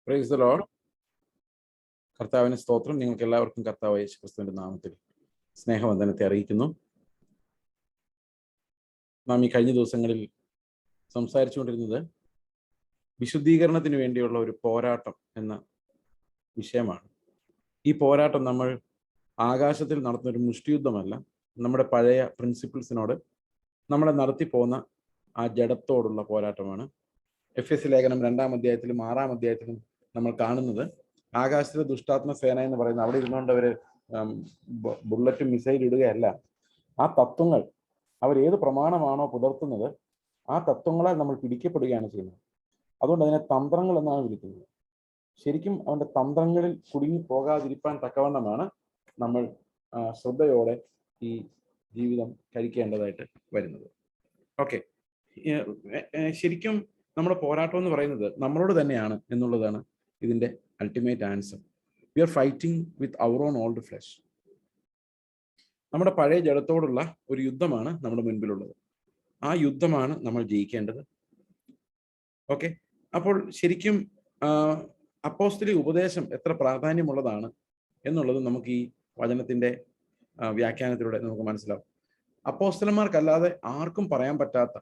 Praise the Lord. കർത്താവിന് സ്തോത്രം. നിങ്ങൾക്ക് എല്ലാവർക്കും കർത്താവ് യേശുക്രിസ്തുവിന്റെ നാമത്തിൽ സ്നേഹവന്ദനത്തെ അറിയിക്കുന്നു. നാം ഈ കഴിഞ്ഞ ദിവസങ്ങളിൽ സംസാരിച്ചുകൊണ്ടിരുന്നത് വിശുദ്ധീകരണത്തിന് വേണ്ടിയുള്ള ഒരു പോരാട്ടം എന്ന വിഷയമാണ്. ഈ പോരാട്ടം നമ്മൾ ആകാശത്തിൽ നടത്തുന്ന ഒരു മുഷ്ടിയുദ്ധമല്ല, നമ്മുടെ പഴയ പ്രിൻസിപ്പിൾസിനോട് നമ്മളെ നടത്തിപ്പോകുന്ന ആ ജഡത്തോടുള്ള പോരാട്ടമാണ്. എഫ് ലേഖനം 2-ാം അധ്യായത്തിലും 6-ാം അധ്യായത്തിലും നമ്മൾ കാണുന്നത് ആകാശത്തിലെ ദുഷ്ടാത്മ സേന എന്ന് പറയുന്ന അവിടെ ഇരുന്നുകൊണ്ട് അവർ ബുള്ളറ്റും മിസൈൽ ഇടുകയല്ല. ആ തത്വങ്ങൾ അവരേത് പ്രമാണമാണോ പുലർത്തുന്നത് ആ തത്വങ്ങളാൽ നമ്മൾ പിടിക്കപ്പെടുകയാണ് ചെയ്യുന്നത്. അതുകൊണ്ട് അതിനെ തന്ത്രങ്ങൾ എന്നാണ് വിളിക്കുന്നത്. ശരിക്കും അവൻ്റെ തന്ത്രങ്ങളിൽ കുടുങ്ങി പോകാതിരിക്കാൻ തക്കവണ്ണമാണ് നമ്മൾ ശ്രദ്ധയോടെ ഈ ജീവിതം കഴിക്കേണ്ടതായിട്ട് വരുന്നത്. ഓക്കെ, ശരിക്കും നമ്മുടെ പോരാട്ടം എന്ന് പറയുന്നത് നമ്മളോട് തന്നെയാണ് എന്നുള്ളതാണ് ഇതിൻ്റെ ultimate answer. We are fighting with our own old flesh. നമ്മുടെ പഴയ ജഡത്തോടുള്ള ഒരു യുദ്ധമാണ് നമ്മുടെ മുൻപിലുള്ളത്. ആ യുദ്ധമാണ് നമ്മൾ ജയിക്കേണ്ടത്. ഓക്കെ, അപ്പോൾ ശരിക്കും അപ്പോസ്തലിക ഉപദേശം എത്ര പ്രാധാന്യമുള്ളതാണ് എന്നുള്ളത് നമുക്ക് ഈ വചനത്തിൻ്റെ വ്യാഖ്യാനത്തിലൂടെ നമുക്ക് മനസ്സിലാവും. അപ്പോസ്തലന്മാർക്കല്ലാതെ ആർക്കും പറയാൻ പറ്റാത്ത,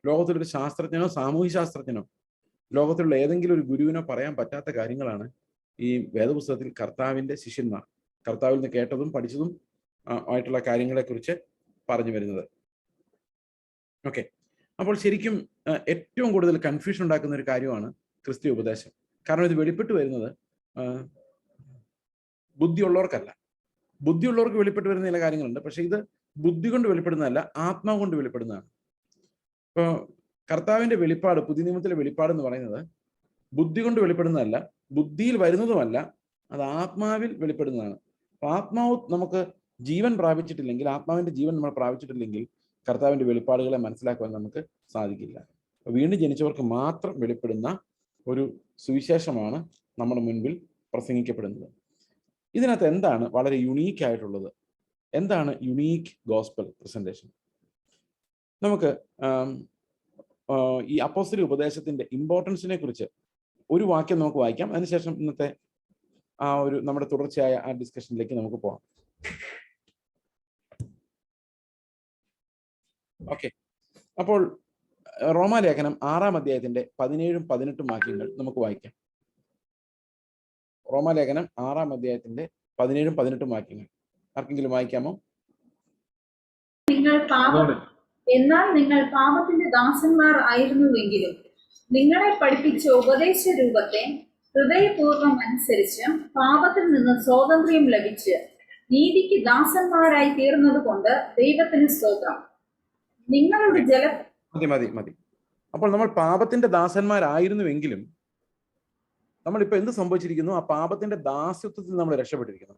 ലോകത്തിലൊരു ശാസ്ത്രജ്ഞനോ സാമൂഹ്യ ശാസ്ത്രജ്ഞനോ ലോകത്തിലുള്ള ഏതെങ്കിലും ഒരു ഗുരുവിനോ പറയാൻ പറ്റാത്ത കാര്യങ്ങളാണ് ഈ വേദപുസ്തകത്തിൽ കർത്താവിൻ്റെ ശിഷ്യന്മാർ കർത്താവിൽ നിന്ന് കേട്ടതും പഠിച്ചതും ആയിട്ടുള്ള കാര്യങ്ങളെക്കുറിച്ച് പറഞ്ഞു വരുന്നത്. ഓക്കെ, അപ്പോൾ ശരിക്കും ഏറ്റവും കൂടുതൽ കൺഫ്യൂഷൻ ഉണ്ടാക്കുന്ന ഒരു കാര്യമാണ് ക്രിസ്തീയ ഉപദേശം. കാരണം ഇത് വെളിപ്പെട്ട് വരുന്നത് ബുദ്ധിയുള്ളവർക്കല്ല. ബുദ്ധിയുള്ളവർക്ക് വെളിപ്പെട്ട് വരുന്ന ചില കാര്യങ്ങളുണ്ട്, പക്ഷെ ഇത് ബുദ്ധി കൊണ്ട് വെളിപ്പെടുന്നതല്ല, ആത്മാവ് കൊണ്ട് വെളിപ്പെടുന്നതാണ്. ഇപ്പോൾ കർത്താവിൻ്റെ വെളിപ്പാട്, പുതിയ നിയമത്തിലെ വെളിപ്പാട് എന്ന് പറയുന്നത് ബുദ്ധി കൊണ്ട് വെളിപ്പെടുന്നതല്ല, ബുദ്ധിയിൽ വരുന്നതുമല്ല, അത് ആത്മാവിൽ വെളിപ്പെടുന്നതാണ്. അപ്പൊ ആത്മാവ് നമുക്ക് ജീവൻ പ്രാപിച്ചിട്ടില്ലെങ്കിൽ, ആത്മാവിന്റെ ജീവൻ നമ്മൾ പ്രാപിച്ചിട്ടില്ലെങ്കിൽ കർത്താവിന്റെ വെളിപ്പാടുകളെ മനസ്സിലാക്കുവാൻ നമുക്ക് സാധിക്കില്ല. വീണ്ടും ജനിച്ചവർക്ക് മാത്രം വെളിപ്പെടുന്ന ഒരു സുവിശേഷമാണ് നമ്മുടെ മുൻപിൽ പ്രസംഗിക്കപ്പെടുന്നത്. ഇതിനകത്ത് എന്താണ് വളരെ യുണീക്ക് ആയിട്ടുള്ളത്? എന്താണ് യുണീക്ക് ഗോസ്പൽ പ്രസന്റേഷൻ? നമുക്ക് ഈ അപ്പോസ്തലിക ഉപദേശത്തിന്റെ ഇമ്പോർട്ടൻസിനെ കുറിച്ച് ഒരു വാക്യം നമുക്ക് വായിക്കാം. അതിനുശേഷം ഇന്നത്തെ ആ ഒരു നമ്മുടെ തുടർച്ചയായ ആ ഡിസ്കഷനിലേക്ക് നമുക്ക് പോകാം. ഓക്കെ, അപ്പോൾ റോമാലേഖനം 6-ാം അധ്യായത്തിന്റെ 17-18 വാക്യങ്ങൾ നമുക്ക് വായിക്കാം. റോമാലേഖനം 6-ാം അധ്യായത്തിന്റെ 17-18 വാക്യങ്ങൾ ആർക്കെങ്കിലും വായിക്കാമോ? എന്നാൽ നിങ്ങൾ പാപത്തിന്റെ ദാസന്മാർ ആയിരുന്നുവെങ്കിലും നിങ്ങളെ പഠിപ്പിച്ച ഉപദേശ രൂപത്തെ ഹൃദയപൂർവ്വം അനുസരിച്ച് പാപത്തിൽ നിന്ന് സ്വാതന്ത്ര്യം ലഭിച്ച് നീതിക്ക് ദാസന്മാരായി തീർന്നത് കൊണ്ട് ദൈവത്തിന് സ്തോത്രം. നിങ്ങളുടെ മതി. അപ്പോൾ നമ്മൾ പാപത്തിന്റെ ദാസന്മാരായിരുന്നുവെങ്കിലും നമ്മളിപ്പോ എന്ത് സംഭവിച്ചിരിക്കുന്നു? ആ പാപത്തിന്റെ ദാസ്യത്വത്തിൽ നമ്മൾ രക്ഷപ്പെട്ടിരിക്കുന്നു.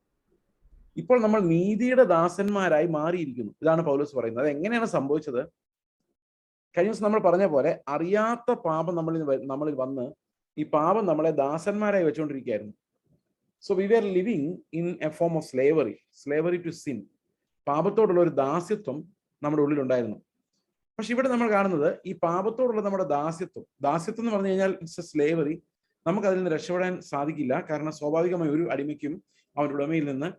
ഇപ്പോൾ നമ്മൾ നീതിയുടെ ദാസന്മാരായി മാറിയിരിക്കുന്നു. ഇതാണ് പൗലോസ് പറയുന്നത്. അത് എങ്ങനെയാണ് സംഭവിച്ചത്? കഴിഞ്ഞ ദിവസം നമ്മൾ പറഞ്ഞ പോലെ അറിയാത്ത പാപം നമ്മളിൽ വന്ന് ഈ പാപം നമ്മളെ ദാസന്മാരായി വെച്ചുകൊണ്ടിരിക്കുകയായിരുന്നു. So we are living in a form of slavery to sin. പാപത്തോടുള്ള ഒരു ദാസ്യത്വം നമ്മുടെ ഉള്ളിലുണ്ടായിരുന്നു. പക്ഷെ ഇവിടെ നമ്മൾ കാണുന്നത് ഈ പാപത്തോടുള്ള നമ്മുടെ ദാസ്യത്വം എന്ന് പറഞ്ഞു കഴിഞ്ഞാൽ ഇറ്റ്സ് എ സ്ലേവറി. നമുക്ക് അതിൽ നിന്ന് രക്ഷപ്പെടാൻ സാധിക്കില്ല. കാരണം സ്വാഭാവികമായി ഒരു അടിമയ്ക്കും അവരുടെ ഉടമയിൽ നിന്ന്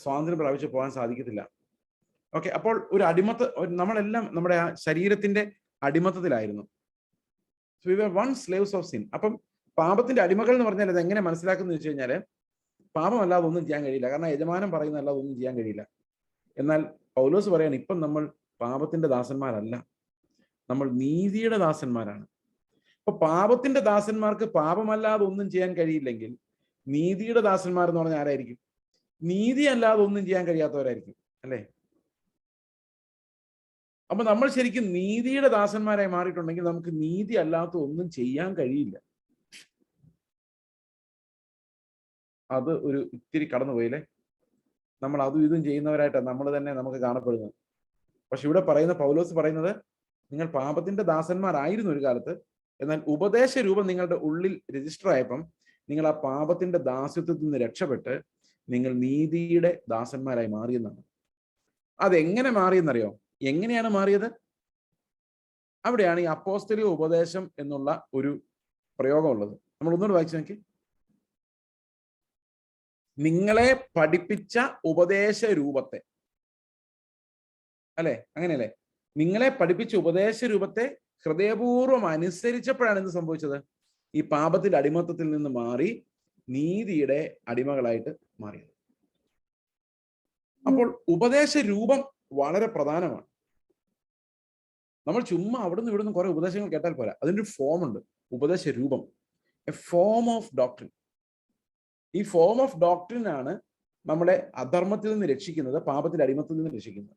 സ്വാതന്ത്ര്യം പ്രാപിച്ച് പോകാൻ സാധിക്കത്തില്ല. ഓക്കെ, അപ്പോൾ ഒരു നമ്മളെല്ലാം നമ്മുടെ ആ ശരീരത്തിന്റെ അടിമത്തത്തിലായിരുന്നു. We were once slaves of sin. അപ്പം പാപത്തിന്റെ അടിമകൾ എന്ന് പറഞ്ഞാൽ അത് എങ്ങനെ മനസ്സിലാക്കുന്നു വെച്ച് കഴിഞ്ഞാൽ പാപമല്ലാതെ ഒന്നും ചെയ്യാൻ കഴിയില്ല. കാരണം യജമാനൻ പറയുന്നതല്ലാതെ ഒന്നും ചെയ്യാൻ കഴിയില്ല. എന്നാൽ പൗലോസ് പറയാണ്, ഇപ്പം നമ്മൾ പാപത്തിന്റെ ദാസന്മാരല്ല, നമ്മൾ നീതിയുടെ ദാസന്മാരാണ്. അപ്പൊ പാപത്തിന്റെ ദാസന്മാർക്ക് പാപമല്ലാതെ ഒന്നും ചെയ്യാൻ കഴിയില്ലെങ്കിൽ നീതിയുടെ ദാസന്മാർ എന്ന് പറഞ്ഞാൽ ആരായിരിക്കും? നീതി അല്ലാതെ ഒന്നും ചെയ്യാൻ കഴിയാത്തവരായിരിക്കും, അല്ലേ? അപ്പൊ നമ്മൾ ശരിക്കും നീതിയുടെ ദാസന്മാരായി മാറിയിട്ടുണ്ടെങ്കിൽ നമുക്ക് നീതി അല്ലാത്ത ഒന്നും ചെയ്യാൻ കഴിയില്ല. അത് ഒരു ഇത്തിരി കടന്നുപോയില്ലേ? നമ്മൾ അതും ഇതും ചെയ്യുന്നവരായിട്ടാണ് നമ്മൾ തന്നെ നമുക്ക് കാണപ്പെടുന്നത്. പക്ഷെ ഇവിടെ പറയുന്ന പൗലോസ് പറയുന്നത്, നിങ്ങൾ പാപത്തിന്റെ ദാസന്മാരായിരുന്നു ഒരു കാലത്ത്, എന്നാൽ ഉപദേശ രൂപം നിങ്ങളുടെ ഉള്ളിൽ രജിസ്റ്റർ ആയപ്പം നിങ്ങൾ ആ പാപത്തിന്റെ ദാസ്യത്വത്തിൽ നിന്ന് രക്ഷപ്പെട്ട് നിങ്ങൾ നീതിയുടെ ദാസന്മാരായി മാറിയെന്നാണ്. അതെങ്ങനെ മാറിയെന്നറിയോ? എങ്ങനെയാണ് മാറിയത്? അവിടെയാണ് ഈ അപ്പോസ്തലിക ഉപദേശം എന്നുള്ള ഒരു പ്രയോഗമുള്ളത്. നമ്മൾ ഒന്നുകൂടെ വായിച്ചു നോക്കി. നിങ്ങളെ പഠിപ്പിച്ച ഉപദേശ രൂപത്തെ, അല്ലെ? അങ്ങനെയല്ലേ? നിങ്ങളെ പഠിപ്പിച്ച ഉപദേശ രൂപത്തെ ഹൃദയപൂർവ്വം അനുസരിച്ചപ്പോഴാണ് എന്ത് സംഭവിച്ചത്? ഈ പാപത്തിന്റെ അടിമത്തത്തിൽ നിന്ന് മാറി നീതിയുടെ അടിമകളായിട്ട് മാറിയത്. അപ്പോൾ ഉപദേശ രൂപം വളരെ പ്രധാനമാണ്. നമ്മൾ ചുമ്മാ അവിടുന്ന് ഇവിടുന്ന് കുറെ ഉപദേശങ്ങൾ കേട്ടാൽ പോരാ, അതിൻ്റെ ഒരു ഫോം ഉണ്ട്, ഉപദേശ രൂപം, എ ഫോം ഓഫ് ഡോക്ട്രിൻ. ഈ ഫോം ഓഫ് ഡോക്ട്രിൻ ആണ് നമ്മളെ അധർമ്മത്തിൽ നിന്ന് രക്ഷിക്കുന്നത്, പാപത്തിന്റെ അടിമത്തിൽ നിന്ന് രക്ഷിക്കുന്നത്.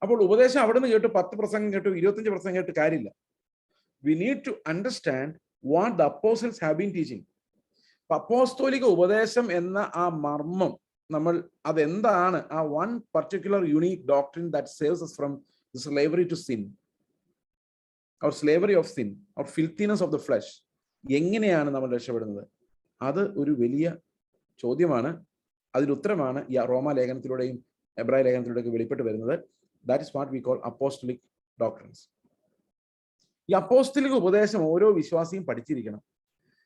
അപ്പോൾ ഉപദേശം അവിടെ നിന്ന് കേട്ടു, 10 പ്രസംഗം കേട്ടു, 25 പ്രസംഗം കേട്ട് കാര്യമില്ല. We need to understand what the apostles have been teaching. അപ്പോസ്തോലിക ഉപദേശം എന്ന ആ മർമ്മം, നമ്മൾ അതെന്താണ്, ആ one particular unique doctrine that saves us from the slavery to sin, or slavery of sin, or filthiness of the flesh. എങ്ങനെയാണ് നമ്മൾ രക്ഷപ്പെടുന്നത്? അത് ഒരു വലിയ ചോദ്യമാണ്. അതിന് ഉത്തരമാണ് ഈ റോമാ ലേഖനത്തിലൂടെയും എബ്രായ ലേഖനത്തിലൂടെയൊക്കെ വെളിപ്പെട്ട് വരുന്നത്. That is what we call apostolic doctrines. ഈ അപ്പോസ്തലിക ഉപദേശം ഓരോ വിശ്വാസിയും പഠിച്ചിരിക്കണം.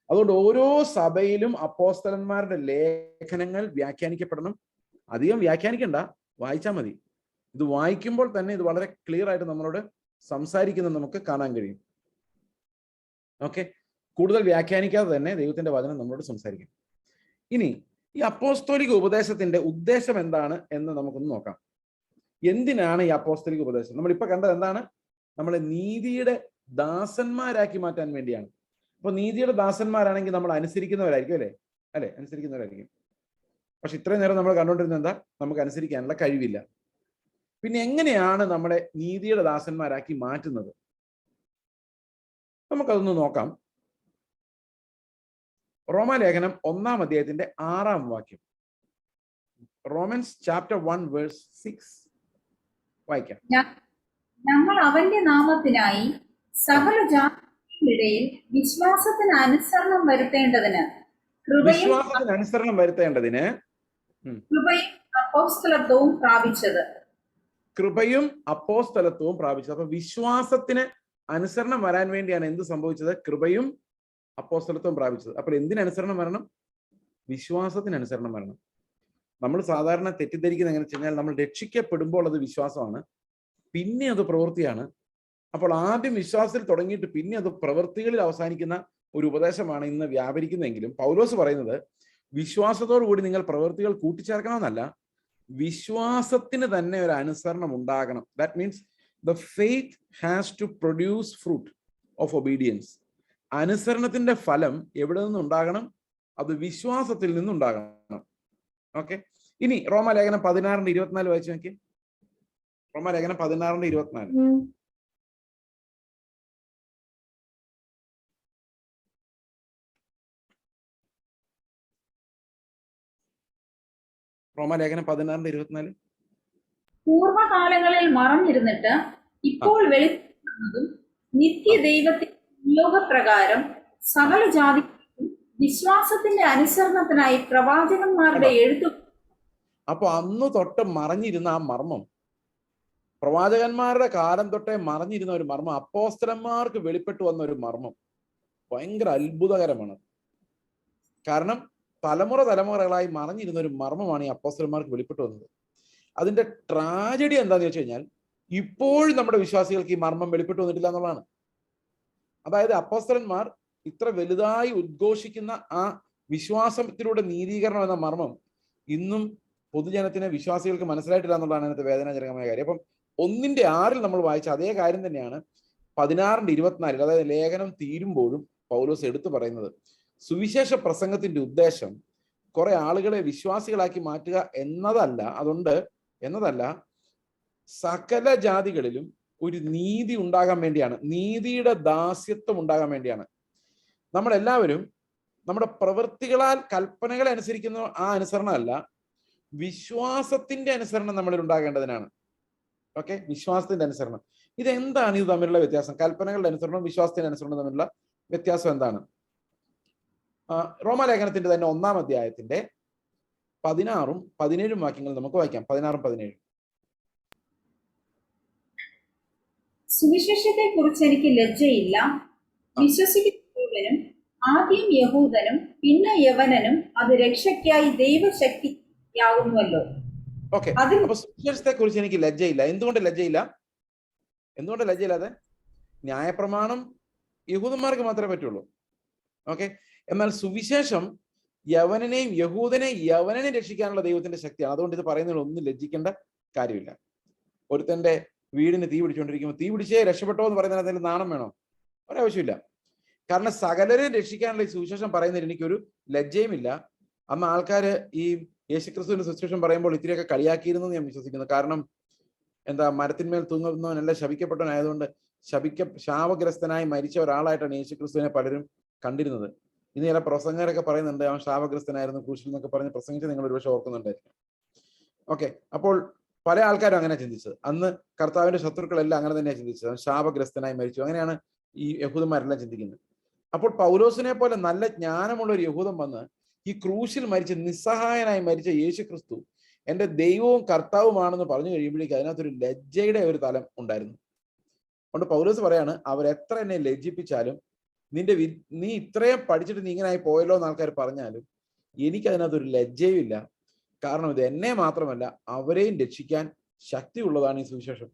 അതുകൊണ്ട് ഓരോ സഭയിലും അപ്പോസ്തലന്മാരുടെ ലേഖനങ്ങൾ വ്യാഖ്യാനിക്കപ്പെടണം. അധികം വ്യാഖ്യാനിക്കണ്ട, വായിച്ചാൽ മതി. ഇത് വായിക്കുമ്പോൾ തന്നെ ഇത് വളരെ ക്ലിയർ ആയിട്ട് നമ്മളോട് സംസാരിക്കുന്നത് നമുക്ക് കാണാൻ കഴിയും. ഓക്കെ, കൂടുതൽ വ്യാഖ്യാനിക്കാതെ തന്നെ ദൈവത്തിന്റെ വചനം നമ്മളോട് സംസാരിക്കും. ഇനി ഈ അപ്പോസ്തോലിക ഉപദേശത്തിന്റെ ഉദ്ദേശം എന്താണ് എന്ന് നമുക്കൊന്ന് നോക്കാം. എന്തിനാണ് ഈ അപ്പോസ്തലിക ഉപദേശം? നമ്മളിപ്പോ കണ്ടത് എന്താണ്? നമ്മളെ നീതിയുടെ ദാസന്മാരാക്കി മാറ്റാൻ വേണ്ടിയാണ്. അപ്പൊ നീതിയുടെ ദാസന്മാരാണെങ്കിൽ നമ്മൾ അനുസരിക്കുന്നവരായിരിക്കും, അല്ലെ? അനുസരിക്കുന്നവരായിരിക്കും. പക്ഷെ ഇത്രയും നേരം നമ്മൾ കണ്ടുകൊണ്ടിരുന്നത് എന്താ? നമുക്ക് അനുസരിക്കാനുള്ള കഴിവില്ല. പിന്നെ എങ്ങനെയാണ് നമ്മളെ നീതിയുടെ ദാസന്മാരാക്കി മാറ്റുന്നത്? നമുക്കതൊന്ന് നോക്കാം. റോമാലേഖനം 1-ാം അധ്യായത്തിന്റെ 6-ാം വാക്യം, റോമൻസ് ചാപ്റ്റർ 1 വേഴ്സ് 6 വായിക്കാം. ഞങ്ങൾ അവന്റെ നാമത്തിനായി സകല ജാതികളുടെയിടയിൽ വിശ്വാസത്തിന് അനുസരണം വരുത്തേണ്ടതിന് കൃപയും അപ്പോസ്തലത്വവും പ്രാപിച്ചത്. കൃപയും അപ്പോസ്തലത്വവും പ്രാപിച്ചത്. അപ്പൊ വിശ്വാസത്തിന് അനുസരണം വരാൻ വേണ്ടിയാണ് എന്ത് സംഭവിച്ചത്? കൃപയും അപ്പോസ്തലത്വം പ്രാപിച്ചത്. അപ്പോൾ എന്തിനനുസരണം വരണം? വിശ്വാസത്തിന് അനുസരണം വരണം. നമ്മൾ സാധാരണ തെറ്റിദ്ധരിക്കുന്നത് എങ്ങനെ വെച്ച് കഴിഞ്ഞാൽ, നമ്മൾ രക്ഷിക്കപ്പെടുമ്പോൾ അത് വിശ്വാസമാണ്, പിന്നെ അത് പ്രവൃത്തിയാണ്. അപ്പോൾ ആദ്യം വിശ്വാസത്തിൽ തുടങ്ങിയിട്ട് പിന്നെ അത് പ്രവൃത്തികളിൽ അവസാനിക്കുന്ന ഒരു ഉപദേശമാണ് ഇന്ന് വ്യാപരിക്കുന്നതെങ്കിലും പൗലോസ് പറയുന്നത് വിശ്വാസത്തോടു കൂടി നിങ്ങൾ പ്രവൃത്തികൾ കൂട്ടിച്ചേർക്കണമെന്നല്ല, വിശ്വാസത്തിന് തന്നെ ഒരു അനുസരണം ഉണ്ടാകണം. That means the faith has to produce fruit of obedience. അനുസരണത്തിന്റെ ഫലം എവിടെ നിന്നുണ്ടാകണം? അത് വിശ്വാസത്തിൽ നിന്നുണ്ടാകണം. ഓക്കെ, ഇനി റോമാലേഖനം 16:24 വായിച്ചു നോക്കി. റോമാലേഖനം 16:24. റോമാലേഖനം 16:24. പൂർവ്വകാലങ്ങളിൽ മറഞ്ഞിരുന്നിട്ട് ഇപ്പോൾ വെളിപ്പെടുന്നതും നിത്യദൈവത്തിന്റെ നിയോഗപ്രകാരം സകല ജാതികൾക്കും വിശ്വാസത്തിന്റെ അനുസരണത്തിനായി പ്രവാചകന്മാരുടെ എഴുത്തു. അപ്പൊ അന്ന് തൊട്ട് മറഞ്ഞിരുന്ന ആ മർമ്മം, പ്രവാചകന്മാരുടെ കാലം തൊട്ടേ മറഞ്ഞിരുന്ന ഒരു മർമ്മം, അപ്പോസ്തലന്മാർക്ക് വെളിപ്പെട്ടു വന്ന ഒരു മർമ്മം ഭയങ്കര അത്ഭുതകരമാണ്. കാരണം തലമുറകളായി മറഞ്ഞിരുന്ന ഒരു മർമ്മമാണ് ഈ അപ്പോസ്തലന്മാർക്ക് വെളിപ്പെട്ടു വന്നത്. അതിന്റെ ട്രാജഡി എന്താന്ന് വെച്ച് കഴിഞ്ഞാൽ, ഇപ്പോഴും നമ്മുടെ വിശ്വാസികൾക്ക് ഈ മർമ്മം വെളിപ്പെട്ടു വന്നിട്ടില്ല എന്നുള്ളതാണ്. അതായത് അപ്പോസ്തലന്മാർ ഇത്ര വലുതായി ഉദ്ഘോഷിക്കുന്ന ആ വിശ്വാസത്തിലൂടെ നീതീകരണം എന്ന മർമ്മം ഇന്നും പൊതുജനത്തിന്, വിശ്വാസികൾക്ക് മനസ്സിലായിട്ടില്ല എന്നുള്ളതാണ് അതിനകത്ത് വേദനാജനകമായ കാര്യം. അപ്പം 1:6 നമ്മൾ വായിച്ച അതേ കാര്യം തന്നെയാണ് 16:24, അതായത് ലേഖനം തീരുമ്പോഴും പൗലോസ് എടുത്തു പറയുന്നത്. സുവിശേഷ പ്രസംഗത്തിന്റെ ഉദ്ദേശം കുറെ ആളുകളെ വിശ്വാസികളാക്കി മാറ്റുക എന്നതല്ല, സകല ജാതികളിലും ഒരു നീതി ഉണ്ടാകാൻ വേണ്ടിയാണ്, നീതിയുടെ ദാസ്യത്വം ഉണ്ടാകാൻ വേണ്ടിയാണ്. നമ്മളെല്ലാവരും നമ്മുടെ പ്രവൃത്തികളാൽ കൽപ്പനകളെ അനുസരിക്കുന്ന ആ അനുസരണമല്ല, വിശ്വാസത്തിന്റെ അനുസരണം നമ്മളിൽ ഉണ്ടാകേണ്ടതിനാണ്. ഓക്കെ, വിശ്വാസത്തിന്റെ അനുസരണം. ഇതെന്താണ് ഇത് തമ്മിലുള്ള വ്യത്യാസം? കൽപ്പനകളുടെ അനുസരണവും വിശ്വാസത്തിന്റെ അനുസരണവും തമ്മിലുള്ള വ്യത്യാസം എന്താണ്? റോമാലേഖനത്തിന്റെ തന്നെ 1-ാം അധ്യായത്തിന്റെ 16ഉം 17ഉം വാക്യങ്ങൾ നമുക്ക് വായിക്കാം. 16ഉം 17ഉം. സുവിശേഷത്തെ കുറിച്ച് എനിക്ക് ലജ്ജയില്ല. വിശ്വസിക്കുന്നവനും ആദ്യം യഹൂദനും പിന്നെ യവനനും അത് രക്ഷയ്ക്കായി ദൈവശക്തിയാകുന്നുവല്ലോ. ഓക്കെ, അതിൽ അപ്പൊ സുവിശേഷത്തെ കുറിച്ച് എനിക്ക് ലജ്ജയില്ല. എന്തുകൊണ്ട് ലജ്ജയില്ല? എന്തുകൊണ്ട് ലജ്ജയില്ലാതെ? ന്യായപ്രമാണം യഹൂദന്മാർക്ക് മാത്രമേ പറ്റുള്ളൂ. ഓക്കെ, എന്നാൽ സുവിശേഷം യവനെയും യവനനെയും രക്ഷിക്കാനുള്ള ദൈവത്തിന്റെ ശക്തിയാണ്. അതുകൊണ്ട് ഇത് പറയുന്നതിൽ ഒന്നും ലജ്ജിക്കേണ്ട കാര്യമില്ല. ഒരുത്തന്റെ വീടിന് തീ പിടിച്ചുകൊണ്ടിരിക്കുമ്പോൾ തീ പിടിച്ചേ രക്ഷപ്പെട്ടോ എന്ന് പറയുന്നതിന് എന്തെങ്കിലും നാണം വേണോ? ഒരാവശ്യമില്ല. കാരണം സകലരെയും രക്ഷിക്കാനുള്ള ഈ സുവിശേഷം പറയുന്നതിൽ എനിക്കൊരു ലജ്ജയുമില്ല. അന്ന് ആൾക്കാര് ഈ യേശുക്രിസ്തുവിന്റെ സുവിശേഷം പറയുമ്പോൾ ഇത്തിരിയൊക്കെ കളിയാക്കിയിരുന്നു ഞാൻ വിശ്വസിക്കുന്നു. കാരണം എന്താ, മരത്തിന്മേൽ തൂങ്ങുന്നവനല്ല ശപിക്കപ്പെട്ടവനായതുകൊണ്ട് ശാപഗ്രസ്തനായി മരിച്ച ഒരാളായിട്ടാണ് യേശുക്രിസ്തുവിനെ പലരും കണ്ടിരുന്നത്. ഇനി ചില പ്രസംഗരൊക്കെ പറയുന്നുണ്ട് അവൻ ശാപഗ്രസ്തനായിരുന്നു ക്രൂശിൽ എന്നൊക്കെ പറഞ്ഞ് പ്രസംഗിച്ച് നിങ്ങൾ ഒരുപക്ഷെ ഓർക്കുന്നുണ്ടായിരിക്കും. ഓക്കെ, അപ്പോൾ പല ആൾക്കാരും അങ്ങനെ ചിന്തിച്ചത്. അന്ന് കർത്താവിന്റെ ശത്രുക്കളെല്ലാം അങ്ങനെ തന്നെയാണ് ചിന്തിച്ചത്, അവൻ ശാപഗ്രസ്തനായി മരിച്ചു. അങ്ങനെയാണ് ഈ യഹൂദന്മാരെല്ലാം ചിന്തിക്കുന്നത്. അപ്പോൾ പൗലോസിനെ പോലെ നല്ല ജ്ഞാനമുള്ള ഒരു യഹൂദൻ വന്ന് ഈ ക്രൂശിൽ മരിച്ച് നിസ്സഹായനായി മരിച്ച യേശു ക്രിസ്തു എന്റെ ദൈവവും കർത്താവുമാണെന്ന് പറഞ്ഞു കഴിയുമ്പോഴേക്ക് അതിനകത്തൊരു ലജ്ജയുടെ ഒരു തലം ഉണ്ടായിരുന്നു. അതുകൊണ്ട് പൗലോസ് പറയാണ്, അവരെത്ര എന്നെ ലജ്ജിപ്പിച്ചാലും നീ ഇത്രയും പഠിച്ചിട്ട് നീ ഇങ്ങനെ ആയി പോയല്ലോ എന്ന് ആൾക്കാർ പറഞ്ഞാലും എനിക്കതിനകത്തൊരു ലജ്ജയും ഇല്ല. കാരണം ഇത് എന്നെ മാത്രമല്ല അവരെയും രക്ഷിക്കാൻ ശക്തിയുള്ളതാണ് ഈ സുവിശേഷം.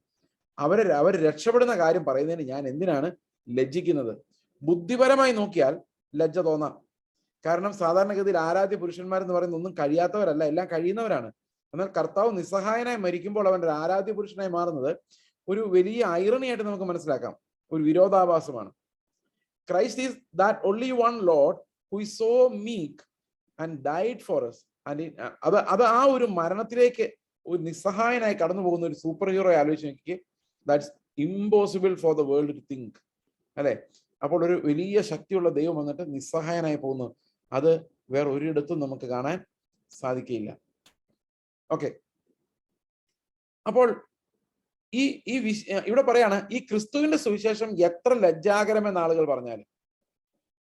അവർ രക്ഷപ്പെടുന്ന കാര്യം പറയുന്നതിന് ഞാൻ എന്തിനാണ് ലജ്ജിക്കുന്നത്? ബുദ്ധിപരമായി നോക്കിയാൽ ലജ്ജ തോന്നാം. കാരണം സാധാരണഗതിയിൽ ആരാധ്യ പുരുഷന്മാരെന്ന് പറയുന്ന ഒന്നും കഴിയാത്തവരല്ല, എല്ലാം കഴിയുന്നവരാണ്. എന്നാൽ കർത്താവ് നിസ്സഹായനായി മരിക്കുമ്പോൾ അവൻ്റെ ഒരു ആരാധ്യ പുരുഷനായി മാറുന്നത് ഒരു വലിയ ഐറണിയായിട്ട് നമുക്ക് മനസ്സിലാക്കാം, ഒരു വിരോധാഭാസമാണ്. Christ is that only one Lord who is so meek and died for us. അത് ആ ഒരു മരണത്തിലേക്ക് ഒരു നിസ്സഹായനായി കടന്നു പോകുന്ന ഒരു സൂപ്പർ ഹീറോ ആലോചിച്ച് നോക്കിയേ. That's impossible for the world to think, അല്ലെ? അപ്പോൾ ഒരു വലിയ ശക്തിയുള്ള ദൈവം വന്നിട്ട് നിസ്സഹായനായി പോകുന്നു. അത് വേറെ ഒരിടത്തും നമുക്ക് കാണാൻ സാധിക്കില്ല. ഓക്കെ, അപ്പോൾ ഇവിടെ പറയാണ്, ഈ ക്രിസ്തുവിന്റെ സുവിശേഷം എത്ര ലജ്ജാകരമെന്ന് ആളുകൾ പറഞ്ഞാലും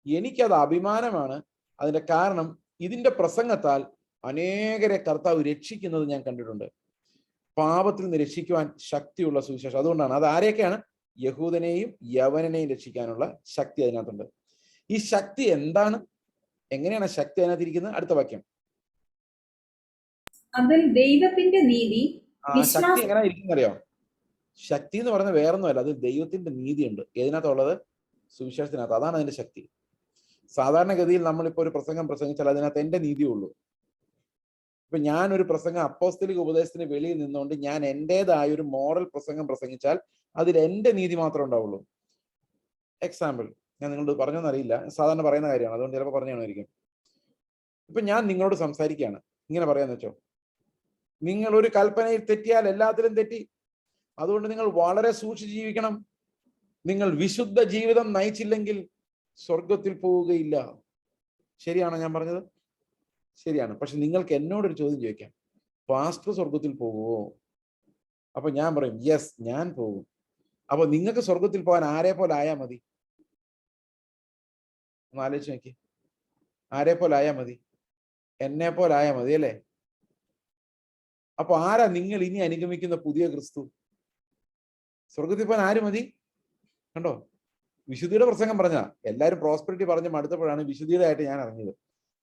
എനിക്കത് അഭിമാനമാണ്. അതിന്റെ കാരണം ഇതിന്റെ പ്രസംഗത്താൽ അനേകരെ കർത്താവ് രക്ഷിക്കുന്നത് ഞാൻ കണ്ടിട്ടുണ്ട്. പാപത്തിൽ നിന്ന് രക്ഷിക്കുവാൻ ശക്തിയുള്ള സുവിശേഷം. അതുകൊണ്ടാണ് അത് ആരെയൊക്കെയാണ്? യഹൂദനെയും യവനനെയും രക്ഷിക്കാനുള്ള ശക്തി അതിനകത്തുണ്ട്. ഈ ശക്തി എന്താണ്? എങ്ങനെയാണ് ശക്തി അതിനകത്ത് ഇരിക്കുന്നത്? അടുത്ത വാക്യം. അതിൽ ദൈവത്തിന്റെ നീതി. ശക്തി എങ്ങനെ ഇരിക്കുന്നറിയോ? ശക്തി എന്ന് പറയുന്നത് വേറൊന്നുമല്ല, അത് ദൈവത്തിന്റെ നീതിയുണ്ട്. ഏതിനകത്തുള്ളത്? സുവിശേഷത്തിനകത്ത്. അതാണ് അതിന്റെ ശക്തി. സാധാരണഗതിയിൽ നമ്മളിപ്പോ ഒരു പ്രസംഗം പ്രസംഗിച്ചാൽ അതിനകത്ത് എന്റെ നീതിയേ ഉള്ളൂ. ഇപ്പൊ ഞാനൊരു പ്രസംഗം അപ്പോസ്തലിക ഉപദേശത്തിന് വെളിയിൽ നിന്നുകൊണ്ട് ഞാൻ എന്റേതായ ഒരു മോറൽ പ്രസംഗം പ്രസംഗിച്ചാൽ അതിൽ എന്റെ നീതി മാത്രമേ ഉണ്ടാവുള്ളൂ. എക്സാമ്പിൾ ഞാൻ നിങ്ങളോട് പറഞ്ഞോന്നറിയില്ല, സാധാരണ പറയുന്ന കാര്യമാണ്, അതുകൊണ്ട് ചിലപ്പോൾ പറഞ്ഞായിരിക്കും. ഇപ്പൊ ഞാൻ നിങ്ങളോട് സംസാരിക്കുകയാണ്, ഇങ്ങനെ പറയാന്ന് വെച്ചോ, നിങ്ങൾ ഒരു കൽപ്പനയിൽ തെറ്റിയാൽ എല്ലാത്തിലും തെറ്റി, അതുകൊണ്ട് നിങ്ങൾ വളരെ സൂക്ഷിച്ച് ജീവിക്കണം. നിങ്ങൾ വിശുദ്ധ ജീവിതം നയിച്ചില്ലെങ്കിൽ സ്വർഗത്തിൽ പോവുകയില്ല. ശരിയാണോ ഞാൻ പറഞ്ഞത്? ശരിയാണ്. പക്ഷെ നിങ്ങൾക്ക് എന്നോടൊരു ചോദ്യം ചോദിക്കാം, പാസ്റ്റർ സ്വർഗത്തിൽ പോകുമോ? അപ്പൊ ഞാൻ പറയും യെസ്, ഞാൻ പോകും. അപ്പൊ നിങ്ങൾക്ക് സ്വർഗത്തിൽ പോകാൻ ആരെ പോലെ ആയാൽ മതി? ഒന്ന് ആലോചിച്ച് നോക്കി. ആരെ പോലെ ആയാൽ മതി? എന്നെ പോലെ ആയാൽ മതി, അല്ലേ? അപ്പൊ ആരാ നിങ്ങൾ ഇനി അനുഗമിക്കുന്ന പുതിയ ക്രിസ്തു? സ്വർഗത്തിൽ പോകാൻ ആര് മതി? കണ്ടോ, വിശുദ്ധിയുടെ പ്രസംഗം പറഞ്ഞ എല്ലാവരും പ്രോസ്പെരിറ്റി പറഞ്ഞ് മടുത്തപ്പോഴാണ് വിശുദ്ധിയുടെ ആയിട്ട് ഞാൻ അറിഞ്ഞത്.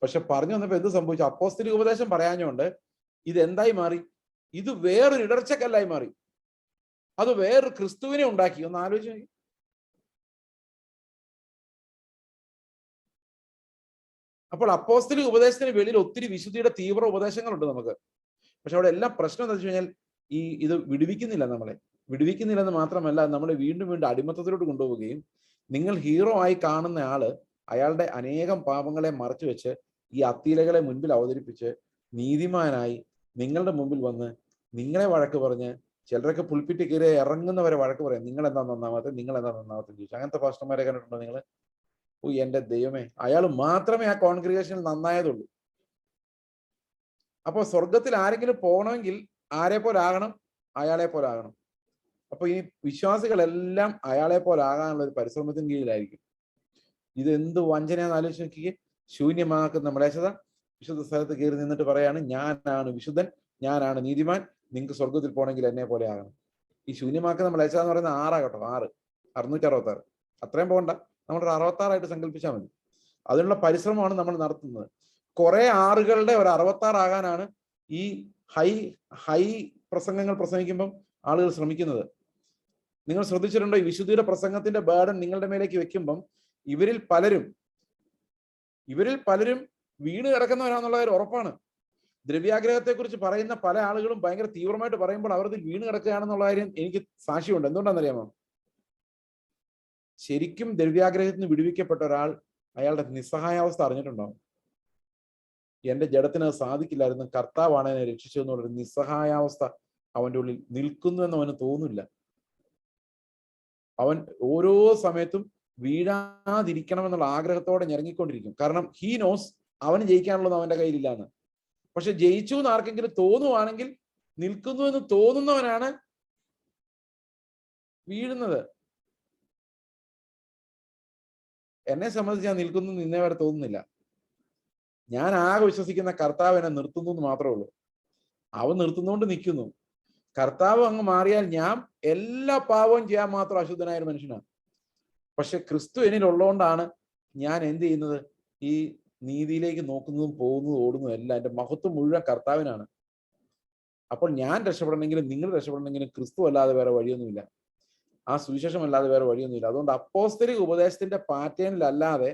പക്ഷെ പറഞ്ഞു വന്നപ്പോ എന്ത് സംഭവിച്ചു? അപ്പോസ്തലിക ഉപദേശം പറയാഞ്ഞുകൊണ്ട് ഇത് എന്തായി മാറി? ഇത് വേറൊരു ഇടർച്ചക്കല്ലായി മാറി. അത് വേറൊരു ക്രിസ്തുവിനെ ഉണ്ടാക്കി. ഒന്ന് ആലോചിച്ച് നോക്കി. അപ്പോൾ അപ്പോസ്തലിക ഉപദേശത്തിന് വെളിയിൽ ഒത്തിരി വിശുദ്ധിയുടെ തീവ്ര ഉപദേശങ്ങളുണ്ട് നമുക്ക്. പക്ഷെ അവിടെ എല്ലാം പ്രശ്നം എന്താ വെച്ച് കഴിഞ്ഞാൽ ഇത് വിടുവിക്കുന്നില്ല. നമ്മളെ വിടുവിക്കുന്നില്ലെന്ന് മാത്രമല്ല, നമ്മളെ വീണ്ടും വീണ്ടും അടിമത്തത്തിലോട്ട് കൊണ്ടുപോവുകയും നിങ്ങൾ ഹീറോ ആയി കാണുന്ന ആള് അയാളുടെ അനേകം പാപങ്ങളെ മറച്ചു വെച്ച് ഈ അത്തീലകളെ മുൻപിൽ അവതരിപ്പിച്ച് നീതിമാനായി നിങ്ങളുടെ മുമ്പിൽ വന്ന് നിങ്ങളെ വഴക്ക് പറഞ്ഞ്, ചിലരൊക്കെ പുൽപ്പിറ്റ് കയറി ഇറങ്ങുന്നവരെ വഴക്ക് പറയാം, നിങ്ങൾ എന്താ നന്നാവാത്ത, നിങ്ങൾ എന്താ നന്നാവാത്ത ചോദിച്ചു. അങ്ങനത്തെ പാസ്റ്റർമാരെ കണ്ടിട്ടുണ്ടോ നിങ്ങൾ? ഓ എന്റെ ദൈവമേ, അയാൾ മാത്രമേ ആ കോൺഗ്രിഗേഷനിൽ നന്നായതുള്ളൂ. അപ്പോൾ സ്വർഗത്തിൽ ആരെങ്കിലും പോകണമെങ്കിൽ ആരെ പോലെ ആകണം? അയാളെ പോലെ ആകണം. അപ്പൊ ഈ വിശ്വാസികളെല്ലാം അയാളെ പോലെ ആകാനുള്ള ഒരു പരിശ്രമത്തിന് കീഴിലായിരിക്കും. ഇത് എന്ത് വഞ്ചനയാന്ന് ആലോചിച്ച് നോക്കിയേ. ശൂന്യമാക്കുന്ന മ്ലേച്ഛത വിശുദ്ധ സ്ഥലത്ത് കയറി നിന്നിട്ട് പറയാണ്, ഞാനാണ് വിശുദ്ധൻ, ഞാനാണ് നീതിമാൻ, നിങ്ങൾക്ക് സ്വർഗത്തിൽ പോകണമെങ്കിൽ എന്നെ പോലെ ആകണം. ഈ ശൂന്യമാക്കുന്ന മ്ലേച്ഛത എന്ന് പറയുന്നത് 6 666, അത്രയും പോകണ്ട, നമ്മളൊരു 66 സങ്കല്പിച്ചാൽ മതി. അതിനുള്ള പരിശ്രമമാണ് നമ്മൾ നടത്തുന്നത്. കുറെ ആറുകളുടെ ഒരു 66 ആകാനാണ് ഈ ഹൈ പ്രസംഗങ്ങൾ പ്രസംഗിക്കുമ്പം ആളുകൾ ശ്രമിക്കുന്നത്. നിങ്ങൾ ശ്രദ്ധിച്ചിട്ടുണ്ടോ? ഈ വിശുദ്ധിയുടെ പ്രസംഗത്തിന്റെ ബേർഡൻ നിങ്ങളുടെ മേലേക്ക് വെക്കുമ്പം ഇവരിൽ പലരും വീണ് കിടക്കുന്നവരാന്നുള്ള ഒരു ഉറപ്പാണ്. ദ്രവ്യാഗ്രഹത്തെ കുറിച്ച് പറയുന്ന പല ആളുകളും ഭയങ്കര തീവ്രമായിട്ട് പറയുമ്പോൾ അവർ വീണ് കിടക്കുകയാണെന്നുള്ള കാര്യം എനിക്ക് സാക്ഷ്യമുണ്ട്. എന്തുകൊണ്ടാണെന്നറിയാമോ? ശരിക്കും ദ്രവ്യാഗ്രഹത്തിൽ നിന്ന് വിടുവിക്കപ്പെട്ട ഒരാൾ അയാളുടെ നിസ്സഹായാവസ്ഥ അറിഞ്ഞിട്ടുണ്ടാവും. എന്റെ ജഡത്തിന് അത് സാധിക്കില്ലായിരുന്നു, കർത്താവാണ് എന്നെ രക്ഷിച്ചു എന്നുള്ളൊരു നിസ്സഹായാവസ്ഥ അവന്റെ ഉള്ളിൽ നിൽക്കുന്നു എന്ന് അവന് തോന്നില്ല. അവൻ ഓരോ സമയത്തും വീഴാതിരിക്കണമെന്നുള്ള ആഗ്രഹത്തോടെ ഞെരങ്ങിക്കൊണ്ടിരിക്കും. കാരണം ഹീ നോസ് അവന് ജയിക്കാനുള്ളത് അവന്റെ കയ്യിലില്ലാന്ന്. പക്ഷെ ജയിച്ചു എന്ന് ആർക്കെങ്കിലും തോന്നുവാണെങ്കിൽ, നിൽക്കുന്നു എന്ന് തോന്നുന്നവനാണ് വീഴുന്നത്. എന്നെ സംബന്ധിച്ച് ഞാൻ നിൽക്കുന്നു നിന്നേ വരെ തോന്നുന്നില്ല. ഞാൻ ആകെ വിശ്വസിക്കുന്ന കർത്താവ് എന്നെ നിർത്തുന്നു എന്ന് മാത്രമേ ഉള്ളൂ. അവൻ നിർത്തുന്നോണ്ട് നിൽക്കുന്നു. കർത്താവ് അങ്ങ് മാറിയാൽ ഞാൻ എല്ലാ പാവവും ചെയ്യാൻ മാത്രം അശുദ്ധനായ ഒരു മനുഷ്യനാണ്. പക്ഷെ ക്രിസ്തു എന്നിലുള്ളതുകൊണ്ടാണ് ഞാൻ എന്ത് ചെയ്യുന്നത്? ഈ നീതിയിലേക്ക് നോക്കുന്നതും പോകുന്നതും ഓടുന്നതും എല്ലാം എൻ്റെ മഹത്വം മുഴുവൻ കർത്താവിനാണ്. അപ്പോൾ ഞാൻ രക്ഷപ്പെടണമെങ്കിലും നിങ്ങൾ രക്ഷപ്പെടണമെങ്കിലും ക്രിസ്തു അല്ലാതെ വേറെ വഴിയൊന്നുമില്ല, ആ സുവിശേഷം അല്ലാതെ വേറെ വഴിയൊന്നുമില്ല. അതുകൊണ്ട് അപ്പോസ്തലിക ഉപദേശത്തിന്റെ പാറ്റേണിലല്ലാതെ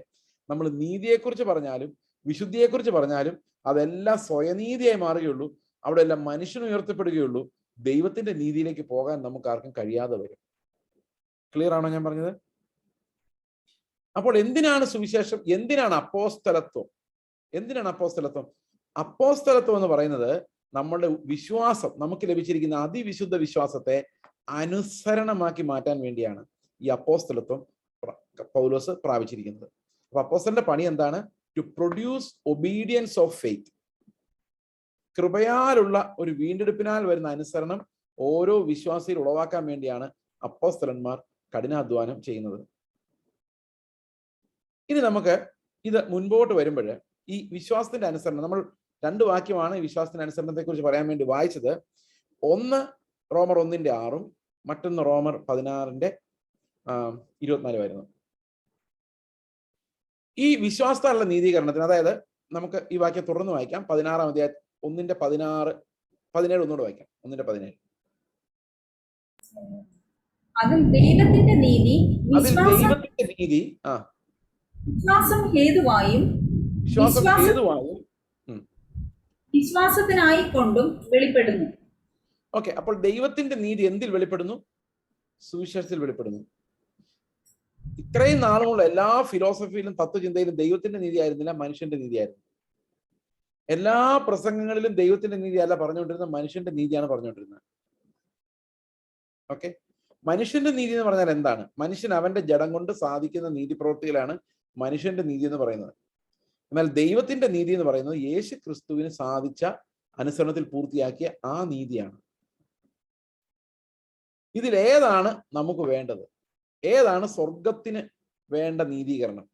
നമ്മൾ നീതിയെക്കുറിച്ച് പറഞ്ഞാലും വിശുദ്ധിയെക്കുറിച്ച് പറഞ്ഞാലും അതെല്ലാം സ്വയനീതിയായി മാറുകയുള്ളൂ. അവിടെ എല്ലാം മനുഷ്യൻ ഉയർത്തപ്പെടുകയുള്ളൂ. ദൈവത്തിന്റെ നീതിയിലേക്ക് പോകാൻ നമുക്ക് ആർക്കും കഴിയാതെ വരും. ക്ലിയർ ആണോ ഞാൻ പറഞ്ഞത്? അപ്പോൾ എന്തിനാണ് സുവിശേഷം? എന്തിനാണ് അപ്പോസ്തലത്വം? അപ്പോസ്തലത്വം എന്ന് പറയുന്നത് നമ്മളുടെ വിശ്വാസം, നമുക്ക് ലഭിച്ചിരിക്കുന്ന അതിവിശുദ്ധ വിശ്വാസത്തെ അനുസരണമാക്കി മാറ്റാൻ വേണ്ടിയാണ് ഈ അപ്പോസ്തലത്വം പൗലോസ് പ്രാപിച്ചിരിക്കുന്നത്. അപ്പൊ അപ്പോസ്തലന്റെ പണി എന്താണ്? To produce obedience of faith. കൃപയാലുള്ള ഒരു വീണ്ടെടുപ്പിനാൽ വരുന്ന അനുസരണം ഓരോ വിശ്വാസിയിൽ ഉളവാക്കാൻ വേണ്ടിയാണ് അപ്പോസ്തലന്മാർ കഠിനാധ്വാനം ചെയ്യുന്നത്. ഇനി നമുക്ക് ഇത് മുൻപോട്ട് വരുമ്പോൾ ഈ വിശ്വാസത്തിന്റെ അനുസരണം, നമ്മൾ 2 വാക്യമാണ് ഈ വിശ്വാസത്തിന്റെ അനുസരണത്തെ കുറിച്ച് പറയാൻ വേണ്ടി വായിച്ചത്. ഒന്ന് റോമർ 1:6 മറ്റൊന്ന് റോമർ 16:24 വരുന്നു. ഈ വിശ്വാസത്താലുള്ള നീതീകരണത്തിന്, അതായത് നമുക്ക് ഈ വാക്യം തുടർന്ന് വായിക്കാം. 16-ാം അധ്യായം 1:16, 17 ഒന്നുകൂടെ വായിക്കാം. 1:17. അതിൽ ദൈവത്തിന്റെ നീതി വിശ്വാസം ഹേതുവായും വിശ്വാസത്തിനായി കൊണ്ടും വെളിപ്പെടുന്നു. ഓക്കെ, അപ്പോൾ ദൈവത്തിന്റെ നീതി എന്തിൽ വെളിപ്പെടുന്നു? സുവിശേഷത്തിൽ വെളിപ്പെടുന്നു. ഇത്രയും നാളുമുള്ള എല്ലാ ഫിലോസഫിയിലും തത്വചിന്തയിലും ദൈവത്തിന്റെ നീതി ആയിരുന്നില്ല, മനുഷ്യന്റെ നീതിയായിരുന്നു. എല്ലാ പ്രസംഗങ്ങളിലും ദൈവത്തിന്റെ നീതി അല്ല പറഞ്ഞുകൊണ്ടിരുന്നത്, മനുഷ്യന്റെ നീതിയാണ് പറഞ്ഞുകൊണ്ടിരുന്നത്. ഓക്കെ, മനുഷ്യന്റെ നീതി എന്ന് പറഞ്ഞാൽ എന്താണ്? മനുഷ്യൻ അവന്റെ ജഡം കൊണ്ട് സാധിക്കുന്ന നീതി പ്രവൃത്തികളാണ് മനുഷ്യന്റെ നീതി എന്ന് പറയുന്നത്. എന്നാൽ ദൈവത്തിന്റെ നീതി എന്ന് പറയുന്നത് യേശു ക്രിസ്തുവിന് സാധിച്ച അനുസരണത്തിൽ പൂർത്തിയാക്കിയ ആ നീതിയാണ്. ഇതിലേതാണ് നമുക്ക് വേണ്ടത്? ഏതാണ് സ്വർഗത്തിന് വേണ്ട നീതീകരണം?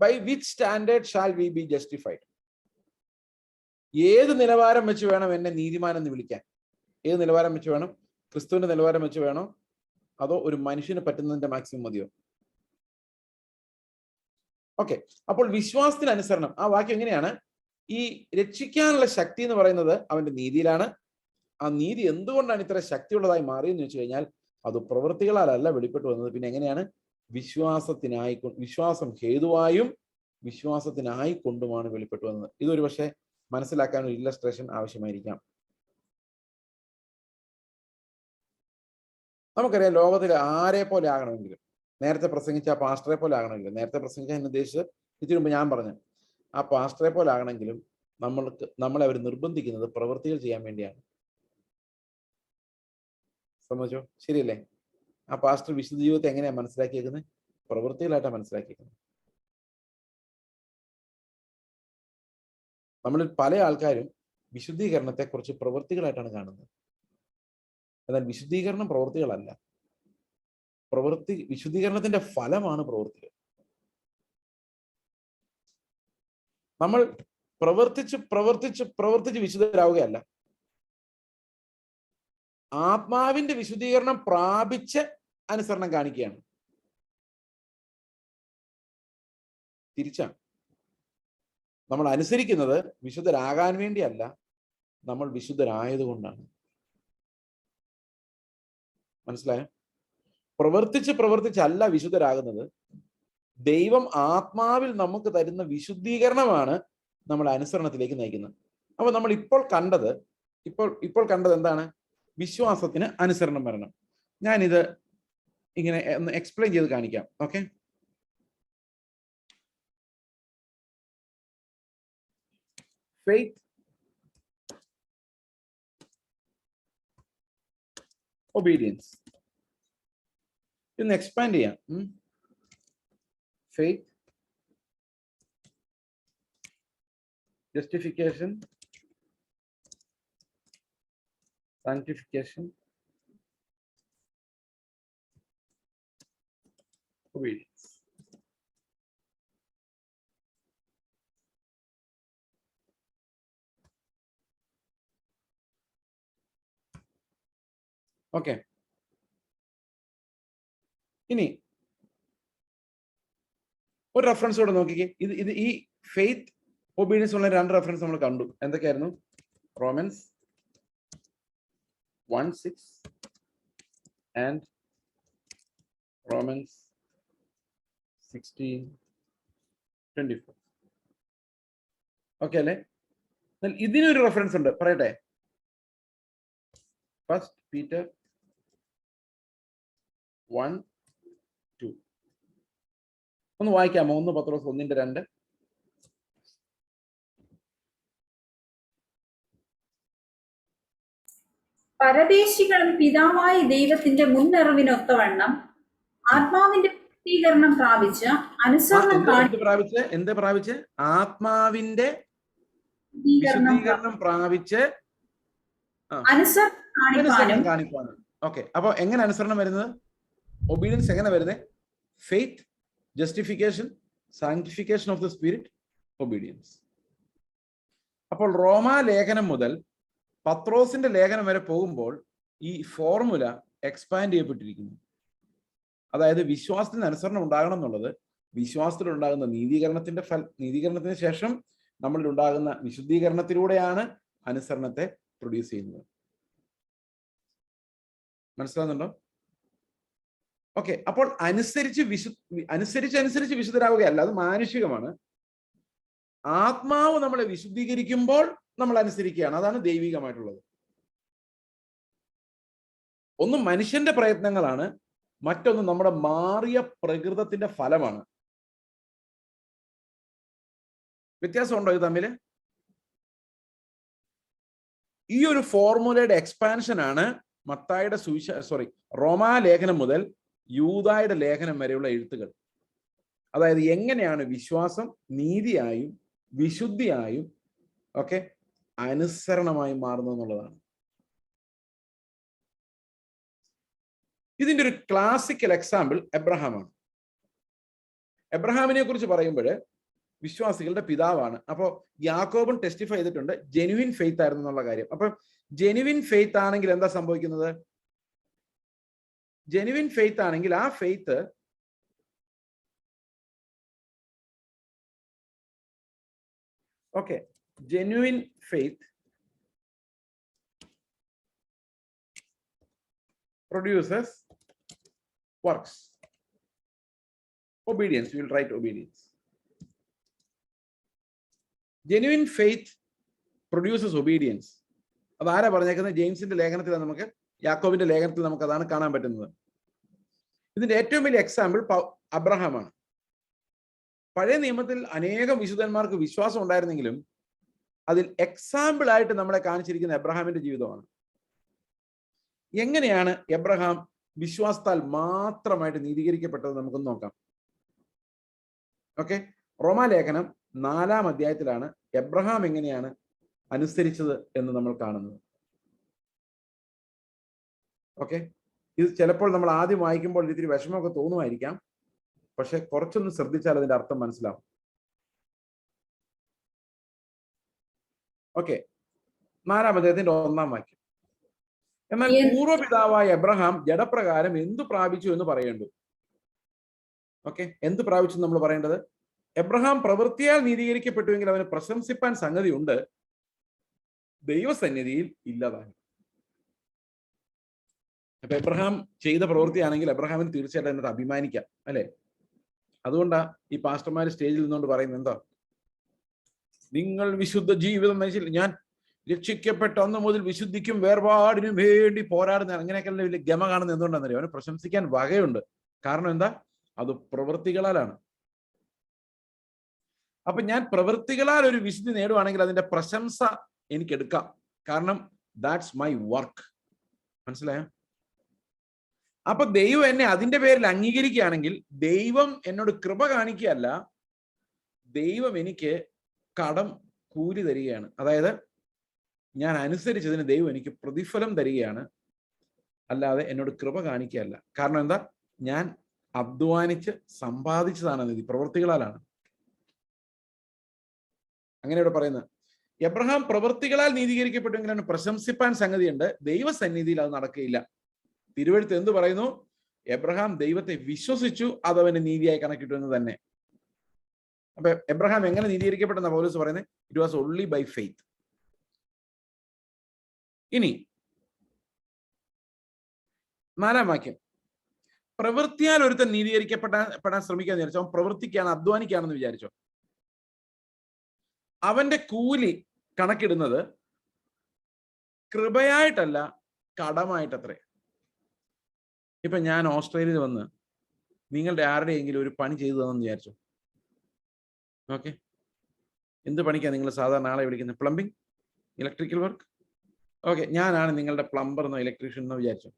By which standard shall we be justified? ഏത് നിലവാരം വെച്ച് വേണം എന്നെ നീതിമാൻ എന്ന് വിളിക്കാൻ? ഏത് നിലവാരം വെച്ച് വേണം? ക്രിസ്തുവിന്റെ നിലവാരം വെച്ച് വേണോ, അതോ ഒരു മനുഷ്യന് പറ്റുന്നതിന്റെ മാക്സിമം മതിയോ? ഓക്കെ, അപ്പോൾ വിശ്വാസത്തിന് അനുസരണം, ആ വാക്യം എങ്ങനെയാണ്? ഈ രക്ഷിക്കാനുള്ള ശക്തി എന്ന് പറയുന്നത് അവന്റെ നീതിയിലാണ്. ആ നീതി എന്തുകൊണ്ടാണ് ഇത്ര ശക്തിയുള്ളതായി മാറിയെന്ന് വെച്ച് കഴിഞ്ഞാൽ അത് പ്രവൃത്തികളാലല്ല വെളിപ്പെട്ടു വന്നത്. പിന്നെ എങ്ങനെയാണ്? വിശ്വാസം ഹേതുവായും വിശ്വാസത്തിനായി കൊണ്ടുമാണ് വെളിപ്പെട്ടു വന്നത്. ഇതൊരു പക്ഷേ മനസ്സിലാക്കാൻ ഒരു ഇല്ലസ്ട്രേഷൻ ആവശ്യമായിരിക്കാം. നമുക്കറിയാം, ലോകത്തിൽ ആരെ പോലെ ആകണമെങ്കിലും, നേരത്തെ പ്രസംഗിച്ച ആ പാസ്റ്ററെ പോലെ ആകണമെങ്കിലും, നേരത്തെ പ്രസംഗിച്ച എന്ന് ഉദ്ദേശിച്ച് ഇതിനു മുമ്പ് ഞാൻ പറഞ്ഞു ആ പാസ്റ്ററെ പോലെ ആകണമെങ്കിലും നമ്മളെ അവർ നിർബന്ധിക്കുന്നത് പ്രവൃത്തികൾ ചെയ്യാൻ വേണ്ടിയാണ്. സമ്മതിച്ചോ? ശരിയല്ലേ? ആ പാസ്റ്റർ വിശുദ്ധ ജീവിതത്തെ എങ്ങനെയാണ് മനസ്സിലാക്കിയേക്കുന്നത്? പ്രവൃത്തികളായിട്ടാണ് മനസ്സിലാക്കിയേക്കുന്നത്. നമ്മളിൽ പല ആൾക്കാരും വിശുദ്ധീകരണത്തെ കുറിച്ച് പ്രവൃത്തികളായിട്ടാണ് കാണുന്നത്. എന്നാൽ വിശുദ്ധീകരണം പ്രവൃത്തികളല്ല. വിശുദ്ധീകരണത്തിന്റെ ഫലമാണ് പ്രവൃത്തികൾ. നമ്മൾ പ്രവർത്തിച്ച് വിശുദ്ധരാവുകയല്ല, ആത്മാവിന്റെ വിശുദ്ധീകരണം പ്രാപിച്ച് അനുസരണം കാണിക്കുകയാണ്. തിരിച്ചാണ്. നമ്മൾ അനുസരിക്കുന്നത് വിശുദ്ധരാകാൻ വേണ്ടിയല്ല, നമ്മൾ വിശുദ്ധരായതുകൊണ്ടാണ്. മനസ്സിലായോ? പ്രവർത്തിച്ചല്ല വിശുദ്ധരാകുന്നത്. ദൈവം ആത്മാവിൽ നമുക്ക് തരുന്ന വിശുദ്ധീകരണമാണ് നമ്മളെ അനുസരണത്തിലേക്ക് നയിക്കുന്നത്. അപ്പൊ നമ്മൾ ഇപ്പോൾ കണ്ടത് എന്താണ്? വിശ്വാസത്തിന് അനുസരണം വരണം. ഞാനിത് ഇങ്ങനെ ഒന്ന് എക്സ്പ്ലെയിൻ ചെയ്ത് കാണിക്കാം. Okay, faith, obedience. ഇന്ന് എക്സ്പാൻഡ് ചെയ്യാം. faith, justification, sanctification, obedience. Okay, ഇനി ഒരു റെഫറൻസ് കൂടെ നോക്കിക്കേ. ഇത് ഈ ഫെയ്ത്ത് ഒബീഡിയൻസ് ഉള്ള 2 റെഫറൻസ് നമ്മൾ കണ്ടു. എന്തൊക്കെയായിരുന്നു? Romance 1:6 and romance 16:24. ഓക്കെ അല്ലേ? ഇതിനൊരു റെഫറൻസ് ഉണ്ട്, പറയട്ടെ. 1 Peter 1:2. ഒന്ന് വായിക്കാമോ? 1 പത്രോസ് 1:2. പരദേശികളും പിതാവായ ദൈവത്തിന്റെ മുന്നറിവിനൊത്തവണ്ണം ആത്മാവിന്റെ വിശുദ്ധീകരണം പ്രാപിച്ച് അനുസരണം എന്ത് പ്രാപിച്ച്? ആത്മാവിന്റെ വിശുദ്ധീകരണം പ്രാപിച്ച് അനുസരണം കാണിക്കാനും. ഓക്കെ, അപ്പൊ എങ്ങനെ അനുസരണം വരുന്നത്? ഒബീഡിയൻസ് എങ്ങനെ വരുന്നത്? Faith, justification, sanctification of the spirit, obedience. അപ്പോൾ റോമാ ലേഖനം മുതൽ പത്രോസിന്റെ ലേഖനം വരെ പോകുമ്പോൾ ഈ ഫോർമുല എക്സ്പാൻഡ് ചെയ്യപ്പെട്ടിരിക്കുന്നു. അതായത് വിശ്വാസത്തിന് അനുസരണം ഉണ്ടാകണം എന്നുള്ളത് വിശ്വാസത്തിൽ ഉണ്ടാകുന്ന നീതീകരണത്തിന് ശേഷം നമ്മളിൽ ഉണ്ടാകുന്ന വിശുദ്ധീകരണത്തിലൂടെയാണ് അനുസരണത്തെ പ്രൊഡ്യൂസ് ചെയ്യുന്നത്. മനസ്സിലാകുന്നുണ്ടോ? ഓക്കെ, അപ്പോൾ അനുസരിച്ച് വിശുദ്ധരാവുകയല്ല, അത് മാനുഷികമാണ്. ആത്മാവ് നമ്മളെ വിശുദ്ധീകരിക്കുമ്പോൾ നമ്മൾ അനുസരിക്കുകയാണ്. അതാണ് ദൈവികമായിട്ടുള്ളത്. ഒന്ന് മനുഷ്യന്റെ പ്രയത്നങ്ങളാണ്, മറ്റൊന്ന് നമ്മുടെ മാറിയ പ്രകൃതത്തിന്റെ ഫലമാണ്. വ്യത്യാസമുണ്ടോ ഇത് തമ്മിൽ? ഈ ഒരു ഫോർമുലയുടെ എക്സ്പാൻഷൻ ആണ് റോമാ ലേഖനം മുതൽ യൂദായുടെ ലേഖനം വരെയുള്ള എഴുത്തുകൾ. അതായത് എങ്ങനെയാണ് വിശ്വാസം നീതിയായും വിശുദ്ധിയായും ഒക്കെ അനുസരണമായി മാറുന്നത് എന്നുള്ളതാണ്. ഇതിന്റെ ഒരു ക്ലാസിക്കൽ എക്സാമ്പിൾ എബ്രഹാമാണ്. എബ്രഹാമിനെ കുറിച്ച് പറയുമ്പോൾ വിശ്വാസികളുടെ പിതാവാണ്. അപ്പോൾ യാക്കോബും ടെസ്റ്റിഫൈ ചെയ്തിട്ടുണ്ട് ജെനുവിൻ ഫെയ്ത്ത് ആയിരുന്നു എന്നുള്ള കാര്യം. അപ്പൊ ജെനുവിൻ ഫെയ്ത്ത് ആണെങ്കിൽ എന്താ സംഭവിക്കുന്നത്? ജെനുവിൻ ഫെയ്ത്ത് ആണെങ്കിൽ ആ faith genuine faith produces works. Obedience, you will write obedience. Genuine faith produces obedience. അതാരാ പറഞ്ഞേക്കുന്നത്? ജെയിംസിന്റെ ലേഖനത്തിൽ, നമുക്ക് യാക്കോബിന്റെ ലേഖനത്തിൽ നമുക്ക് അതാണ് കാണാൻ പറ്റുന്നത്. ഇതിന്റെ ഏറ്റവും വലിയ എക്സാമ്പിൾ അബ്രഹാമാണ്. പഴയ നിയമത്തിൽ അനേകം വിശുദ്ധന്മാർക്ക് വിശ്വാസം ഉണ്ടായിരുന്നെങ്കിലും അതിൽ എക്സാമ്പിൾ ആയിട്ട് നമ്മളെ കാണിച്ചിരിക്കുന്ന എബ്രഹാമിന്റെ ജീവിതമാണ്. എങ്ങനെയാണ് എബ്രഹാം വിശ്വാസത്താൽ മാത്രമായിട്ട് നീതീകരിക്കപ്പെട്ടത് നമുക്കൊന്ന് നോക്കാം. ഓക്കെ, റോമാലേഖനം 4-ാം അധ്യായത്തിലാണ് എബ്രഹാം എങ്ങനെയാണ് അനുസരിച്ചത് എന്ന് നമ്മൾ കാണുന്നത്. ഓക്കെ, ഇത് ചിലപ്പോൾ നമ്മൾ ആദ്യം വായിക്കുമ്പോൾ ഇത്തിരി വിഷമമൊക്കെ തോന്നുമായിരിക്കാം, പക്ഷെ കുറച്ചൊന്ന് ശ്രദ്ധിച്ചാൽ അതിന്റെ അർത്ഥം മനസ്സിലാവും. ഓക്കെ, 4-ാം അധ്യായത്തിന്റെ 1-ാം വാക്യം. എന്നാൽ പൂർവ്വപിതാവായ എബ്രഹാം ജഡപ്രകാരം എന്തു പ്രാപിച്ചു എന്ന് പറയേണ്ടു. ഓക്കെ, എന്ത് പ്രാപിച്ചു നമ്മൾ പറയേണ്ടത്? എബ്രഹാം പ്രവൃത്തിയാൽ നീതീകരിക്കപ്പെട്ടുവെങ്കിൽ അവന് പ്രശംസിപ്പാൻ സംഗതിയുണ്ട്, ദൈവസന്നിധിയിൽ ഇല്ലതാണ്. അപ്പൊ എബ്രഹാം ചെയ്ത പ്രവൃത്തിയാണെങ്കിൽ എബ്രഹാമിന് തീർച്ചയായിട്ടും അതിനകത്ത് അഭിമാനിക്കാം, അല്ലെ? അതുകൊണ്ടാ ഈ പാസ്റ്റർമാര് സ്റ്റേജിൽ നിന്നുകൊണ്ട് പറയുന്നത് എന്താ, നിങ്ങൾ വിശുദ്ധ ജീവിതം നയിച്ചില്ല, ഞാൻ രക്ഷിക്കപ്പെട്ട അന്ന് മുതൽ വിശുദ്ധിക്കും വേർപാടിനും വേണ്ടി പോരാടുന്ന, അങ്ങനെയൊക്കെ വലിയ ഗമ കാണുന്നത് എന്തുകൊണ്ടാണെന്നറിയോ? അവന് പ്രശംസിക്കാൻ വകയുണ്ട്. കാരണം എന്താ? അത് പ്രവൃത്തികളാലാണ്. അപ്പൊ ഞാൻ പ്രവൃത്തികളാൽ ഒരു വിശുദ്ധി നേടുവാണെങ്കിൽ അതിന്റെ പ്രശംസ എനിക്ക് എടുക്കാം, കാരണം ദാറ്റ്സ് മൈ വർക്ക്. മനസ്സിലായോ? അപ്പൊ ദൈവം എന്നെ അതിന്റെ പേരിൽ അംഗീകരിക്കുകയാണെങ്കിൽ ദൈവം എന്നോട് കൃപ കാണിക്കുകയല്ല, ദൈവം എനിക്ക് കടം കൂലി തരികയാണ്. അതായത് ഞാൻ അനുസരിച്ചതിന് ദൈവം എനിക്ക് പ്രതിഫലം തരികയാണ്, അല്ലാതെ എന്നോട് കൃപ കാണിക്കുകയല്ല. കാരണം എന്താ? ഞാൻ അധ്വാനിച്ച് സമ്പാദിച്ചതാണ് നിധി, പ്രവൃത്തികളാലാണ്. അങ്ങനെ ഇവിടെ പറയുന്നത്. എബ്രഹാം പ്രവൃത്തികളാൽ നീതീകരിക്കപ്പെട്ടെങ്കിലും പ്രശംസിപ്പാൻ സംഗതിയുണ്ട്, ദൈവസന്നിധിയിൽ അത് നടക്കുകയില്ല. തിരുവെഴുത്ത് എന്ത് പറയുന്നു? എബ്രഹാം ദൈവത്തെ വിശ്വസിച്ചു, അതവന് നീതിയായി കണക്കിട്ടു എന്ന് തന്നെ. അപ്പൊ എബ്രഹാം എങ്ങനെ നീതീകരിക്കപ്പെട്ടെന്ന പൗലോസ് പറയുന്നത്? It was only by faith. ഇനി 4-ാം വാക്യം, പ്രവൃത്തിയാൽ ഒരുത്തൻ നീതീകരിക്കപ്പെടാൻ ശ്രമിക്കാന്ന് വിചാരിച്ചോ, അവൻ പ്രവൃത്തിക്കാണ്, അധ്വാനിക്കാണെന്ന് വിചാരിച്ചോ, അവന്റെ കൂലി കണക്കിടുന്നത് കൃപയായിട്ടല്ല, കടമായിട്ടത്രേ. ഇപ്പൊ ഞാൻ ഓസ്ട്രേലിയയിൽ വന്ന് നിങ്ങളുടെ ആരുടെയെങ്കിലും ഒരു പണി ചെയ്തു തന്നെന്ന് വിചാരിച്ചു. ഓക്കെ, എന്ത് പണിക്കാണ് നിങ്ങൾ സാധാരണ ആളെ വിളിക്കുന്നത്? Plumbing, electrical work. ഓക്കെ, ഞാനാണ് നിങ്ങളുടെ പ്ലംബർ എന്നോ ഇലക്ട്രീഷ്യൻ എന്നോ വിചാരിച്ചു.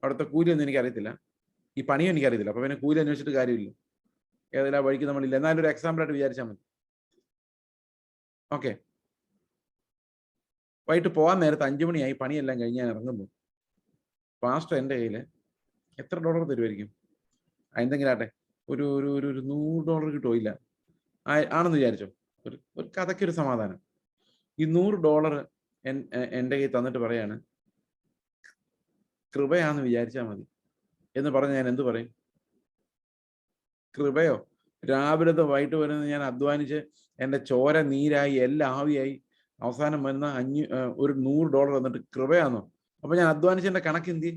അവിടുത്തെ കൂലിയൊന്നും എനിക്കറിയത്തില്ല, ഈ പണിയും എനിക്കറിയത്തില്ല. അപ്പൊ പിന്നെ കൂലി അന്വേഷിച്ചിട്ട് കാര്യമില്ല, ഏതെല്ലാം വഴിക്ക് നമ്മളില്ല. എന്നാലും ഒരു എക്സാമ്പിൾ ആയിട്ട് വിചാരിച്ചാൽ മതി. ഓക്കെ, വൈകിട്ട് പോകാൻ നേരത്ത് 5 മണിയായി, പണിയെല്ലാം കഴിഞ്ഞ് ഞാൻ ഇറങ്ങുന്നു. പാസ്റ്റർ എൻ്റെ കയ്യിൽ എത്ര ഡോളർ തരുമായിരിക്കും? എന്തെങ്കിലും ആട്ടെ, ഒരു $100 കിട്ടുമോ? ഇല്ല, ആണെന്ന് വിചാരിച്ചോ. ഒരു കഥയ്ക്കൊരു സമാധാനം. ഈ $100 എൻ്റെ കയ്യിൽ തന്നിട്ട് പറയാണ് കൃപയാന്ന് വിചാരിച്ചാൽ മതി എന്ന് പറഞ്ഞ് ഞാൻ എന്ത് പറയും? കൃപയോ? രാവിലത്തെ വൈകിട്ട് വരുന്നത് ഞാൻ അധ്വാനിച്ച് എൻ്റെ ചോര നീരായി എല്ലാം ആവിയായി അവസാനം വരുന്ന ഒരു $100 തന്നിട്ട് കൃപയാണോ? അപ്പൊ ഞാൻ അധ്വാനിച്ചതിന്റെ കണക്ക് എന്തി?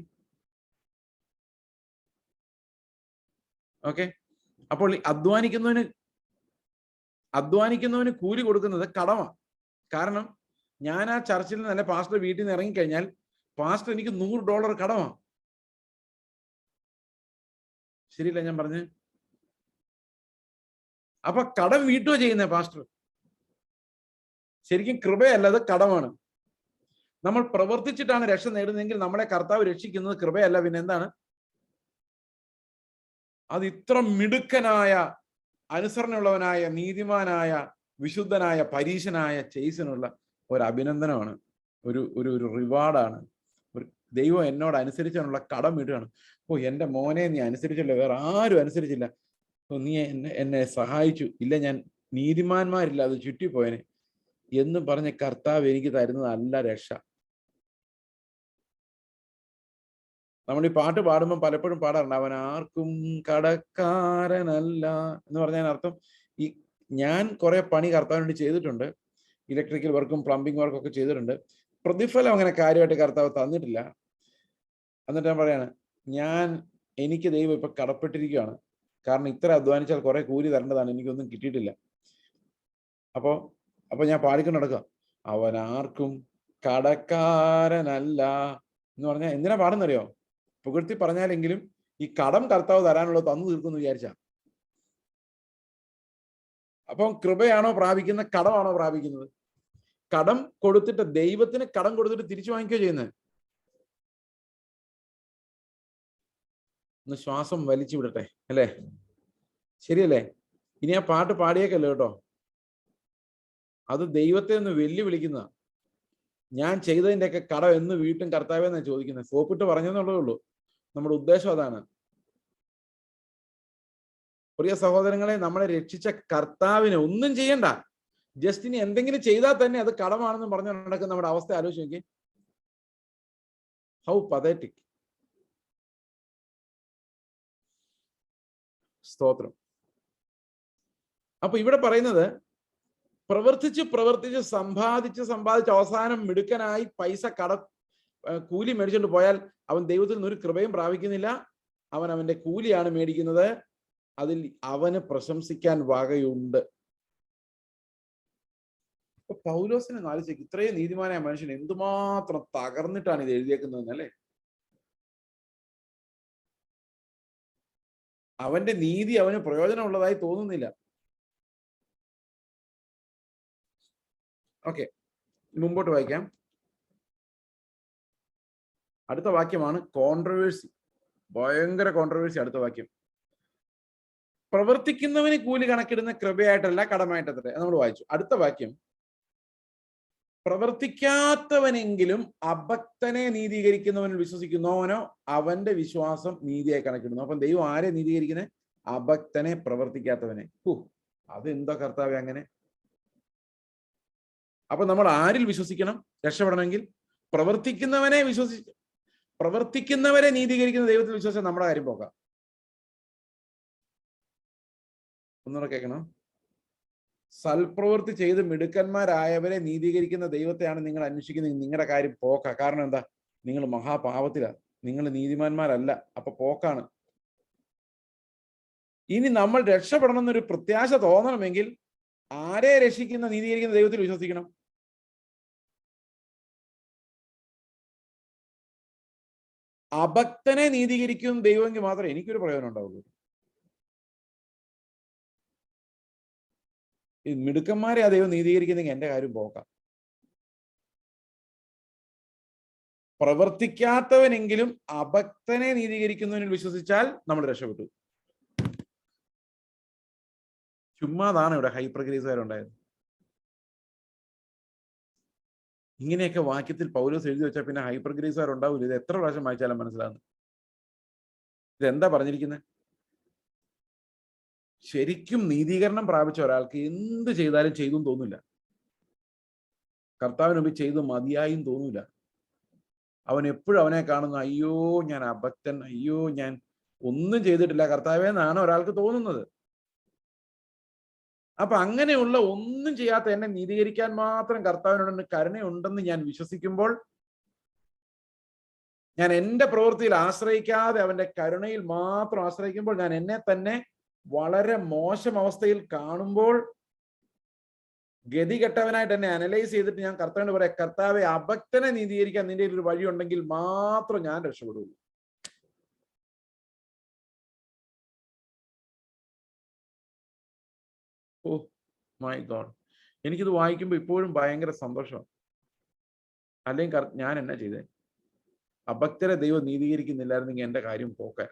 ഓക്കെ, അപ്പോൾ അധ്വാനിക്കുന്നവന് കൂലി കൊടുക്കുന്നത് കടമാണ്. കാരണം ഞാൻ ആ ചർച്ചിൽ നിന്ന് പാസ്റ്റർ വീട്ടിൽ നിന്ന് ഇറങ്ങിക്കഴിഞ്ഞാൽ പാസ്റ്റർ എനിക്ക് $100 കടമാണ്. ശരിയല്ല ഞാൻ പറഞ്ഞ്? അപ്പൊ കടം വീട്ടുക ചെയ്യുന്നേ പാസ്റ്റർ. ശരിക്കും കൃപയല്ല, അത് കടമാണ്. നമ്മൾ പ്രവർത്തിച്ചിട്ടാണ് രക്ഷ നേടുന്നതെങ്കിൽ നമ്മളെ കർത്താവ് രക്ഷിക്കുന്നത് കൃപയല്ല, പിന്നെ എന്താണ്? അത് ഇത്ര മിടുക്കനായ, അനുസരണയുള്ളവനായ, നീതിമാനായ, വിശുദ്ധനായ, പരീശനായ ചേസിനുള്ള ഒരു അഭിനന്ദനമാണ്, ഒരു റിവാർഡാണ്. ദൈവം എന്നോട് അനുസരിച്ചാനുള്ള കടം വീട്ടുകയാണ്. ഓ, എൻ്റെ മോനെ നീ അനുസരിച്ചല്ലോ, വേറെ ആരും അനുസരിച്ചില്ല, നീ എന്നെ സഹായിച്ചു, ഇല്ല ഞാൻ നീതിമാന്മാരില്ല അത് ചുറ്റിപ്പോയനെ എന്ന് പറഞ്ഞ കർത്താവ് എനിക്ക് തരുന്നതല്ല രക്ഷ. നമ്മൾ ഈ പാട്ട് പാടുമ്പോൾ പലപ്പോഴും പാടാറുണ്ട്, അവൻ ആർക്കും കടക്കാരനല്ല എന്ന് പറഞ്ഞാൽ അർത്ഥം, ഈ ഞാൻ കുറെ പണി കർത്താവിന് വേണ്ടി ചെയ്തിട്ടുണ്ട്, ഇലക്ട്രിക്കൽ വർക്കും പ്ലംബിംഗ് വർക്കും ഒക്കെ ചെയ്തിട്ടുണ്ട്, പ്രതിഫലം അങ്ങനെ കാര്യമായിട്ട് കർത്താവ് തന്നിട്ടില്ല. എന്നിട്ട് ഞാൻ പറയാണ്, എനിക്ക് ദൈവം ഇപ്പൊ കടപ്പെട്ടിരിക്കുകയാണ്, കാരണം ഇത്ര അധ്വാനിച്ചാൽ കുറെ കൂലി തരേണ്ടതാണ്, എനിക്കൊന്നും കിട്ടിയിട്ടില്ല. അപ്പൊ ഞാൻ പാടിക്കൊണ്ട് നടക്കുക, അവൻ ആർക്കും കടക്കാരനല്ല എന്ന് പറഞ്ഞാൽ എന്തിനാ പാടുന്നറിയോ? പുകഴ്ത്തി പറഞ്ഞാലെങ്കിലും ഈ കടം കർത്താവ് തരാനുള്ളത് തന്നു തീർക്കുമെന്ന് വിചാരിച്ച. അപ്പം കൃപയാണോ പ്രാപിക്കുന്നത്, കടമാണോ പ്രാപിക്കുന്നത്? കടം കൊടുത്തിട്ട്, ദൈവത്തിന് കടം കൊടുത്തിട്ട് തിരിച്ചു വാങ്ങിക്കുകയോ ചെയ്യുന്നത്? ഒന്ന് ശ്വാസം വലിച്ചു വിടട്ടെ, അല്ലേ? ശരിയല്ലേ? ഇനി ആ പാട്ട് പാടിയേക്കല്ലോ കേട്ടോ, അത് ദൈവത്തെ ഒന്ന് വെല്ലുവിളിക്കുന്ന, ഞാൻ ചെയ്തതിൻ്റെയൊക്കെ കടം എന്ന് വീട്ടും കർത്താവെന്നാണ് ചോദിക്കുന്നത്. സോപ്പിട്ട് പറഞ്ഞെന്നുള്ളതേ ഉള്ളൂ, നമ്മുടെ ഉദ്ദേശം അതാണ്. പ്രിയ സഹോദരങ്ങളെ, നമ്മളെ രക്ഷിച്ച കർത്താവിന് ഒന്നും ചെയ്യണ്ട, ജസ്റ്റ് ഇനി എന്തെങ്കിലും ചെയ്താൽ തന്നെ അത് കടമാണെന്ന് പറഞ്ഞു നടക്കുന്ന നമ്മുടെ അവസ്ഥ ആലോചിച്ച് നോക്കി. How pathetic. സ്തോത്രം. അപ്പൊ ഇവിടെ പറയുന്നത് പ്രവർത്തിച്ച് സമ്പാദിച്ച് അവസാനം മിടുക്കനായി പൈസ കൂലി മേടിച്ചുകൊണ്ട് പോയാൽ അവൻ ദൈവത്തിൽ നിന്ന് ഒരു കൃപയും പ്രാപിക്കുന്നില്ല. അവന്റെ കൂലിയാണ് മേടിക്കുന്നത്. അതിൽ അവന് പ്രശംസിക്കാൻ വകയുണ്ട്. അപ്പൊ പൗലോസിനെ ആലോചിച്ച് ഇത്രയും നീതിമാനായ മനുഷ്യൻ എന്തുമാത്രം തകർന്നിട്ടാണ് ഇത് എഴുതിയേക്കുന്നതെന്നല്ലേ. അവന്റെ നീതി അവന് പ്രയോജനമുള്ളതായി തോന്നുന്നില്ല. ഓക്കെ, മുമ്പോട്ട് വായിക്കാം. അടുത്ത വാക്യമാണ് കോൺട്രവേഴ്സി, ഭയങ്കര കോൺട്രവേഴ്സി. അടുത്ത വാക്യം, പ്രവർത്തിക്കുന്നവന് കൂലി കണക്കിടുന്ന കൃപയായിട്ടല്ല കടമായിട്ടത്രേ. നമ്മൾ വായിച്ചു. അടുത്ത വാക്യം, പ്രവർത്തിക്കാത്തവനെങ്കിലും അഭക്തനെ നീതീകരിക്കുന്നവനിൽ വിശ്വസിക്കുന്നവനോ അവന്റെ വിശ്വാസം നീതിയായി കണക്കിടുന്നു. അപ്പം ദൈവം ആരെ നീതീകരിക്കുന്നത്? അഭക്തനെ, പ്രവർത്തിക്കാത്തവനെ. അതെന്താ കർത്താവേ അങ്ങനെ? അപ്പൊ നമ്മൾ ആരിൽ വിശ്വസിക്കണം രക്ഷപ്പെടണമെങ്കിൽ? പ്രവർത്തിക്കുന്നവരെ നീതീകരിക്കുന്ന ദൈവത്തിൽ വിശ്വസിച്ചാൽ നമ്മുടെ കാര്യം പോകാം. ഒന്നുകൂടെ കേൾക്കണം. സൽപ്രവൃത്തി ചെയ്ത് മിടുക്കന്മാരായവരെ നീതീകരിക്കുന്ന ദൈവത്തെയാണ് നിങ്ങൾ അന്വേഷിക്കുന്നത്. നിങ്ങളുടെ കാര്യം പോക്ക. കാരണം എന്താ? നിങ്ങൾ മഹാപാപത്തിലാണ്, നിങ്ങൾ നീതിമാന്മാരല്ല. അപ്പൊ പോക്കാണ്. ഇനി നമ്മൾ രക്ഷപ്പെടണം എന്നൊരു പ്രത്യാശ തോന്നണമെങ്കിൽ ആരെ രക്ഷിക്കുന്ന നീതീകരിക്കുന്ന ദൈവത്തിൽ വിശ്വസിക്കണം. അഭക്തനെ നീതീകരിക്കും ദൈവമെങ്കിൽ മാത്രമേ എനിക്കൊരു പ്രയോജനം ഉണ്ടാവുള്ളൂ. ഈ മിടുക്കന്മാരെ ആ ദൈവം നീതീകരിക്കുന്നെങ്കിൽ എന്റെ കാര്യം പോക്കാം. പ്രവർത്തിക്കാത്തവനെങ്കിലും അഭക്തനെ നീതീകരിക്കുന്നതിൽ വിശ്വസിച്ചാൽ നമ്മൾ രക്ഷപ്പെട്ടു. ചുമ്മാതാണ് ഇവിടെ ഹൈപ്പർ ഗ്രേസുകാരുണ്ടായത്. ഇങ്ങനെയൊക്കെ വാക്യത്തിൽ പൗലോസ് എഴുതി വെച്ചാൽ പിന്നെ ഹൈപ്പർ ഗ്രേസുകാർ ഉണ്ടാവില്ല. ഇത് എത്ര പ്രാവശ്യം വായിച്ചാലും മനസ്സിലാകുന്നു. ഇതെന്താ പറഞ്ഞിരിക്കുന്നത്? ശരിക്കും നീതീകരണം പ്രാപിച്ച ഒരാൾക്ക് എന്ത് ചെയ്താലും ചെയ്തും തോന്നില്ല. കർത്താവിന് മുമ്പ് ചെയ്ത് മതിയായും തോന്നില്ല. അവൻ എപ്പോഴും അവനെ കാണുന്നു, അയ്യോ ഞാൻ അഭക്തൻ, അയ്യോ ഞാൻ ഒന്നും ചെയ്തിട്ടില്ല കർത്താവേ എന്നാണ് ഒരാൾക്ക് തോന്നുന്നത്. അപ്പൊ അങ്ങനെയുള്ള ഒന്നും ചെയ്യാത്ത എന്നെ നീതീകരിക്കാൻ മാത്രം കർത്താവിനോട് കരുണയുണ്ടെന്ന് ഞാൻ വിശ്വസിക്കുമ്പോൾ, ഞാൻ എൻ്റെ പ്രവൃത്തിയിൽ ആശ്രയിക്കാതെ അവന്റെ കരുണയിൽ മാത്രം ആശ്രയിക്കുമ്പോൾ, ഞാൻ എന്നെ തന്നെ വളരെ മോശം അവസ്ഥയിൽ കാണുമ്പോൾ, ഗതികെട്ടവനായിട്ട് എന്നെ അനലൈസ് ചെയ്തിട്ട് ഞാൻ കർത്താവിനോട് പറയാം, കർത്താവെ അഭക്തനെ നീതീകരിക്കാൻ നിന്റെ ഒരു വഴി ഉണ്ടെങ്കിൽ മാത്രം ഞാൻ രക്ഷപ്പെടുള്ളൂ. ഓ മൈ ഗോഡ്, എനിക്കിത് വായിക്കുമ്പോൾ ഇപ്പോഴും ഭയങ്കര സന്തോഷമാണ്. അല്ലെങ്കിൽ ഞാൻ എന്നാ ചെയ്തേ? അഭക്തരെ ദൈവം നീതീകരിക്കുന്നില്ലായിരുന്നെങ്കിൽ എന്റെ കാര്യം പോക്കാൻ.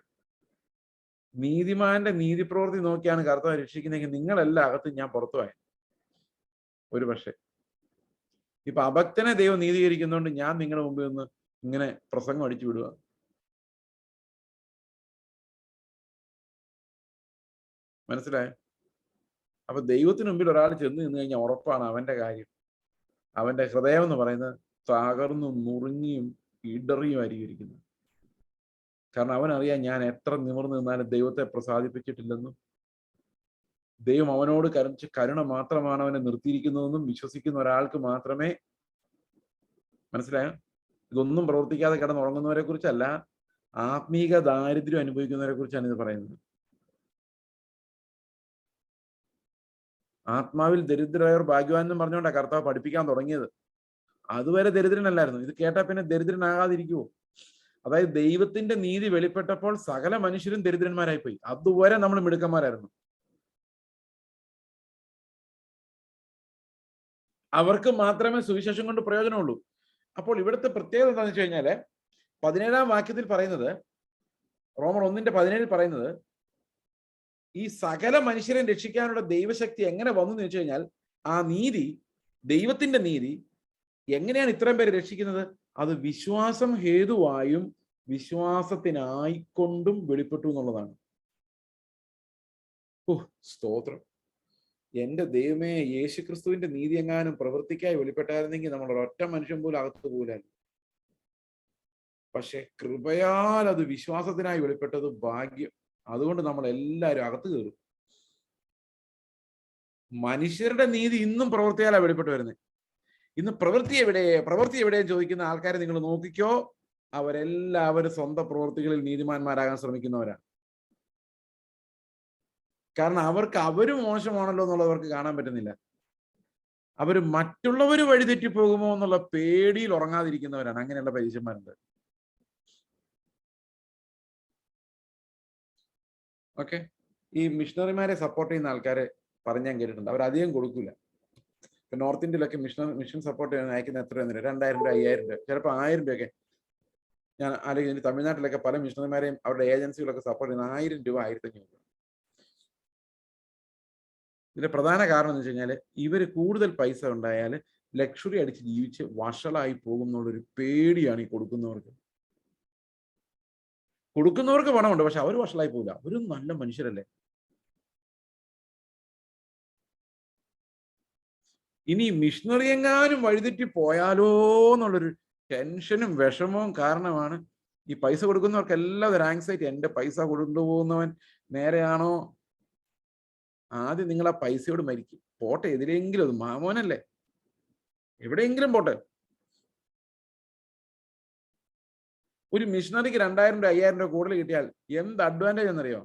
നീതിമാന്റെ നീതിപ്രവൃത്തി നോക്കിയാണ് കർത്താവ് രക്ഷിക്കുന്നതെങ്കിൽ നിങ്ങളെല്ലാം അകത്ത് ഞാൻ പുറത്തുപോയ ഒരു പക്ഷേ. ഇപ്പൊ അഭക്തനെ ദൈവം നീതീകരിക്കുന്നതുകൊണ്ട് ഞാൻ നിങ്ങളുടെ മുമ്പിൽ ഒന്ന് ഇങ്ങനെ പ്രസംഗം അടിച്ചു വിടുക. മനസ്സിലായോ? അപ്പൊ ദൈവത്തിന് മുമ്പിൽ ഒരാൾ ചെന്ന് നിന്ന് കഴിഞ്ഞാൽ ഉറപ്പാണ് അവന്റെ കാര്യം, അവന്റെ ഹൃദയം എന്ന് പറയുന്നത് തകർന്നും നുറുങ്ങിയും ഇടറിയുമായിരിക്കും ഇരിക്കുന്നത്. കാരണം അവനറിയാം ഞാൻ എത്ര നിമിർന്നു നിന്നാലും ദൈവത്തെ പ്രസാദിപ്പിച്ചിട്ടില്ലെന്നും ദൈവം അവനോട് കരുണ മാത്രമാണ് അവനെ നിർത്തിയിരിക്കുന്നതെന്നും വിശ്വസിക്കുന്ന ഒരാൾക്ക് മാത്രമേ. മനസ്സിലായോ? ഇതൊന്നും പ്രവർത്തിക്കാതെ കിടന്നുറങ്ങുന്നവരെ കുറിച്ചല്ല, ആത്മീക ദാരിദ്ര്യം അനുഭവിക്കുന്നവരെ കുറിച്ചാണ് ഇത് പറയുന്നത്. ആത്മാവിൽ ദരിദ്രരായവർ ഭാഗ്യവാൻ എന്നും പറഞ്ഞുകൊണ്ടാണ് കർത്താവ് പഠിപ്പിക്കാൻ തുടങ്ങിയത്. അതുവരെ ദരിദ്രനല്ലായിരുന്നു. ഇത് കേട്ടാൽ പിന്നെ ദരിദ്രനാകാതിരിക്കുവോ? അതായത് ദൈവത്തിന്റെ നീതി വെളിപ്പെട്ടപ്പോൾ സകല മനുഷ്യരും ദരിദ്രന്മാരായി പോയി. അതുവരെ നമ്മൾ മിടുക്കന്മാരായിരുന്നു. അവർക്ക് മാത്രമേ സുവിശേഷം കൊണ്ട് പ്രയോജനമുള്ളൂ. അപ്പോൾ ഇവിടുത്തെ പ്രത്യേകത എന്താണെന്ന് വെച്ച് കഴിഞ്ഞാല് 17-ാം വാക്യത്തിൽ പറയുന്നത്, റോമർ 1:17 പറയുന്നത്, ഈ സകല മനുഷ്യരെ രക്ഷിക്കാനുള്ള ദൈവശക്തി എങ്ങനെ വന്നു എന്ന് വെച്ച് കഴിഞ്ഞാൽ, ആ നീതി, ദൈവത്തിന്റെ നീതി എങ്ങനെയാണ് ഇത്രയും പേരെ രക്ഷിക്കുന്നത്? അത് വിശ്വാസം ഹേതുവായും വിശ്വാസത്തിനായിക്കൊണ്ടും വെളിപ്പെട്ടു എന്നുള്ളതാണ്. സ്തോത്രം. എന്റെ ദൈവമേ, യേശുക്രിസ്തുവിന്റെ നീതി എങ്ങാനും പ്രവൃത്തിക്കായി വെളിപ്പെട്ടായിരുന്നെങ്കിൽ നമ്മൾ ഒരൊറ്റ മനുഷ്യൻ പോലും അകത്ത് പോലായിരുന്നു. പക്ഷെ കൃപയാൽ അത് വിശ്വാസത്തിനായി വെളിപ്പെട്ടത് ഭാഗ്യം. അതുകൊണ്ട് നമ്മൾ എല്ലാവരും അകത്ത് കയറും. മനുഷ്യരുടെ നീതി ഇന്നും പ്രവൃത്തിയാലാണ് വെളിപ്പെട്ട് വരുന്നത്. ഇന്ന് പ്രവൃത്തി എവിടെയും ചോദിക്കുന്ന ആൾക്കാരെ നിങ്ങൾ നോക്കിക്കോ, അവരെല്ലാവരും സ്വന്തം പ്രവൃത്തികളിൽ നീതിമാന്മാരാകാൻ ശ്രമിക്കുന്നവരാണ്. കാരണം അവര് മോശമാണല്ലോ എന്നുള്ളവർക്ക് കാണാൻ പറ്റുന്നില്ല. അവര് മറ്റുള്ളവർ വഴിതെറ്റിപ്പോകുമോ എന്നുള്ള പേടിയിൽ ഉറങ്ങാതിരിക്കുന്നവരാണ്. അങ്ങനെയുള്ള പരീക്ഷന്മാരുണ്ട്. ഓക്കെ, ഈ മിഷണറിമാരെ സപ്പോർട്ട് ചെയ്യുന്ന ആൾക്കാരെ പറഞ്ഞ് ഞാൻ കേട്ടിട്ടുണ്ട്, അവരധികം കൊടുക്കില്ല. ഇപ്പൊ നോർത്ത് ഇന്ത്യയിലൊക്കെ മിഷൻ സപ്പോർട്ട് ചെയ്യാൻ അയക്കുന്ന എത്ര 2000 രൂപ, 5000 രൂപ, ചിലപ്പോൾ 1000 രൂപയൊക്കെ. ഞാൻ അല്ലെങ്കിൽ തമിഴ്നാട്ടിലൊക്കെ പല മിഷണറിമാരെയും അവരുടെ ഏജൻസികളൊക്കെ സപ്പോർട്ട് ചെയ്യുന്ന 1000 രൂപ, 1500 രൂപ. ഇതിന്റെ പ്രധാന കാരണം എന്ന് വെച്ച് കഴിഞ്ഞാൽ ഇവര് കൂടുതൽ പൈസ ഉണ്ടായാൽ ലക്ഷറി അടിച്ച് ജീവിച്ച് വഷളായി പോകും എന്നുള്ളൊരു പേടിയാണ് ഈ കൊടുക്കുന്നവർക്ക്. കൊടുക്കുന്നവർക്ക് പണമുണ്ട്, പക്ഷെ അവർ വഷളായി പോകില്ല. അവരും നല്ല മനുഷ്യരല്ലേ. ഇനി മിഷണറി എങ്ങാനും വഴിതെറ്റി പോയാലോ എന്നുള്ളൊരു ടെൻഷനും വിഷമവും കാരണമാണ് ഈ പൈസ കൊടുക്കുന്നവർക്ക് എല്ലാം ഒരു ആങ്സൈറ്റി. എന്റെ പൈസ കൊണ്ടുപോകുന്നവൻ നേരെയാണോ? ആദ്യം നിങ്ങൾ ആ പൈസയോട് മരിക്കും. പോട്ടെ, എതിരെങ്കിലും അത് മാമോനല്ലേ, എവിടെയെങ്കിലും പോട്ടെ. ഒരു മിഷണറിക്ക് 2000 രൂപ 5000 രൂപ കൂടുതൽ കിട്ടിയാൽ എന്ത് അഡ്വാൻറ്റേജ് എന്നറിയോ?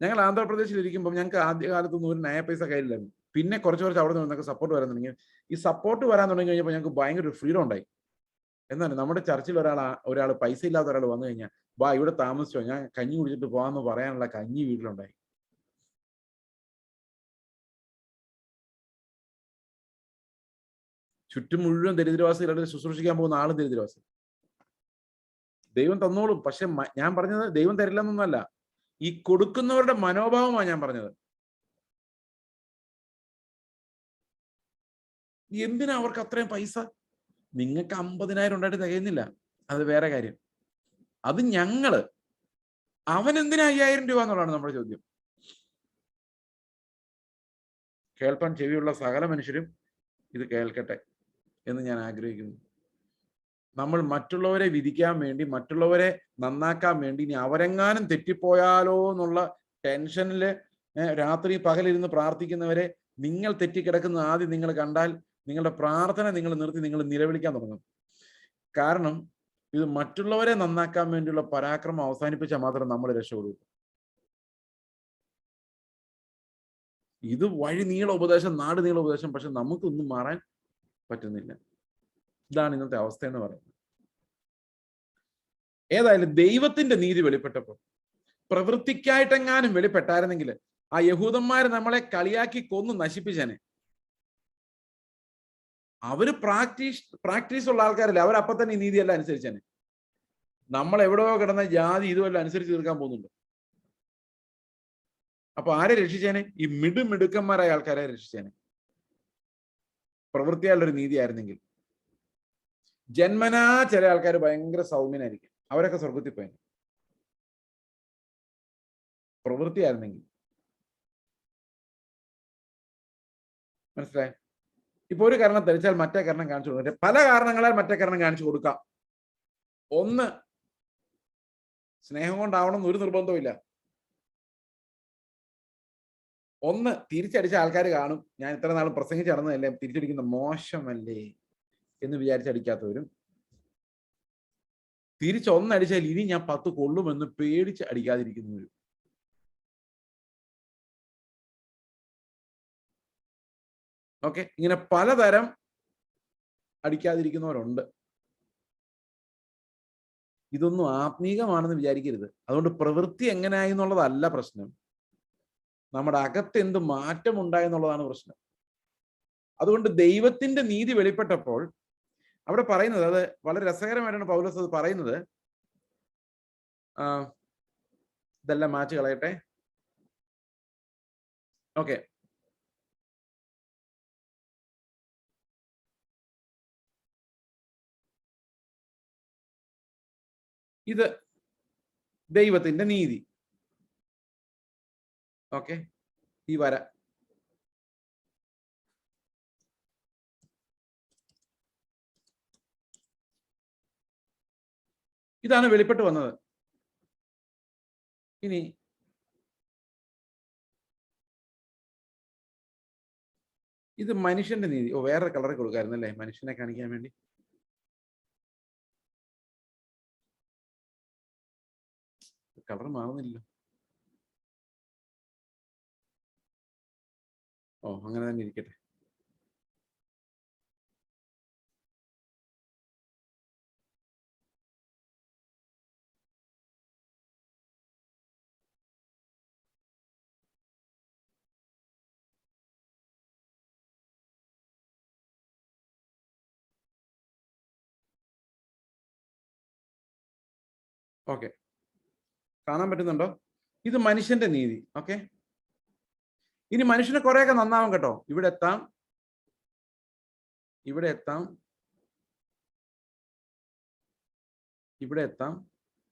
ഞങ്ങൾ ആന്ധ്രാപ്രദേശിൽ ഇരിക്കുമ്പോൾ ഞങ്ങൾക്ക് ആദ്യകാലത്തൊന്നും ഒരു നയ പൈസ കയ്യിലായിരുന്നു. പിന്നെ കുറച്ച് അവിടെ നിന്ന് ഞങ്ങൾക്ക് സപ്പോർട്ട് വരാൻ തുടങ്ങി. ഈ സപ്പോർട്ട് വരാൻ തുടങ്ങി കഴിഞ്ഞപ്പോൾ ഞങ്ങൾക്ക് ഭയങ്കര ഒരു ഫ്രീഡം ഉണ്ടായി. എന്നാണ് നമ്മുടെ ചർച്ചിൽ ഒരാൾ പൈസ ഇല്ലാത്ത ഒരാൾ വന്നു കഴിഞ്ഞാൽ, വാ ഇവിടെ താമസിച്ചോ, ഞാൻ കഞ്ഞി കുടിച്ചിട്ട് പോകാമെന്ന് പറയാനുള്ള കഞ്ഞി വീട്ടിലുണ്ടായി. ചുറ്റും മുഴുവൻ ദരിദ്രവാസികളുടെ ശുശ്രൂഷിക്കാൻ പോകുന്ന ആളും ദരിദ്രവാസി. ദൈവം തന്നോളും, പക്ഷെ ഞാൻ പറഞ്ഞത് ദൈവം തരില്ലെന്നൊന്നല്ല, ഈ കൊടുക്കുന്നവരുടെ മനോഭാവമാണ് ഞാൻ പറഞ്ഞത്. എന്തിനാ അവർക്ക് അത്രയും പൈസ? നിങ്ങൾക്ക് 50,000 ഉണ്ടായിട്ട് തികയുന്നില്ല, അത് വേറെ കാര്യം. അത് അവൻ എന്തിനാ 5000 രൂപ എന്നുള്ളതാണ് നമ്മുടെ ചോദ്യം. കേൾപ്പാൻ ചെവിയുള്ള സകല മനുഷ്യരും ഇത് കേൾക്കട്ടെ എന്ന് ഞാൻ ആഗ്രഹിക്കുന്നു. നമ്മൾ മറ്റുള്ളവരെ വിധിക്കാൻ വേണ്ടി, മറ്റുള്ളവരെ നന്നാക്കാൻ വേണ്ടി, ഇനി അവരെങ്ങാനും തെറ്റിപ്പോയാലോ എന്നുള്ള ടെൻഷനില് രാത്രി പകലിരുന്ന് പ്രാർത്ഥിക്കുന്നവരെ നിങ്ങൾ തെറ്റിക്കിടക്കുന്ന ആദ്യം നിങ്ങൾ കണ്ടാൽ നിങ്ങളുടെ പ്രാർത്ഥന നിങ്ങൾ നിർത്തി നിങ്ങൾ നിലവിളിക്കാൻ തുടങ്ങും. കാരണം ഇത് മറ്റുള്ളവരെ നന്നാക്കാൻ വേണ്ടിയുള്ള പരാക്രമം അവസാനിപ്പിച്ചാൽ മാത്രം നമ്മൾ രക്ഷപ്പെടൂ. ഇത് വഴി നീള ഉപദേശം, നാട് നീള ഉപദേശം, പക്ഷെ നമുക്കൊന്നും മാറാൻ പറ്റുന്നില്ല. ഇതാണ് ഇന്നത്തെ അവസ്ഥ എന്ന് പറയുന്നത്. ഏതായാലും ദൈവത്തിന്റെ നീതി വെളിപ്പെട്ടപ്പോൾ, പ്രവൃത്തിക്കായിട്ടെങ്ങാനും വെളിപ്പെട്ടായിരുന്നെങ്കിൽ ആ യഹൂദന്മാര് നമ്മളെ കളിയാക്കി കൊന്നു നശിപ്പിച്ചേനെ. അവര് പ്രാക്ടീസ് ഉള്ള ആൾക്കാരല്ലേ, അവരപ്പൊ തന്നെ ഈ നീതിയെല്ലാം അനുസരിച്ചേനെ. നമ്മൾ എവിടെയോ കിടന്ന ജാതി ഇതുമെല്ലാം അനുസരിച്ച് തീർക്കാൻ പോകുന്നുണ്ട്. അപ്പൊ ആരെ രക്ഷിച്ചേനെ? ഈ മിടുക്കന്മാരായ ആൾക്കാരെ രക്ഷിച്ചേനെ. പ്രവൃത്തിയായുള്ള ഒരു നീതി ആയിരുന്നെങ്കിൽ. ജന്മനാ ചില ആൾക്കാർ ഭയങ്കര സൗമ്യനായിരിക്കും, അവരൊക്കെ സ്വർഗത്തിൽ പോയി. പ്രവൃത്തിയായിരുന്നെങ്കിൽ. മനസ്സിലായി? ഇപ്പൊ ഒരു കാരണം തെളിച്ചാൽ മറ്റേ കാരണം കാണിച്ചു കൊടുക്കാം. പല കാരണങ്ങളാൽ മറ്റേ കാരണം കാണിച്ചു കൊടുക്കാം. ഒന്ന്, സ്നേഹം കൊണ്ടാവണം എന്ന് ഒരു നിർബന്ധവും ഇല്ല. ഒന്ന്, തിരിച്ചടിച്ച ആൾക്കാർ കാണും, ഞാൻ ഇത്ര നാളും പ്രസംഗിച്ച് നടന്നതല്ലേ, തിരിച്ചടിക്കുന്ന മോശമല്ലേ എന്ന് വിചാരിച്ചടിക്കാത്തവരും, തിരിച്ചൊന്നടിച്ചാൽ ഇനി ഞാൻ 10 കൊള്ളുമെന്ന് പേടിച്ച് അടിക്കാതിരിക്കുന്നവരും. ഓക്കെ, ഇങ്ങനെ പലതരം അടിക്കാതിരിക്കുന്നവരുണ്ട്. ഇതൊന്നും ആത്മീകമാണെന്ന് വിചാരിക്കരുത്. അതുകൊണ്ട് പ്രവൃത്തി എങ്ങനെയായി എന്നുള്ളതല്ല പ്രശ്നം, നമ്മുടെ അകത്ത് എന്ത് മാറ്റം ഉണ്ടായെന്നുള്ളതാണ് പ്രശ്നം. അതുകൊണ്ട് ദൈവത്തിന്റെ നീതി വെളിപ്പെട്ടപ്പോൾ അവിടെ പറയുന്നത്, അത് വളരെ രസകരമായിട്ടാണ് പൗലോസ് അത് പറയുന്നത്. ഇതെല്ലാം മാച്ച് കളയട്ടെ. ഓക്കെ, ഇത് ദൈവത്തിന്റെ നീതി. ഓക്കെ, ഈ വര ഇതാണ് വെളിപ്പെട്ട് വന്നത്. ഇനി ഇത് മനുഷ്യന്റെ നീതി. വേറെ കളറിൽ കൊടുക്കായിരുന്നു അല്ലേ, മനുഷ്യനെ കാണിക്കാൻ വേണ്ടി. കളർ മാറുന്നില്ലല്ലോ. അങ്ങനെ തന്നെ ഇരിക്കട്ടെ. ഓക്കെ, കാണാൻ പറ്റുന്നുണ്ടോ? ഇത് മനുഷ്യന്റെ നീതി. ഓക്കെ, ഇനി മനുഷ്യനെ കുറെയൊക്കെ നന്നാവും കേട്ടോ. ഇവിടെ എത്താം, ഇവിടെ എത്താം, ഇവിടെ എത്താം.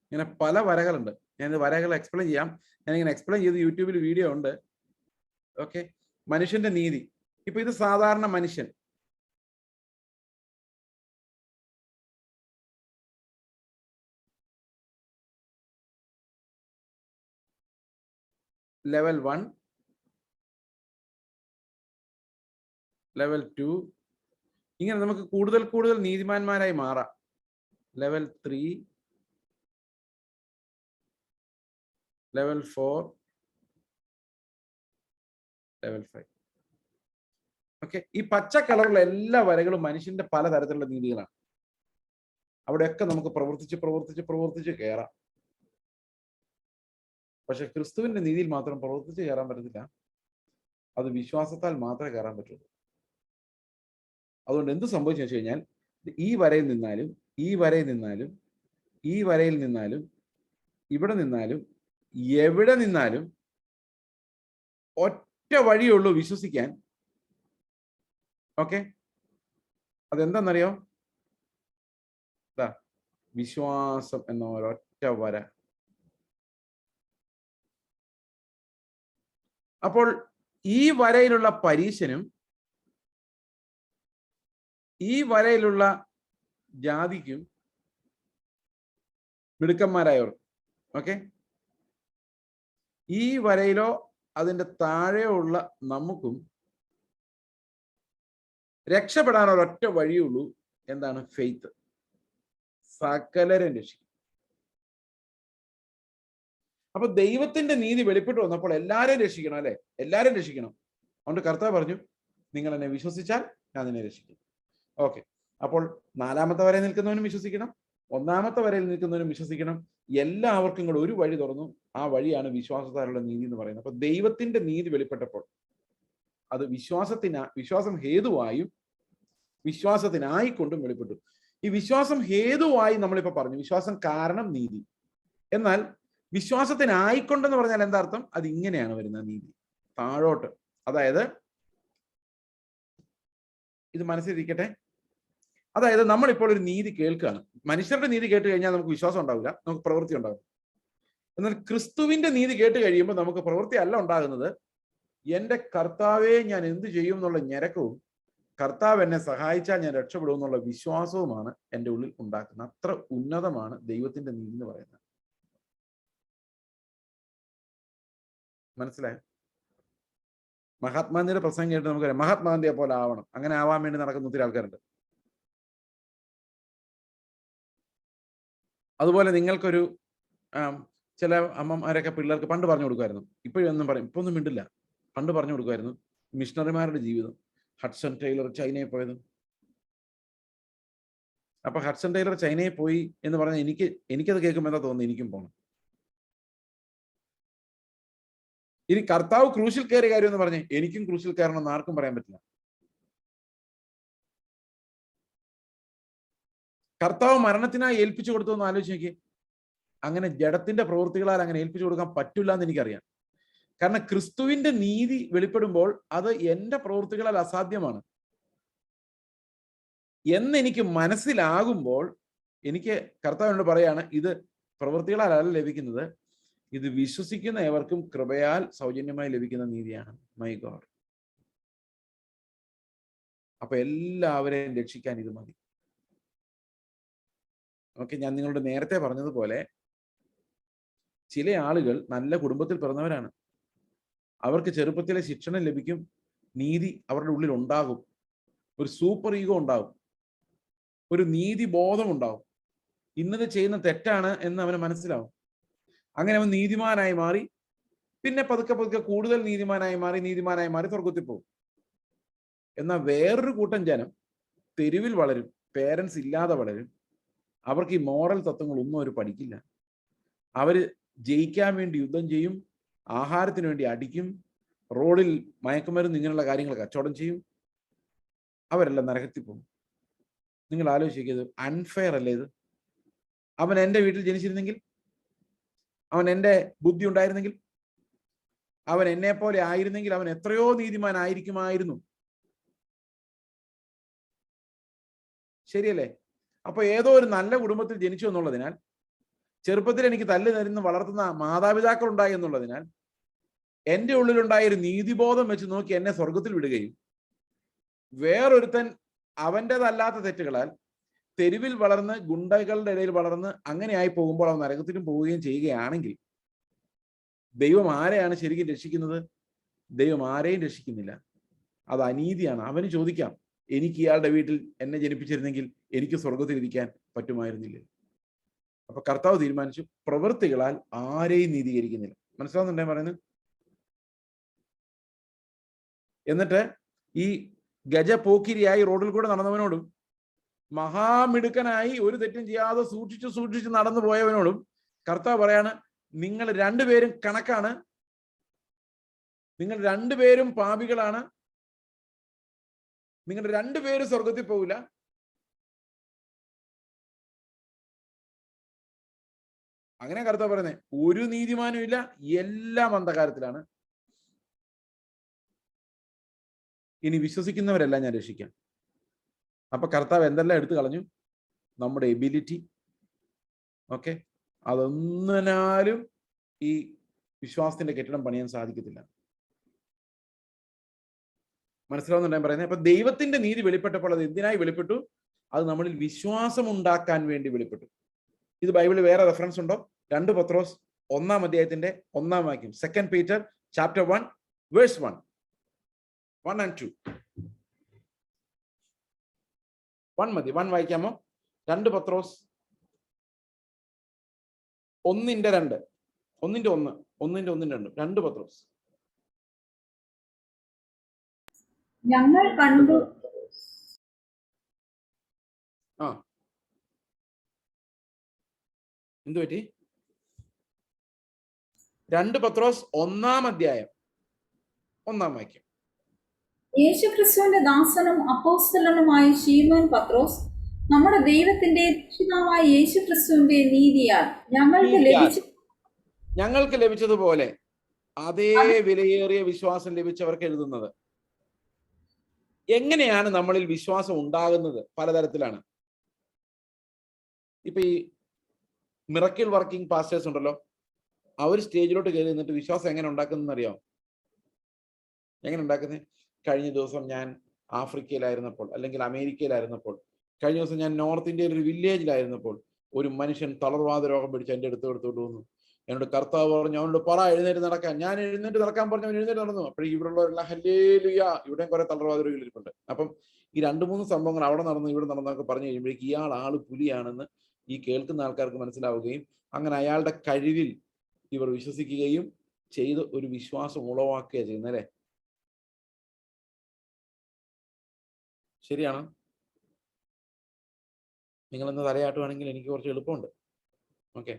ഇങ്ങനെ പല വരകളുണ്ട്. ഞാൻ വരകൾ എക്സ്പ്ലെയിൻ ചെയ്യാം. ഞാനിങ്ങനെ എക്സ്പ്ലെയിൻ ചെയ്ത് യൂട്യൂബിൽ വീഡിയോ ഉണ്ട്. ഓക്കെ, മനുഷ്യന്റെ നീതി. ഇപ്പൊ ഇത് സാധാരണ മനുഷ്യൻ. ലെവൽ 1, ലെവൽ 2, ഇങ്ങനെ നമുക്ക് കൂടുതൽ കൂടുതൽ നീതിമാന്മാരായി മാറാം. Level 3, level 4, level 5. ഓക്കെ, ഈ പച്ച കളറുള്ള എല്ലാ വരകളും മനുഷ്യന്റെ പലതരത്തിലുള്ള നീതികളാണ്. അവിടെയൊക്കെ നമുക്ക് പ്രവർത്തിച്ച് പ്രവർത്തിച്ച് പ്രവർത്തിച്ച് കയറാം. പക്ഷെ ക്രിസ്തുവിന്റെ നീതിയിൽ മാത്രം പ്രവർത്തിച്ച് കയറാൻ പറ്റത്തില്ല. അത് വിശ്വാസത്താൽ മാത്രമേ കയറാൻ പറ്റുള്ളൂ. അതുകൊണ്ട് എന്ത് സംഭവിച്ചു വെച്ച് കഴിഞ്ഞാൽ, ഈ വരയിൽ നിന്നാലും ഈ വരയിൽ നിന്നാലും ഈ വരയിൽ നിന്നാലും ഇവിടെ നിന്നാലും എവിടെ നിന്നാലും ഒറ്റ വഴിയുള്ളൂ വിശ്വസിക്കാൻ. ഓക്കെ, അതെന്താണെന്നറിയോ? വിശ്വാസം എന്ന ഒരൊറ്റ വര. അപ്പോൾ ഈ വരയിലുള്ള പരീശനും ഈ വരയിലുള്ള ജാതിക്കും മിടുക്കന്മാരായവർ, ഓക്കെ, ഈ വരയിലോ അതിന്റെ താഴെയോ ഉള്ള നമുക്കും രക്ഷപ്പെടാൻ ഒരൊറ്റ വഴിയുള്ളൂ. എന്താണ്? ഫെയ്ത്ത്. സകലരും രക്ഷിക്കും. അപ്പൊ ദൈവത്തിന്റെ നീതി വെളിപ്പെട്ട് വന്നപ്പോൾ എല്ലാരെയും രക്ഷിക്കണം അല്ലെ? എല്ലാരും രക്ഷിക്കണം. അതുകൊണ്ട് കർത്താവ് പറഞ്ഞു, നിങ്ങൾ എന്നെ വിശ്വസിച്ചാൽ ഞാൻ നിന്നെ രക്ഷിക്കും. ഓക്കെ, അപ്പോൾ 4-ാമത്തെ വരയിൽ നിൽക്കുന്നവനും വിശ്വസിക്കണം, 1-ാമത്തെ വരയിൽ നിൽക്കുന്നവനും വിശ്വസിക്കണം. എല്ലാവർക്കും കൂടെ ഒരു വഴി തുറന്നു. ആ വഴിയാണ് വിശ്വാസത്താലുള്ള നീതി എന്ന് പറയുന്നത്. അപ്പൊ ദൈവത്തിന്റെ നീതി വെളിപ്പെട്ടപ്പോൾ അത് വിശ്വാസം ഹേതുവായും വിശ്വാസത്തിനായിക്കൊണ്ടും വെളിപ്പെട്ടു. ഈ വിശ്വാസം ഹേതുവായി നമ്മളിപ്പോ പറഞ്ഞു, വിശ്വാസം കാരണം നീതി. എന്നാൽ വിശ്വാസത്തിനായിക്കൊണ്ടെന്ന് പറഞ്ഞാൽ എന്താ അർത്ഥം? അത് ഇങ്ങനെയാണ് വരുന്നത് നീതി, താഴോട്ട്. അതായത് ഇത് മനസ്സിലിരിക്കട്ടെ. അതായത് നമ്മളിപ്പോൾ ഒരു നീതി കേൾക്കുകയാണ്. മനുഷ്യരുടെ നീതി കേട്ട് കഴിഞ്ഞാൽ നമുക്ക് വിശ്വാസം ഉണ്ടാവില്ല, നമുക്ക് പ്രവൃത്തി ഉണ്ടാകും. എന്നാൽ ക്രിസ്തുവിന്റെ നീതി കേട്ട് കഴിയുമ്പോൾ നമുക്ക് പ്രവൃത്തി അല്ല ഉണ്ടാകുന്നത്. എന്റെ കർത്താവെ ഞാൻ എന്ത് ചെയ്യും എന്നുള്ള ഞരക്കവും കർത്താവ് എന്നെ സഹായിച്ചാൽ ഞാൻ രക്ഷപ്പെടും എന്നുള്ള വിശ്വാസവുമാണ് എൻ്റെ ഉള്ളിൽ ഉണ്ടാക്കുന്നത്. അത്ര ഉന്നതമാണ് ദൈവത്തിന്റെ നീതി എന്ന് പറയുന്നത്. മനസ്സിലായോ? മഹാത്മാഗാന്ധിയുടെ പ്രസംഗം കേട്ട് നമുക്കറിയാം, മഹാത്മാഗാന്ധിയെ പോലെ ആവണം. അങ്ങനെ ആവാൻ വേണ്ടി നടക്കുന്ന ഒത്തിരി ആൾക്കാരുണ്ട്. അതുപോലെ നിങ്ങൾക്കൊരു ചില അമ്മമാരൊക്കെ പിള്ളേർക്ക് പണ്ട് പറഞ്ഞു കൊടുക്കുമായിരുന്നു. ഇപ്പോഴൊന്നും പറയും, ഇപ്പൊ ഒന്നും മിണ്ടില്ല. പണ്ട് പറഞ്ഞു കൊടുക്കുമായിരുന്നു മിഷണറിമാരുടെ ജീവിതം. ഹഡ്സൺ ടൈലർ ചൈനയിൽ പോയത്. അപ്പൊ ഹഡ്സൺ ടൈലർ ചൈനയിൽ പോയി എന്ന് പറഞ്ഞാൽ എനിക്കത് കേൾക്കുമ്പോൾ എന്താ തോന്നുന്നു? എനിക്കും പോകണം. ഇനി കർത്താവ് ക്രൂശിൽ കയറിയ കാര്യം എന്ന് പറഞ്ഞ് എനിക്കും ക്രൂശിൽ കയറണം എന്ന് ആർക്കും പറയാൻ പറ്റില്ല. കർത്താവ് മരണത്തിനായി ഏൽപ്പിച്ചു കൊടുത്തു എന്ന് ആലോചിച്ച് നോക്കി. അങ്ങനെ ജഡത്തിന്റെ പ്രവൃത്തികളാൽ അങ്ങനെ ഏൽപ്പിച്ചു കൊടുക്കാൻ പറ്റില്ല എന്ന് എനിക്കറിയാം. കാരണം ക്രിസ്തുവിന്റെ നീതി വെളിപ്പെടുമ്പോൾ അത് എന്റെ പ്രവൃത്തികളാൽ അസാധ്യമാണ് എന്നെനിക്ക് മനസ്സിലാകുമ്പോൾ എനിക്ക് കർത്താവിനോട് പറയാണ്, ഇത് പ്രവൃത്തികളാലല്ല ലഭിക്കുന്നത്, ഇത് വിശ്വസിക്കുന്ന ഏവർക്കും കൃപയാൽ സൗജന്യമായി ലഭിക്കുന്ന നീതിയാണ്. My God. അപ്പൊ എല്ലാവരെയും രക്ഷിക്കാൻ ഇത് മതി. ഓക്കെ, ഞാൻ നിങ്ങളോട് നേരത്തെ പറഞ്ഞതുപോലെ ചില ആളുകൾ നല്ല കുടുംബത്തിൽ പിറന്നവരാണ്. അവർക്ക് ചെറുപ്പത്തിലെ ശിക്ഷണം ലഭിക്കും, നീതി അവരുടെ ഉള്ളിൽ ഉണ്ടാകും. ഒരു സൂപ്പർ ഈഗോ ഉണ്ടാകും. ഒരു നീതി ബോധം ഉണ്ടാവും. ഇന്നത് ചെയ്യുന്ന തെറ്റാണ് എന്ന് അവന് മനസ്സിലാവും. അങ്ങനെ അവൻ നീതിമാനായി മാറി. പിന്നെ പതുക്കെ പതുക്കെ കൂടുതൽ നീതിമാനായി മാറി സ്വർഗത്തിൽ പോകും. എന്നാൽ വേറൊരു കൂട്ടം ജനം തെരുവിൽ വളരും, പേരൻസ് ഇല്ലാതെ വളരും. അവർക്ക് ഈ മോറൽ തത്വങ്ങളൊന്നും അവർ പഠിക്കില്ല. അവര് ജയിക്കാൻ വേണ്ടി യുദ്ധം ചെയ്യും, ആഹാരത്തിന് വേണ്ടി അടിക്കും, റോഡിൽ മയക്കുമരുന്ന് ഇങ്ങനെയുള്ള കാര്യങ്ങൾ കച്ചവടം ചെയ്യും. അവരെല്ലാം നരകത്തിൽ പോകും. നിങ്ങൾ ആലോചിക്കുന്നത് അൺഫെയർ അല്ലേ ഇത്? അവൻ എൻ്റെ വീട്ടിൽ ജനിച്ചിരുന്നെങ്കിൽ, അവൻ എൻ്റെ ബുദ്ധി ഉണ്ടായിരുന്നെങ്കിൽ, അവൻ എന്നെ പോലെ ആയിരുന്നെങ്കിൽ അവൻ എത്രയോ നീതിമാനായിരിക്കുമായിരുന്നു. ശരിയല്ലേ? അപ്പൊ ഏതോ ഒരു നല്ല കുടുംബത്തിൽ ജനിച്ചു എന്നുള്ളതിനാൽ, ചെറുപ്പത്തിൽ എനിക്ക് തല്ല് തരുന്ന വളർത്തുന്ന മാതാപിതാക്കൾ ഉണ്ടായി എന്നുള്ളതിനാൽ, എൻ്റെ ഉള്ളിലുണ്ടായ ഒരു നീതിബോധം വെച്ച് നോക്കി എന്നെ സ്വർഗത്തിൽ വിടുകയും, വേറൊരുത്തൻ അവൻ്റെതല്ലാത്ത തെറ്റുകളാൽ തെരുവിൽ വളർന്ന് ഗുണ്ടകളുടെ ഇടയിൽ വളർന്ന് അങ്ങനെ ആയി പോകുമ്പോൾ അവൻ നരകത്തിലും പോവുകയും ചെയ്യുകയാണെങ്കിൽ, ദൈവം ആരെയാണ് ശരിക്കും രക്ഷിക്കുന്നത്? ദൈവം ആരെയും രക്ഷിക്കുന്നില്ല. അത് അനീതിയാണ്. അവന് ചോദിക്കാം, എനിക്ക് ഇയാളുടെ വീട്ടിൽ എന്നെ ജനിപ്പിച്ചിരുന്നെങ്കിൽ എനിക്ക് സ്വർഗത്തിൽ ഇരിക്കാൻ പറ്റുമായിരുന്നില്ലേ? അപ്പൊ കർത്താവ് തീരുമാനിച്ചു, പ്രവൃത്തികളാൽ ആരെയും നീതീകരിക്കുന്നില്ല. മനസ്സിലാവുന്നുണ്ടേ പറയുന്നത്? എന്നിട്ട് ഈ ഗജപോക്കിരിയായി റോഡിൽ കൂടെ നടന്നവനോടും, മഹാമിടുക്കനായി ഒരു തെറ്റും ചെയ്യാതെ സൂക്ഷിച്ച് നടന്നു പോയവനോടും കർത്താവ് പറയാണ്, നിങ്ങൾ രണ്ടുപേരും കണക്കാണ്, നിങ്ങൾ രണ്ടുപേരും പാപികളാണ്, നിങ്ങൾ രണ്ടുപേരും സ്വർഗത്തിൽ പോവില്ല. അങ്ങനെ കർത്താവ് പറയുന്നത്, ഒരു നീതിമാനും ഇല്ല, എല്ലാം അന്ധകാരത്തിലാണ്. ഇനി വിശ്വസിക്കുന്നവരെല്ലാം ഞാൻ രക്ഷിക്കാം. അപ്പൊ കർത്താവ് എന്തെല്ലാം എടുത്തു കളഞ്ഞു? നമ്മുടെ എബിലിറ്റി. ഓക്കെ, അതൊന്നിനാലും ഈ വിശ്വാസത്തിന്റെ കെട്ടിടം പണിയാൻ സാധിക്കത്തില്ല. മനസ്സിലാവുന്നുണ്ടോ ഞാൻ പറയുന്നത്? അപ്പൊ ദൈവത്തിന്റെ നീതി വെളിപ്പെട്ടപ്പോൾ അത് എന്തിനായി വെളിപ്പെട്ടു? അത് നമ്മളിൽ വിശ്വാസം ഉണ്ടാക്കാൻ വേണ്ടി വെളിപ്പെട്ടു. ഇത് ബൈബിളിൽ വേറെ റെഫറൻസ് ഉണ്ടോ? 2 പത്രോസ് 1 അധ്യായത്തിന്റെ 1 വാക്യം, 2 Peter chapter 1 verse 1 and 2. 1 മതി, 1 വായിക്കാമോ? 2 പത്രോസ് 1:2, 1:1, 2 പത്രോസ്. ഞങ്ങൾ കണ്ടു. എന്തു പറ്റി? 2 പത്രോസ് 1 അധ്യായം 1 വാക്യം. യേശുക്രിസ്തുവിന്റെ ദാസനും അപ്പോസ്തലനുമായ ശീമോൻ പത്രോസ്, നമ്മുടെ ദൈവത്തിന്റെ രക്ഷിതാവായ യേശുക്രിസ്തുവിന്റെ നീതിയാൽ ഞങ്ങൾക്ക് ലഭിച്ചതുപോലെ അതേ വിലയേറിയ വിശ്വാസം ലഭിച്ചവർക്ക് എഴുതുന്നത്. എങ്ങനെയാണ് നമ്മളിൽ വിശ്വാസം ഉണ്ടാകുന്നത്? പലതരത്തിലാണ്. ഇപ്പൊ ഈ മിറക്കിൾ വർക്കിംഗ് പാസ്റ്റേഴ്സ് ഉണ്ടല്ലോ, അവർ സ്റ്റേജിലോട്ട് കയറി നിന്നിട്ട് വിശ്വാസം എങ്ങനെ ഉണ്ടാക്കുന്നതെന്ന് അറിയാമോ? എങ്ങനെ ഉണ്ടാക്കുന്നത്? കഴിഞ്ഞ ദിവസം ഞാൻ ആഫ്രിക്കയിലായിരുന്നപ്പോൾ, അല്ലെങ്കിൽ അമേരിക്കയിലായിരുന്നപ്പോൾ, കഴിഞ്ഞ ദിവസം ഞാൻ നോർത്ത് ഇന്ത്യയിൽ ഒരു വില്ലേജിലായിരുന്നപ്പോൾ, ഒരു മനുഷ്യൻ തളർവാദ രോഗം പിടിച്ച് എൻ്റെ എടുത്തോണ്ട് വന്നു. എന്നോട് കർത്താവ് പറഞ്ഞു, അവനോട് പറ എഴുന്നേറ്റ് നടക്കാൻ. ഞാൻ എഴുന്നേറ്റ് നടക്കാൻ പറഞ്ഞു, അവൻ എഴുന്നേറ്റ് നടന്നു. അപ്പോൾ ഇവിടെ ഉള്ളവരെല്ലാം ഹല്ലേലൂയ, ഇവിടെയും കുറെ തളർവാദ രോഗികൾ ഇരിപ്പുണ്ട്. അപ്പം ഈ 2-3 സംഭവങ്ങൾ അവിടെ നടന്നു ഇവിടെ നടന്നൊക്കെ പറഞ്ഞു കഴിയുമ്പോഴേക്ക് ഇയാൾ ആള് പുലിയാണെന്ന് ഈ കേൾക്കുന്ന ആൾക്കാർക്ക് മനസ്സിലാവുകയും അങ്ങനെ അയാളുടെ കഴിവിൽ ഇവർ വിശ്വസിക്കുകയും ചെയ്ത് ഒരു വിശ്വാസം ഉളവാക്കുകയാണ് ചെയ്യുന്നത്. അല്ലേ? ശരിയാണ്. നിങ്ങളെന്ന് തലയാട്ടുവാണെങ്കിൽ എനിക്ക് കുറച്ച് എളുപ്പമുണ്ട്. ഓക്കെ,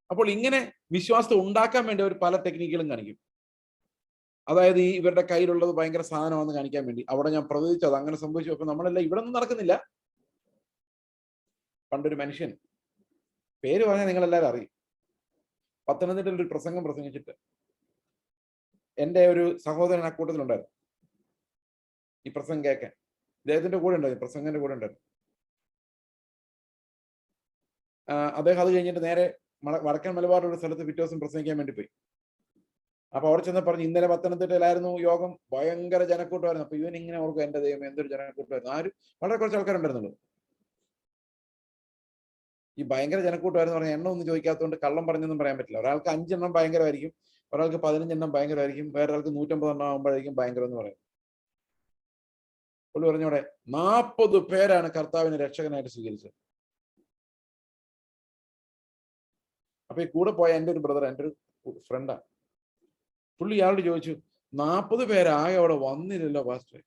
അപ്പോൾ ഇങ്ങനെ വിശ്വാസത്തെ ഉണ്ടാക്കാൻ വേണ്ടി അവർ പല ടെക്നിക്കുകളും കാണിക്കും. അതായത് ഈ ഇവരുടെ കയ്യിലുള്ളത് ഭയങ്കര സാധനമാണെന്ന് കാണിക്കാൻ വേണ്ടി. അവിടെ ഞാൻ പ്രവചിച്ചത് അങ്ങനെ സംഭവിച്ചു. അപ്പൊ നമ്മളെല്ലാം ഇവിടെ ഒന്നും നടക്കുന്നില്ല. പണ്ടൊരു മനുഷ്യൻ, പേര് പറഞ്ഞാൽ നിങ്ങളെല്ലാവരും അറിയും, പത്തനംതിട്ടയിൽ ഒരു പ്രസംഗം പ്രസംഗിച്ചിട്ട് എൻ്റെ ഒരു സഹോദരൻ ആ കൂട്ടത്തിലുണ്ടായിരുന്നു. ഈ പ്രസംഗം കേൾക്കാൻ അദ്ദേഹത്തിന്റെ കൂടെ ഉണ്ടായിരുന്നു, പ്രസംഗന്റെ കൂടെ ഉണ്ടായിരുന്നു. അദ്ദേഹം അത് കഴിഞ്ഞിട്ട് നേരെ വടക്കൻ മലബാറിലുള്ള സ്ഥലത്ത് പിറ്റേ ദിവസം പ്രസംഗിക്കാൻ വേണ്ടി പോയി. അപ്പൊ അവിടെ ചെന്ന് പറഞ്ഞു, ഇന്നലെ പത്തനംതിട്ടയിലായിരുന്നു യോഗം, ഭയങ്കര ജനക്കൂട്ടമായിരുന്നു. അപ്പൊ ഇവൻ ഇങ്ങനെ ഓർക്കും, എന്റെ ദൈവം എന്തൊരു ജനക്കൂട്ടമായിരുന്നു. ആരും വളരെ കുറച്ച് ആൾക്കാരുണ്ടായിരുന്നുള്ളൂ. ഈ ഭയങ്കര ജനക്കൂട്ടമായിരുന്നു പറഞ്ഞാൽ എണ്ണം ഒന്നും ചോദിക്കാത്തതുകൊണ്ട് കള്ളം പറഞ്ഞൊന്നും പറയാൻ പറ്റില്ല. ഒരാൾക്ക് 5 എണ്ണം ഭയങ്കരമായിരിക്കും, ഒരാൾക്ക് 15 ഭയങ്കരമായിരിക്കും, വേറൊരാൾക്ക് 150 ആകുമ്പോഴായിരിക്കും ഭയങ്കരം എന്ന് പറയും. പുള്ളി പറഞ്ഞോടെ 40 പേരാണ് കർത്താവിനെ രക്ഷകനായിട്ട് സ്വീകരിച്ചത്. അപ്പൊ ഈ കൂടെ പോയ എൻ്റെ ഒരു ബ്രദർ, എൻ്റെ ഒരു ഫ്രണ്ടാ, പുള്ളി ഇയാളോട് ചോദിച്ചു, 40 പേരാകെ അവിടെ വന്നില്ലല്ലോ പാസ്റ്റർ,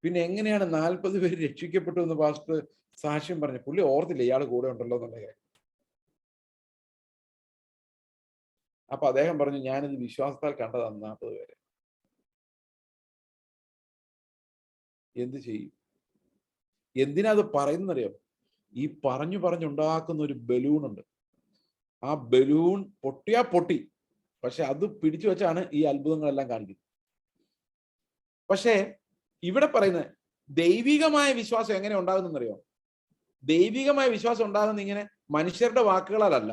പിന്നെ എങ്ങനെയാണ് 40 പേര് രക്ഷിക്കപ്പെട്ടു എന്ന് പാസ്റ്റർ സാക്ഷ്യം പറഞ്ഞു? പുള്ളി ഓർത്തില്ല ഇയാൾ കൂടെ ഉണ്ടല്ലോ എന്നുള്ള കാര്യം. അപ്പൊ അദ്ദേഹം പറഞ്ഞു, ഞാനിത് വിശ്വാസത്താൽ കണ്ടതാണ് 40 പേരെ. എന്ത് ചെയ്യും? എന്തിനാ അത് പറയുന്നറിയോ? ഈ പറഞ്ഞുണ്ടാക്കുന്ന ഒരു ബലൂൺ ഉണ്ട്. ആ ബലൂൺ പൊട്ടിയാ പൊട്ടി, പക്ഷെ അത് പിടിച്ചു വെച്ചാണ് ഈ അത്ഭുതങ്ങളെല്ലാം കാണിക്കുന്നത്. പക്ഷേ ഇവിടെ പറയുന്നത് ദൈവികമായ വിശ്വാസം എങ്ങനെ ഉണ്ടാകുന്നറിയോ? ദൈവികമായ വിശ്വാസം ഉണ്ടാകുന്ന ഇങ്ങനെ മനുഷ്യരുടെ വാക്കുകളാലല്ല,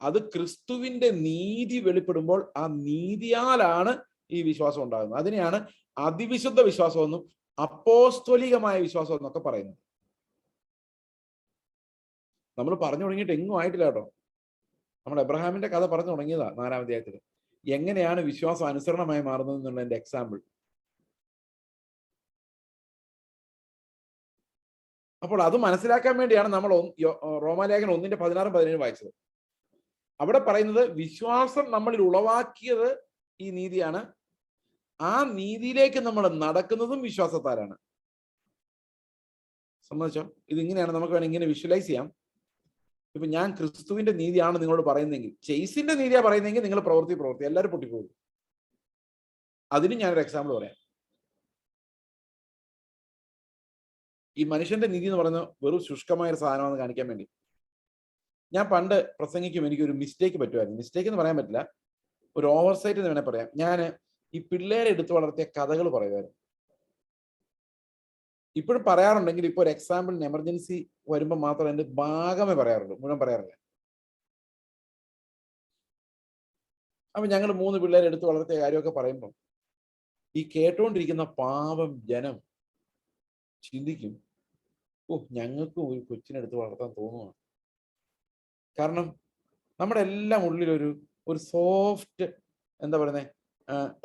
അത് ക്രിസ്തുവിന്റെ നീതി വെളിപ്പെടുമ്പോൾ ആ നീതിയാലാണ് ഈ വിശ്വാസം ഉണ്ടാകുന്നത്. അതിനെയാണ് അതിവിശുദ്ധ വിശ്വാസമെന്നും അപ്പോസ്തോലികമായ വിശ്വാസം എന്നൊക്കെ പറയുന്നത്. നമ്മൾ പറഞ്ഞു തുടങ്ങിയിട്ട് എങ്ങും ആയിട്ടില്ല കേട്ടോ. നമ്മൾ എബ്രഹാമിന്റെ കഥ പറഞ്ഞു തുടങ്ങിയതാ 4-ാം അധ്യായത്തിൽ. എങ്ങനെയാണ് വിശ്വാസം അനുസരണമായി മാറുന്നത് എന്നുള്ളതിന്റെ എക്സാമ്പിൾ. അപ്പോൾ അത് മനസ്സിലാക്കാൻ വേണ്ടിയാണ് നമ്മൾ റോമാലേഖനം 1:16-17 വായിച്ചത്. അവിടെ പറയുന്നത് വിശ്വാസം നമ്മളിൽ ഉളവാക്കിയത് ഈ നീതിയാണ്, ആ നീതിയിലേക്ക് നമ്മൾ നടക്കുന്നതും വിശ്വാസത്താലാണ്. സമ്മതിച്ചോ? ഇതിങ്ങനെയാണ്, നമുക്ക് വേണമെങ്കിൽ ഇങ്ങനെ വിഷ്വലൈസ് ചെയ്യാം. ഇപ്പൊ ഞാൻ ക്രിസ്തുവിന്റെ നീതിയാണ് നിങ്ങളോട് പറയുന്നെങ്കിൽ, ചെയ്സിന്റെ നീതിയാ പറയുന്നെങ്കിൽ നിങ്ങൾ പ്രവൃത്തി എല്ലാവരും പൊട്ടിപ്പോകും. അതിന് ഞാനൊരു എക്സാമ്പിൾ പറയാം. ഈ മനുഷ്യന്റെ നീതി എന്ന് പറയുന്നത് വെറും ശുഷ്കമായ ഒരു സാധനമാണെന്ന് കാണിക്കാൻ വേണ്ടി ഞാൻ പണ്ട് പ്രസംഗിക്കും എനിക്കൊരു മിസ്റ്റേക്ക് പറ്റുമായിരുന്നു. മിസ്റ്റേക്ക് എന്ന് പറയാൻ പറ്റില്ല, ഒരു ഓവർസൈറ്റ് എന്ന് വേണേൽ പറയാം. ഞാൻ ഈ പിള്ളേരെ എടുത്തു വളർത്തിയ കഥകൾ പറയുമായിരുന്നു. ഇപ്പോഴും പറയാറുണ്ടെങ്കിൽ ഇപ്പോൾ ഒരു എക്സാമ്പിളിന് എമർജൻസി വരുമ്പോൾ മാത്രം എൻ്റെ ഭാഗമേ പറയാറുള്ളൂ, മുഴുവൻ പറയാറില്ല. അപ്പൊ ഞങ്ങൾ 3 പിള്ളേരെ എടുത്ത് വളർത്തിയ കാര്യമൊക്കെ പറയുമ്പോൾ ഈ കേട്ടോണ്ടിരിക്കുന്ന പാവം ജനം ചിന്തിക്കും, ഓ ഞങ്ങൾക്കും ഒരു കൊച്ചിനെടുത്ത് വളർത്താൻ തോന്നുവാണ്. കാരണം നമ്മുടെ എല്ലാം ഉള്ളിലൊരു സോഫ്റ്റ്, എന്താ പറയുന്നത്,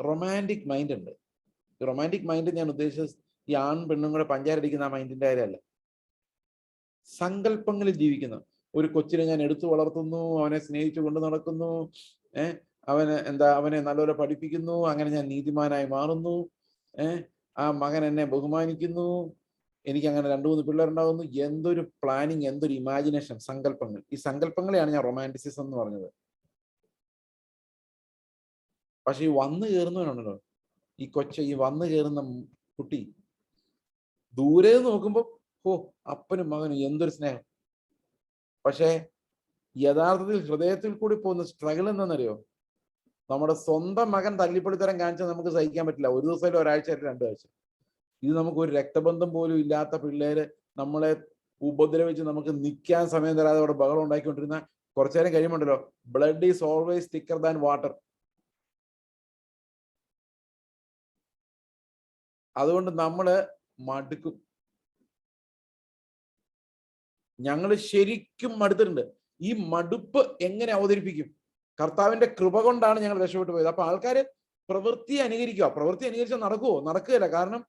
റൊമാൻറ്റിക് മൈൻഡ് ഉണ്ട്. റൊമാൻറ്റിക് മൈൻഡ് ഞാൻ ഉദ്ദേശിച്ചത് ഈ ആൺ പെണ്ണുങ്ങളെ പഞ്ചാരടിക്കുന്ന ആ മൈൻഡിന്റെ കാര്യമല്ല. സങ്കല്പങ്ങളിൽ ജീവിക്കുന്ന ഒരു കൊച്ചിനെ ഞാൻ എടുത്തു വളർത്തുന്നു, അവനെ സ്നേഹിച്ചു കൊണ്ട് നടക്കുന്നു, അവനെ നല്ലപോലെ പഠിപ്പിക്കുന്നു, അങ്ങനെ ഞാൻ നീതിമാനായി മാറുന്നു, ആ മകൻ എന്നെ ബഹുമാനിക്കുന്നു, എനിക്ക് അങ്ങനെ 2-3 പിള്ളേരുണ്ടാകുന്നു. എന്തൊരു പ്ലാനിങ്, എന്തൊരു ഇമാജിനേഷൻ, സങ്കല്പങ്ങൾ. ഈ സങ്കല്പങ്ങളെയാണ് ഞാൻ റൊമാൻറ്റിസിസം എന്ന് പറഞ്ഞത്. പക്ഷെ ഈ വന്നു കയറുന്നവനുണ്ടല്ലോ, ഈ വന്നു കയറുന്ന കുട്ടി ദൂരെ നോക്കുമ്പോൾ ഓ അപ്പനും മകനും എന്തൊരു സ്നേഹം. പക്ഷെ യഥാർത്ഥത്തിൽ ഹൃദയത്തിൽ കൂടി പോകുന്ന സ്ട്രഗിൾ എന്താണെന്നറിയോ? നമ്മുടെ സ്വന്തം മകൻ തല്ലിപ്പൊളിത്തരം കാണിച്ചാൽ നമുക്ക് സഹിക്കാൻ പറ്റില്ല. ഒരു ദിവസം, ഒരാഴ്ച, 2 ആഴ്ച. ഇത് നമുക്ക് ഒരു രക്തബന്ധം പോലും ഇല്ലാത്ത പിള്ളേര് നമ്മളെ ഉപദ്രവിച്ച് നമുക്ക് നിൽക്കാൻ സമയം തരാതെ അവിടെ ബഹളം ഉണ്ടാക്കിക്കൊണ്ടിരുന്ന കുറച്ചു നേരം കഴിയുമ്പോണ്ടല്ലോ, blood is always thicker than water. അതുകൊണ്ട് നമ്മള് മടുക്കും. ഞങ്ങൾ ശരിക്കും മടുത്തിട്ടുണ്ട്. ഈ മടുപ്പ് എങ്ങനെ അവതരിപ്പിക്കും? കർത്താവിന്റെ കൃപ കൊണ്ടാണ് ഞങ്ങൾ രക്ഷപ്പെട്ടു പോയത്. അപ്പൊ ആൾക്കാര് പ്രവൃത്തി അനുകരിക്കുക. പ്രവൃത്തി അനുകരിച്ചാൽ നടക്കുമോ? നടക്കുകയില്ല. കാരണം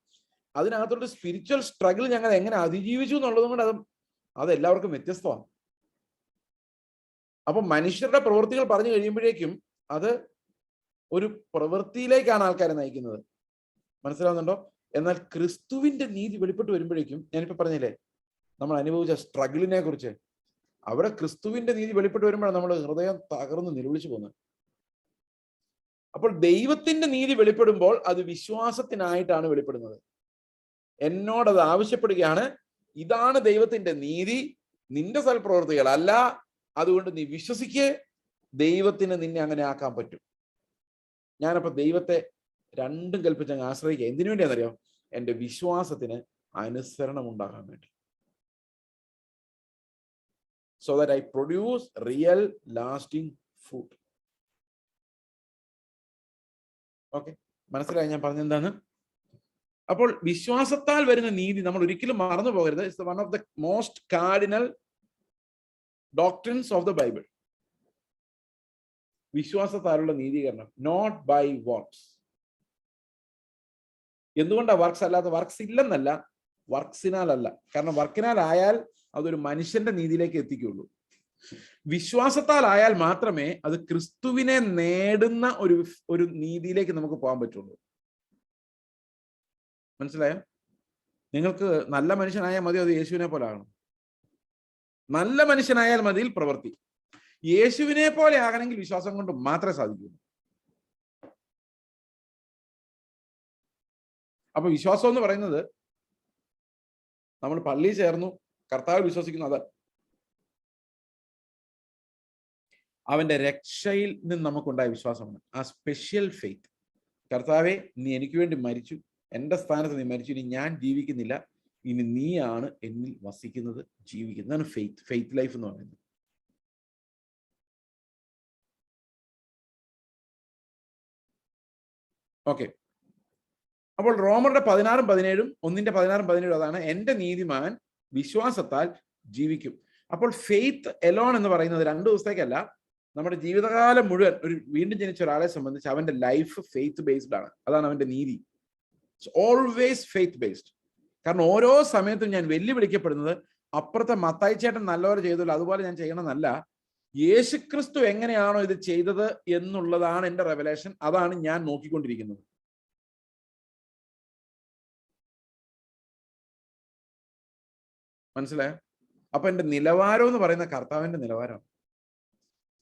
അതിനകത്തോട്ട് സ്പിരിച്വൽ സ്ട്രഗിൾ ഞങ്ങൾ എങ്ങനെ അതിജീവിച്ചു എന്നുള്ളതും കൊണ്ട് അത് എല്ലാവർക്കും വ്യത്യസ്തമാണ്. അപ്പൊ മനുഷ്യരുടെ പ്രവൃത്തികൾ പറഞ്ഞു കഴിയുമ്പോഴേക്കും അത് ഒരു പ്രവൃത്തിയിലേക്കാണ് ആൾക്കാരെ നയിക്കുന്നത്. മനസ്സിലാവുന്നുണ്ടോ? എന്നാൽ ക്രിസ്തുവിന്റെ നീതി വെളിപ്പെട്ട് വരുമ്പോഴേക്കും, ഞാനിപ്പോ പറഞ്ഞില്ലേ നമ്മൾ അനുഭവിച്ച സ്ട്രഗിളിനെ കുറിച്ച്, അവിടെ ക്രിസ്തുവിന്റെ നീതി വെളിപ്പെട്ട് വരുമ്പോഴാണ് നമ്മൾ ഹൃദയം തകർന്ന് നിലവിളിച്ചു പോകുന്നത്. അപ്പോൾ ദൈവത്തിന്റെ നീതി വെളിപ്പെടുമ്പോൾ അത് വിശ്വാസത്തിനായിട്ടാണ് വെളിപ്പെടുന്നത്. എന്നോടത് ആവശ്യപ്പെടുകയാണ്, ഇതാണ് ദൈവത്തിന്റെ നീതി, നിന്റെ സൽപ്രവൃത്തികളല്ല, അതുകൊണ്ട് നീ വിശ്വസിക്ക്, ദൈവത്തിന് നിന്നെ അങ്ങനെ ആക്കാൻ പറ്റും. ഞാനപ്പോ ദൈവത്തെ രണ്ടും കൽപ്പിച്ച് അങ്ങ് ആശ്രയിക്കുക. എന്തിനു വേണ്ടിയാണെന്നറിയോ? എൻ്റെ വിശ്വാസത്തിന് അനുസരണം ഉണ്ടാകാൻ വേണ്ടി. So that I produce real lasting fruit. Okay, മനസ്സിലായി ഞാൻ പറഞ്ഞെന്താണ്? അപ്പോൾ വിശ്വാസത്താൽ വരുന്ന നീതി നമ്മൾ ഒരിക്കലും മറന്നു പോകരുത്. It's one of the most cardinal doctrines of the Bible. വിശ്വാസത്താലുള്ള നീതീകരണം, നോട്ട് ബൈ വർക്ക്സ്. എന്തുകൊണ്ടാണ് വർക്ക്സ് അല്ലാത്ത? വർക്ക്സ് ഇല്ലെന്നല്ല, വർക്ക്സിനാലല്ല. കാരണം വർക്കിനാലായാൽ അതൊരു മനുഷ്യന്റെ നീതിയിലേക്ക് എത്തിക്കുള്ളൂ. വിശ്വാസത്താലായാൽ മാത്രമേ അത് ക്രിസ്തുവിനെ നേടുന്ന ഒരു നീതിയിലേക്ക് നമുക്ക് പോകാൻ പറ്റുള്ളൂ. മനസ്സിലായോ? നിങ്ങൾക്ക് നല്ല മനുഷ്യനായാൽ മതി, അത് യേശുവിനെ പോലെ ആകണം. നല്ല മനുഷ്യനായാൽ മതിയിൽ പ്രവൃത്തി. യേശുവിനെ പോലെ ആകണമെങ്കിൽ വിശ്വാസം കൊണ്ട് മാത്രമേ സാധിക്കൂ. അപ്പൊ വിശ്വാസം എന്ന് പറയുന്നത് നമ്മൾ പള്ളിയിൽ ചേർന്നു, കർത്താവ് വിശ്വസിക്കുന്നു, അത് അവന്റെ രക്ഷയിൽ നിന്ന് നമുക്കുണ്ടായ വിശ്വാസമാണ് ആ സ്പെഷ്യൽ ഫെയ്ത്ത്. കർത്താവെ, നീ എനിക്ക് വേണ്ടി മരിച്ചു, എന്റെ സ്ഥാനത്ത് നീ മരിച്ചു, ഇനി ഞാൻ ജീവിക്കുന്നില്ല, ഇനി നീയാണ് എന്നിൽ വസിക്കുന്നത്, ജീവിക്കുന്നതാണ് ഫെയ്ത്ത്. ഫെയ്ത്ത് ലൈഫ് എന്ന് പറയുന്നത്. ഓക്കെ, അപ്പോൾ റോമറുടെ 16-17 1:16-17 അതാണ് എന്റെ നീതിമാൻ വിശ്വാസത്താൽ ജീവിക്കും. അപ്പോൾ ഫെയ്ത്ത് എലോൺ എന്ന് പറയുന്നത് 2 ദിവസത്തേക്കല്ല, നമ്മുടെ ജീവിതകാലം മുഴുവൻ ഒരു വീണ്ടും ജനിച്ച ഒരാളെ സംബന്ധിച്ച് അവന്റെ ലൈഫ് ഫെയ്ത്ത് ബേസ്ഡ് ആണ്. അതാണ് അവന്റെ നീതി. Always faith based. കാരണം ഓരോ സമയത്തും ഞാൻ വെല്ലുവിളിക്കപ്പെടുന്നത് അപ്പുറത്തെ മത്തായി ചേട്ടൻ നല്ലപോലെ ചെയ്തല്ലോ അതുപോലെ ഞാൻ ചെയ്യണമെന്നല്ല, യേശുക്രിസ്തു എങ്ങനെയാണോ ഇത് ചെയ്തത് എന്നുള്ളതാണ് എന്റെ റെവലേഷൻ. അതാണ് ഞാൻ നോക്കിക്കൊണ്ടിരിക്കുന്നത്. മനസ്സിലായോ? അപ്പൊ എന്റെ നിലവാരം എന്ന് പറയുന്ന കർത്താവിന്റെ നിലവാരമാണ്.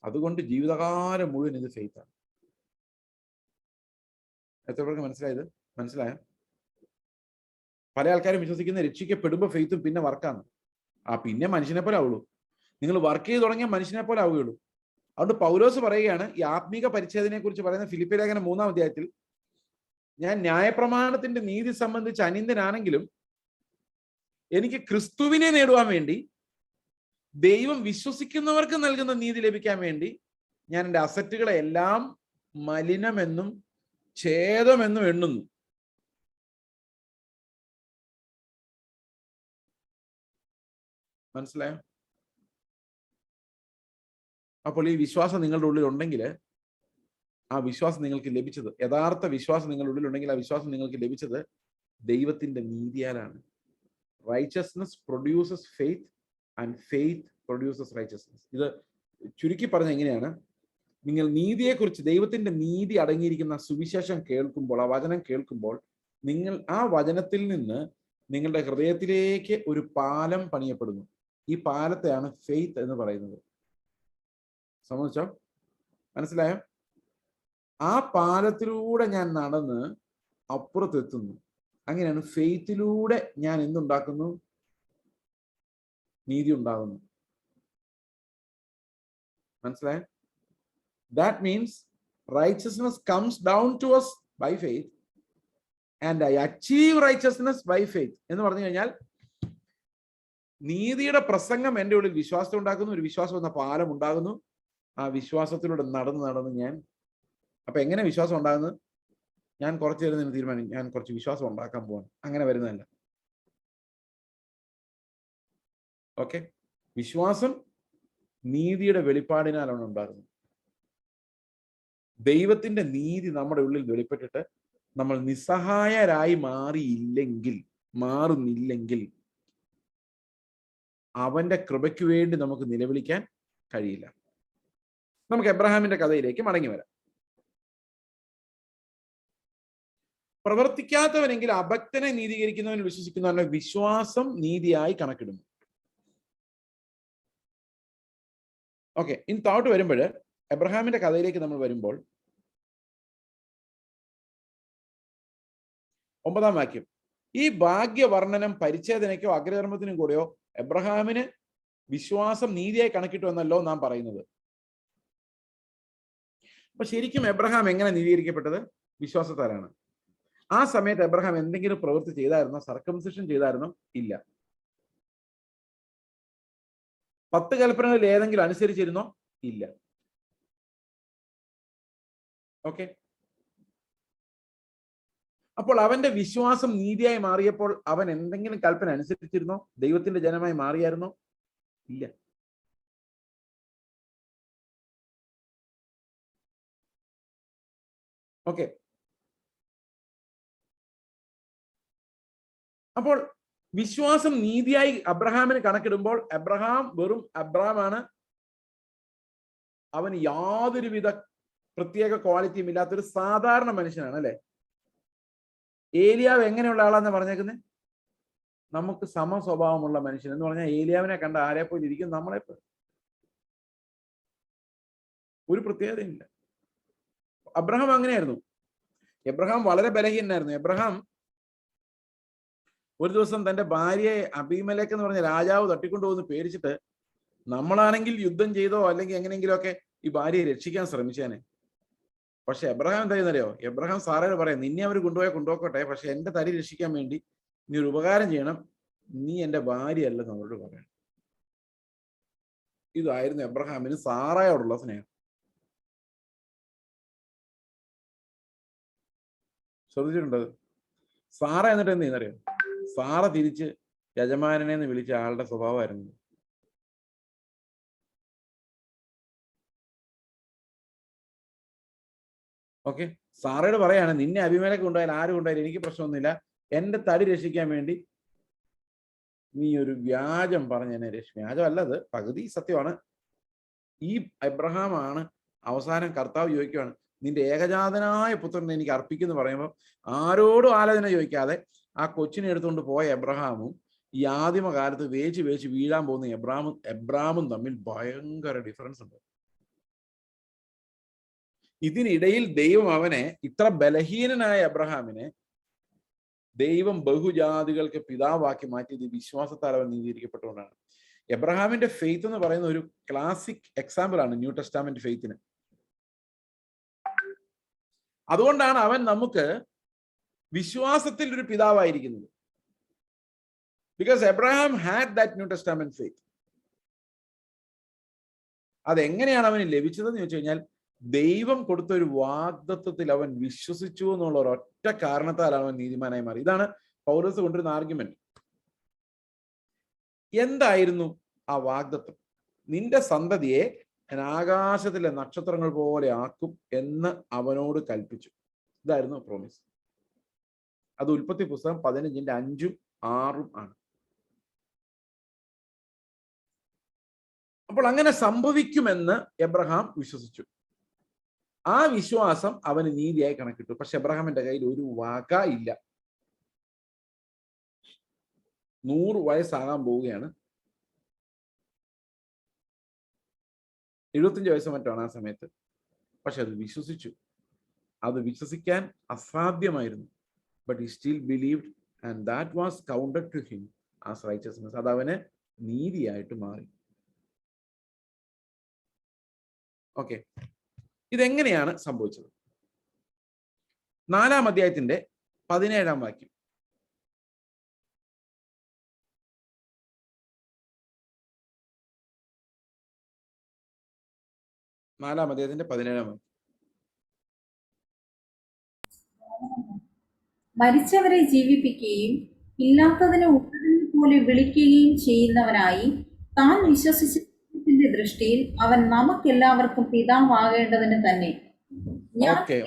അതുകൊണ്ട് ജീവിതകാലം മുഴുവൻ ഇത് ഫെയ്ത്താണ്. എത്ര പേർക്ക് മനസ്സിലായത്? മനസ്സിലായോ? പല ആൾക്കാരും വിശ്വസിക്കുന്ന രക്ഷിക്കപ്പെടുമ്പോ ഫെയ്ത്തും പിന്നെ വർക്കാണ്. പിന്നെ മനുഷ്യനെ പോലെ ആവുള്ളൂ. നിങ്ങൾ വർക്ക് ചെയ്ത് തുടങ്ങിയ മനുഷ്യനെ പോലെ ആവുകയുള്ളൂ. അതുകൊണ്ട് പൗലോസ് പറയുകയാണ്, ഈ ആത്മീക പരിച്ഛേദനെ കുറിച്ച് പറയുന്ന ഫിലിപ്പി ലേഖനം 3-ാം അധ്യായത്തിൽ, ഞാൻ ന്യായപ്രമാണത്തിന്റെ നീതി സംബന്ധിച്ച് അനിന്ദനാണെങ്കിലും എനിക്ക് ക്രിസ്തുവിനെ നേടുവാൻ വേണ്ടി, ദൈവം വിശ്വസിക്കുന്നവർക്ക് നൽകുന്ന നീതി ലഭിക്കാൻ വേണ്ടി ഞാൻ എൻ്റെ അസറ്റുകളെ എല്ലാം മലിനമെന്നും ഛേദമെന്നും എണ്ണുന്നു. മനസ്സിലായോ? അപ്പോൾ ഈ വിശ്വാസം നിങ്ങളുടെ ഉള്ളിൽ ഉണ്ടെങ്കിൽ, ആ വിശ്വാസം നിങ്ങൾക്ക് ലഭിച്ചത്, യഥാർത്ഥ വിശ്വാസം നിങ്ങളുടെ ഉള്ളിൽ ഉണ്ടെങ്കിൽ ആ വിശ്വാസം നിങ്ങൾക്ക് ലഭിച്ചത് ദൈവത്തിന്റെ നീതിയാലാണ്. Righteousness produces faith and faith produces righteousness. ഇത് ചുരുക്കി പറഞ്ഞ എങ്ങനെയാണ്? നിങ്ങൾ നീതിയെക്കുറിച്ച്, ദൈവത്തിന്റെ നീതി അടങ്ങിയിരിക്കുന്ന സുവിശേഷം കേൾക്കുമ്പോൾ, ആ വചനം കേൾക്കുമ്പോൾ, നിങ്ങൾ ആ വചനത്തിൽ നിന്ന് നിങ്ങളുടെ ഹൃദയത്തിലേക്ക് ഒരു പാലം പണിയപ്പെടുന്നു. ഈ പാലത്തെയാണ് ഫെയ്ത്ത് എന്ന് പറയുന്നത്. സമ്മതിച്ചോ? മനസ്സിലായോ? ആ പാലത്തിലൂടെ ഞാൻ നടന്ന് അപ്പുറത്തെത്തുന്നു. അങ്ങനെയാണ് ഫെയ്ത്തിലൂടെ ഞാൻ എന്തുണ്ടാക്കുന്നു? നീതി ഉണ്ടാകുന്നു. മനസ്സിലായോ? That means righteousness comes down to us by faith and I achieve righteousness by faith. എന്ന് പറഞ്ഞു കഴിഞ്ഞാൽ നീതിയുടെ പ്രസംഗം എൻ്റെ ഉള്ളിൽ വിശ്വാസം ഉണ്ടാക്കുന്നു, ഒരു വിശ്വാസം എന്ന പാലം ഉണ്ടാകുന്നു. ആ വിശ്വാസത്തിലൂടെ നടന്ന് ഞാൻ, അപ്പൊ എങ്ങനെ വിശ്വാസം ഉണ്ടാകുന്നത്? ഞാൻ കുറച്ചു നേരം നിന്ന് തീരുമാനിക്കും, ഞാൻ കുറച്ച് വിശ്വാസം ഉണ്ടാക്കാൻ പോവാണ്. അങ്ങനെ വരുന്നതല്ല. ഓക്കെ, വിശ്വാസം നീതിയുടെ വെളിപ്പാടിനാലാണ് ഉണ്ടാകുന്നത്. ദൈവത്തിന്റെ നീതി നമ്മുടെ ഉള്ളിൽ വെളിപ്പെട്ടിട്ട് നമ്മൾ നിസ്സഹായരായി മാറുന്നില്ലെങ്കിൽ അവന്റെ കൃപയ്ക്ക് വേണ്ടി നമുക്ക് നിലവിളിക്കാൻ കഴിയില്ല. നമുക്ക് എബ്രഹാമിന്റെ കഥയിലേക്ക് മടങ്ങി വരാം. പ്രവർത്തിക്കാത്തവനെങ്കിൽ അഭക്തനെ നീതീകരിക്കുന്നവൻ വിശ്വസിക്കുന്നവന്റെ വിശ്വാസം നീതിയായി കണക്കിടുന്നു. ഓക്കെ, ഇനി താഴോട്ട് വരുമ്പോൾ എബ്രഹാമിന്റെ കഥയിലേക്ക് നമ്മൾ വരുമ്പോൾ 9-ാം വാക്യം, ഈ ഭാഗ്യവർണ്ണനം പരിച്ഛേദനയ്ക്കോ അഗ്രധർമ്മത്തിനും കൂടെയോ എബ്രഹാമിന് വിശ്വാസം നീതിയായി കണക്കിട്ടു എന്നല്ലോ നാം പറയുന്നത്. അപ്പൊ ശരിക്കും എബ്രഹാം എങ്ങനെ നീതീകരിക്കപ്പെട്ടത്? വിശ്വാസത്താലാണ്. ആ സമയത്ത് എബ്രഹാം എന്തെങ്കിലും പ്രവൃത്തി ചെയ്തായിരുന്നോ? സർക്കംസിഷൻ ചെയ്തായിരുന്നോ? ഇല്ല. 10 കൽപ്പനകളിൽ ഏതെങ്കിലും അനുസരിച്ചിരുന്നോ? ഇല്ല. ഓക്കെ, അപ്പോൾ അവന്റെ വിശ്വാസം നീതിയായി മാറിയപ്പോൾ അവൻ എന്തെങ്കിലും കൽപ്പന അനുസരിച്ചിരുന്നോ? ദൈവത്തിന്റെ ജനമായി മാറിയായിരുന്നോ? ഇല്ല. ഓക്കെ, അപ്പോൾ വിശ്വാസം നീതിയായി അബ്രഹാമിന് കണക്കിടുമ്പോൾ അബ്രഹാം വെറും അബ്രഹാമാണ്. അവൻ യാതൊരുവിധ പ്രത്യേക ക്വാളിറ്റിയും ഇല്ലാത്തൊരു സാധാരണ മനുഷ്യനാണ് അല്ലെ. ഏലിയാവ് എങ്ങനെയുള്ള ആളാന്ന് പറഞ്ഞേക്കുന്നത്? നമുക്ക് സമസ്വഭാവമുള്ള മനുഷ്യൻ എന്ന് പറഞ്ഞാൽ ഏലിയാവിനെ കണ്ട ആരെ പോലെ ഇരിക്കും നമ്മളെ പോലെ. ഒരു പ്രത്യേകതയില്ല. അബ്രഹാം അങ്ങനെയായിരുന്നു. എബ്രഹാം വളരെ ബലഹീനായിരുന്നു. എബ്രഹാം ഒരു ദിവസം തന്റെ ഭാര്യയെ അബീമേലെക്ക് എന്ന് പറഞ്ഞ രാജാവ് തട്ടിക്കൊണ്ടുപോകുന്ന പേടിച്ചിട്ട് നമ്മളാണെങ്കിൽ യുദ്ധം ചെയ്തോ അല്ലെങ്കിൽ എങ്ങനെയെങ്കിലും ഒക്കെ ഈ ഭാര്യയെ രക്ഷിക്കാൻ ശ്രമിച്ചേനെ. പക്ഷെ എബ്രഹാം എന്തായെന്നറിയോ? എബ്രഹാം സാറയോട് പറയാം, നിന്നെ അവർ കൊണ്ടുപോക്കോട്ടെ, പക്ഷെ എന്റെ തടി രക്ഷിക്കാൻ വേണ്ടി നീ ഒരു ഉപകാരം ചെയ്യണം, നീ എന്റെ ഭാര്യയല്ലെന്ന് അവരോട് പറയണം. ഇതായിരുന്നു എബ്രഹാമിന് സാറയോടുള്ള സ്നേഹം. ശ്രദ്ധിച്ചിട്ടുണ്ടത്? സാറ എന്നിട്ട് എന്ത് ചെയ്യുന്നറിയോ? സാറ തിരിച്ച് യജമാനനെ എന്ന് വിളിച്ച ആളുടെ സ്വഭാവമായിരുന്നു. ഓക്കെ, സാറയോട് പറയാണ്, നിന്നെ അബീമേലെക്ക് കൊണ്ടുപോയാൽ ആരും കൊണ്ടുപോയാലും എനിക്ക് പ്രശ്നമൊന്നുമില്ല, എന്റെ തടി രക്ഷിക്കാൻ വേണ്ടി നീ ഒരു വ്യാജം പറഞ്ഞ എന്നെ വ്യാജമല്ല, അത് പകുതി സത്യമാണ്. ഈ എബ്രഹാമാണ് അവസാനം കർത്താവ് ചോദിക്കുകയാണ്, നിന്റെ ഏകജാതനായ പുത്രനെ എനിക്ക് അർപ്പിക്കുന്നു പറയുമ്പോൾ ആരോടും ആലോചന ചോദിക്കാതെ ആ കൊച്ചിനെ എടുത്തുകൊണ്ട് പോയ എബ്രഹാമും ഈ ആദിമകാലത്ത് വേച്ച് വീഴാൻ പോകുന്ന എബ്രാമും തമ്മിൽ ഭയങ്കര ഡിഫറൻസ് ഉണ്ട്. ഇതിനിടയിൽ ദൈവം അവനെ, ഇത്ര ബലഹീനനായ എബ്രഹാമിനെ ദൈവം ബഹുജാതികൾക്ക് പിതാവാക്കി മാറ്റിയത് വിശ്വാസത്താൽ അവൻ നീതീകരിക്കപ്പെട്ടുകൊണ്ടാണ്. എബ്രഹാമിന്റെ ഫെയ്ത്ത് എന്ന് പറയുന്ന ഒരു ക്ലാസിക് എക്സാമ്പിൾ ആണ് ന്യൂ ടെസ്റ്റാമെന്റ് ഫെയ്ത്തിന്. അതുകൊണ്ടാണ് അവൻ നമുക്ക് വിശ്വാസത്തിൽ ഒരു പിതാവായിരിക്കുന്നത്. Because Abraham had that New Testament faith. അതെങ്ങനെയാണ് അവന് ലഭിച്ചതെന്ന് ചോദിച്ചു കഴിഞ്ഞാൽ, ദൈവം കൊടുത്ത ഒരു വാഗ്ദത്വത്തിൽ അവൻ വിശ്വസിച്ചു എന്നുള്ള ഒരൊറ്റ കാരണത്താലാണ് അവൻ നീതിമാനായി മാറി. ഇതാണ് പൗലോസ് കൊണ്ടുവരുന്ന ആർഗ്യുമെന്റ്. എന്തായിരുന്നു ആ വാഗ്ദത്വം? നിന്റെ സന്തതിയെ ഞാൻ ആകാശത്തിലെ നക്ഷത്രങ്ങൾ പോലെ ആക്കും എന്ന് അവനോട് കൽപ്പിച്ചു. ഇതായിരുന്നു പ്രോമിസ്. അത് ഉൽപ്പത്തി പുസ്തകം 15:5-6 ആണ്. അപ്പോൾ അങ്ങനെ സംഭവിക്കുമെന്ന് എബ്രഹാം വിശ്വസിച്ചു. ആ വിശ്വാസം അവന് നീതിയായി കണക്കിട്ടു. പക്ഷെ എബ്രഹാമിന്റെ കയ്യിൽ ഒരു വക ഇല്ല. 100 വയസ്സാകാൻ പോവുകയാണ്. 75 വയസ്സ് മറ്റാണ് ആ സമയത്ത്. പക്ഷെ അത് വിശ്വസിച്ചു. അത് വിശ്വസിക്കാൻ അസാധ്യമായിരുന്നു. But he still believed and that was counted to him as righteousness. അത് അവന് നീതിയായിട്ട് മാറി. ഓക്കെ, ഇതെങ്ങനെയാണ് സംഭവിച്ചത്? 4-ാം അധ്യായത്തിന്റെ 17-ാം വാക്യം. 4-ാം അധ്യായത്തിന്റെ 17-ാം വാക്യം. മരിച്ചവരെ ജീവിപ്പിക്കുകയും ഇല്ലാത്തതിനെ ഉള്ളതിനെ പോലെ വിളിക്കുകയും ചെയ്യുന്നവനായി താൻ വിശ്വസിച്ചതിന്റെ ദൃഷ്ടിയിൽ അവൻ നമുക്കെല്ലാവർക്കും പിതാവാകേണ്ടതിന് തന്നെ. ഓക്കെ,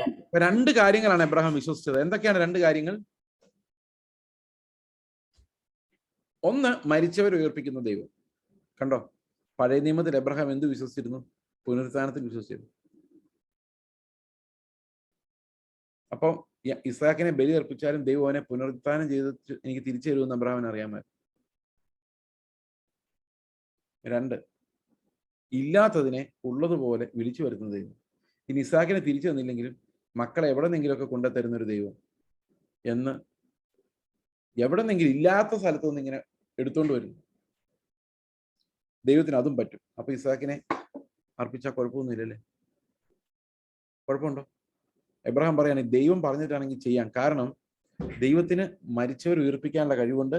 2 കാര്യങ്ങളാണ് എബ്രഹാം വിശ്വസിച്ചത്. എന്തൊക്കെയാണ് 2 കാര്യങ്ങൾ? ഒന്ന്, മരിച്ചവരെ ഉയർപ്പിക്കുന്ന ദൈവം. കണ്ടോ, പഴയ നിയമത്തിൽ എബ്രഹാം എന്ത് വിശ്വസിച്ചിരുന്നു? പുനരുത്ഥാനത്തിൽ വിശ്വസിച്ചിരുന്നു. അപ്പൊ ഇസ്ഹാക്കിനെ ബലി അർപ്പിച്ചാലും ദൈവം അവനെ പുനരുത്ഥാനം ചെയ്തിട്ട് എനിക്ക് തിരിച്ചു തരുമെന്ന് അബ്രഹാമിന് അറിയാമായിരുന്നു. 2, ഇല്ലാത്തതിനെ ഉള്ളതുപോലെ വിളിച്ചു വരുത്തുന്ന ദൈവം. ഇനി ഇസ്ഹാക്കിനെ തിരിച്ചു തന്നില്ലെങ്കിലും മക്കളെ എവിടെന്നെങ്കിലുമൊക്കെ കൊണ്ടുതരുന്നൊരു ദൈവം എന്ന്, എവിടെന്നെങ്കിലും ഇല്ലാത്ത സ്ഥലത്തു നിന്ന് ഇങ്ങനെ എടുത്തോണ്ട് വരുന്നു ദൈവത്തിന്. അതും പറ്റും. അപ്പൊ ഇസ്ഹാക്കിനെ അർപ്പിച്ചാൽ കുഴപ്പമൊന്നുമില്ലല്ലേ? കുഴപ്പമുണ്ടോ? എബ്രഹാം പറയാണ്, ദൈവം പറഞ്ഞിട്ടാണെങ്കിൽ ചെയ്യാം. കാരണം ദൈവത്തിന് മരിച്ചവർ ഉയർപ്പിക്കാനുള്ള കഴിവുണ്ട്.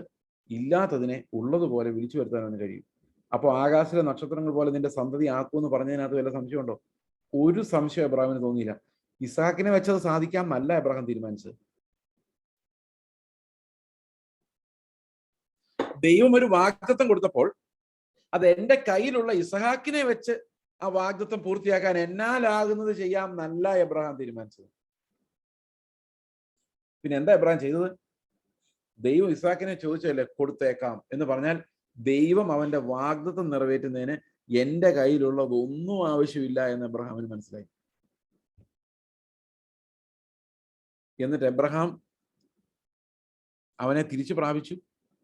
ഇല്ലാത്തതിനെ ഉള്ളതുപോലെ വിളിച്ചു വരുത്താൻ കഴിയും. അപ്പോൾ ആകാശത്തിലെ നക്ഷത്രങ്ങൾ പോലെ നിന്റെ സന്തതി ആക്കുമെന്ന് പറഞ്ഞതിനകത്ത് വല്ല സംശയമുണ്ടോ? ഒരു സംശയം എബ്രഹാമിന് തോന്നിയില്ല. ഇസാക്കിനെ വെച്ചത് സാധിക്കാം എന്നല്ല എബ്രഹാം തീരുമാനിച്ചത്. ദൈവം ഒരു വാഗ്ദത്തം കൊടുത്തപ്പോൾ അത് എന്റെ കയ്യിലുള്ള ഇസഹാക്കിനെ വെച്ച് ആ വാഗ്ദത്തം പൂർത്തിയാക്കാൻ എന്നാലാകുന്നത് ചെയ്യാം എന്നല്ല എബ്രഹാം തീരുമാനിച്ചത്. പിന്നെ എന്താ എബ്രഹാം ചെയ്തത്? ദൈവം ഇസ്ഹാക്കിനെ ചോദിച്ചല്ലേ കൊടുത്തേക്കാം എന്ന് പറഞ്ഞാൽ ദൈവം അവന്റെ വാഗ്ദത്തം നിറവേറ്റുന്നതിന് എന്റെ കയ്യിലുള്ളത് ഒന്നും ആവശ്യമില്ല എന്ന് എബ്രഹാമിന് മനസ്സിലായി. എന്നിട്ട് എബ്രഹാം അവനെ തിരിച്ചു പ്രാപിച്ചു.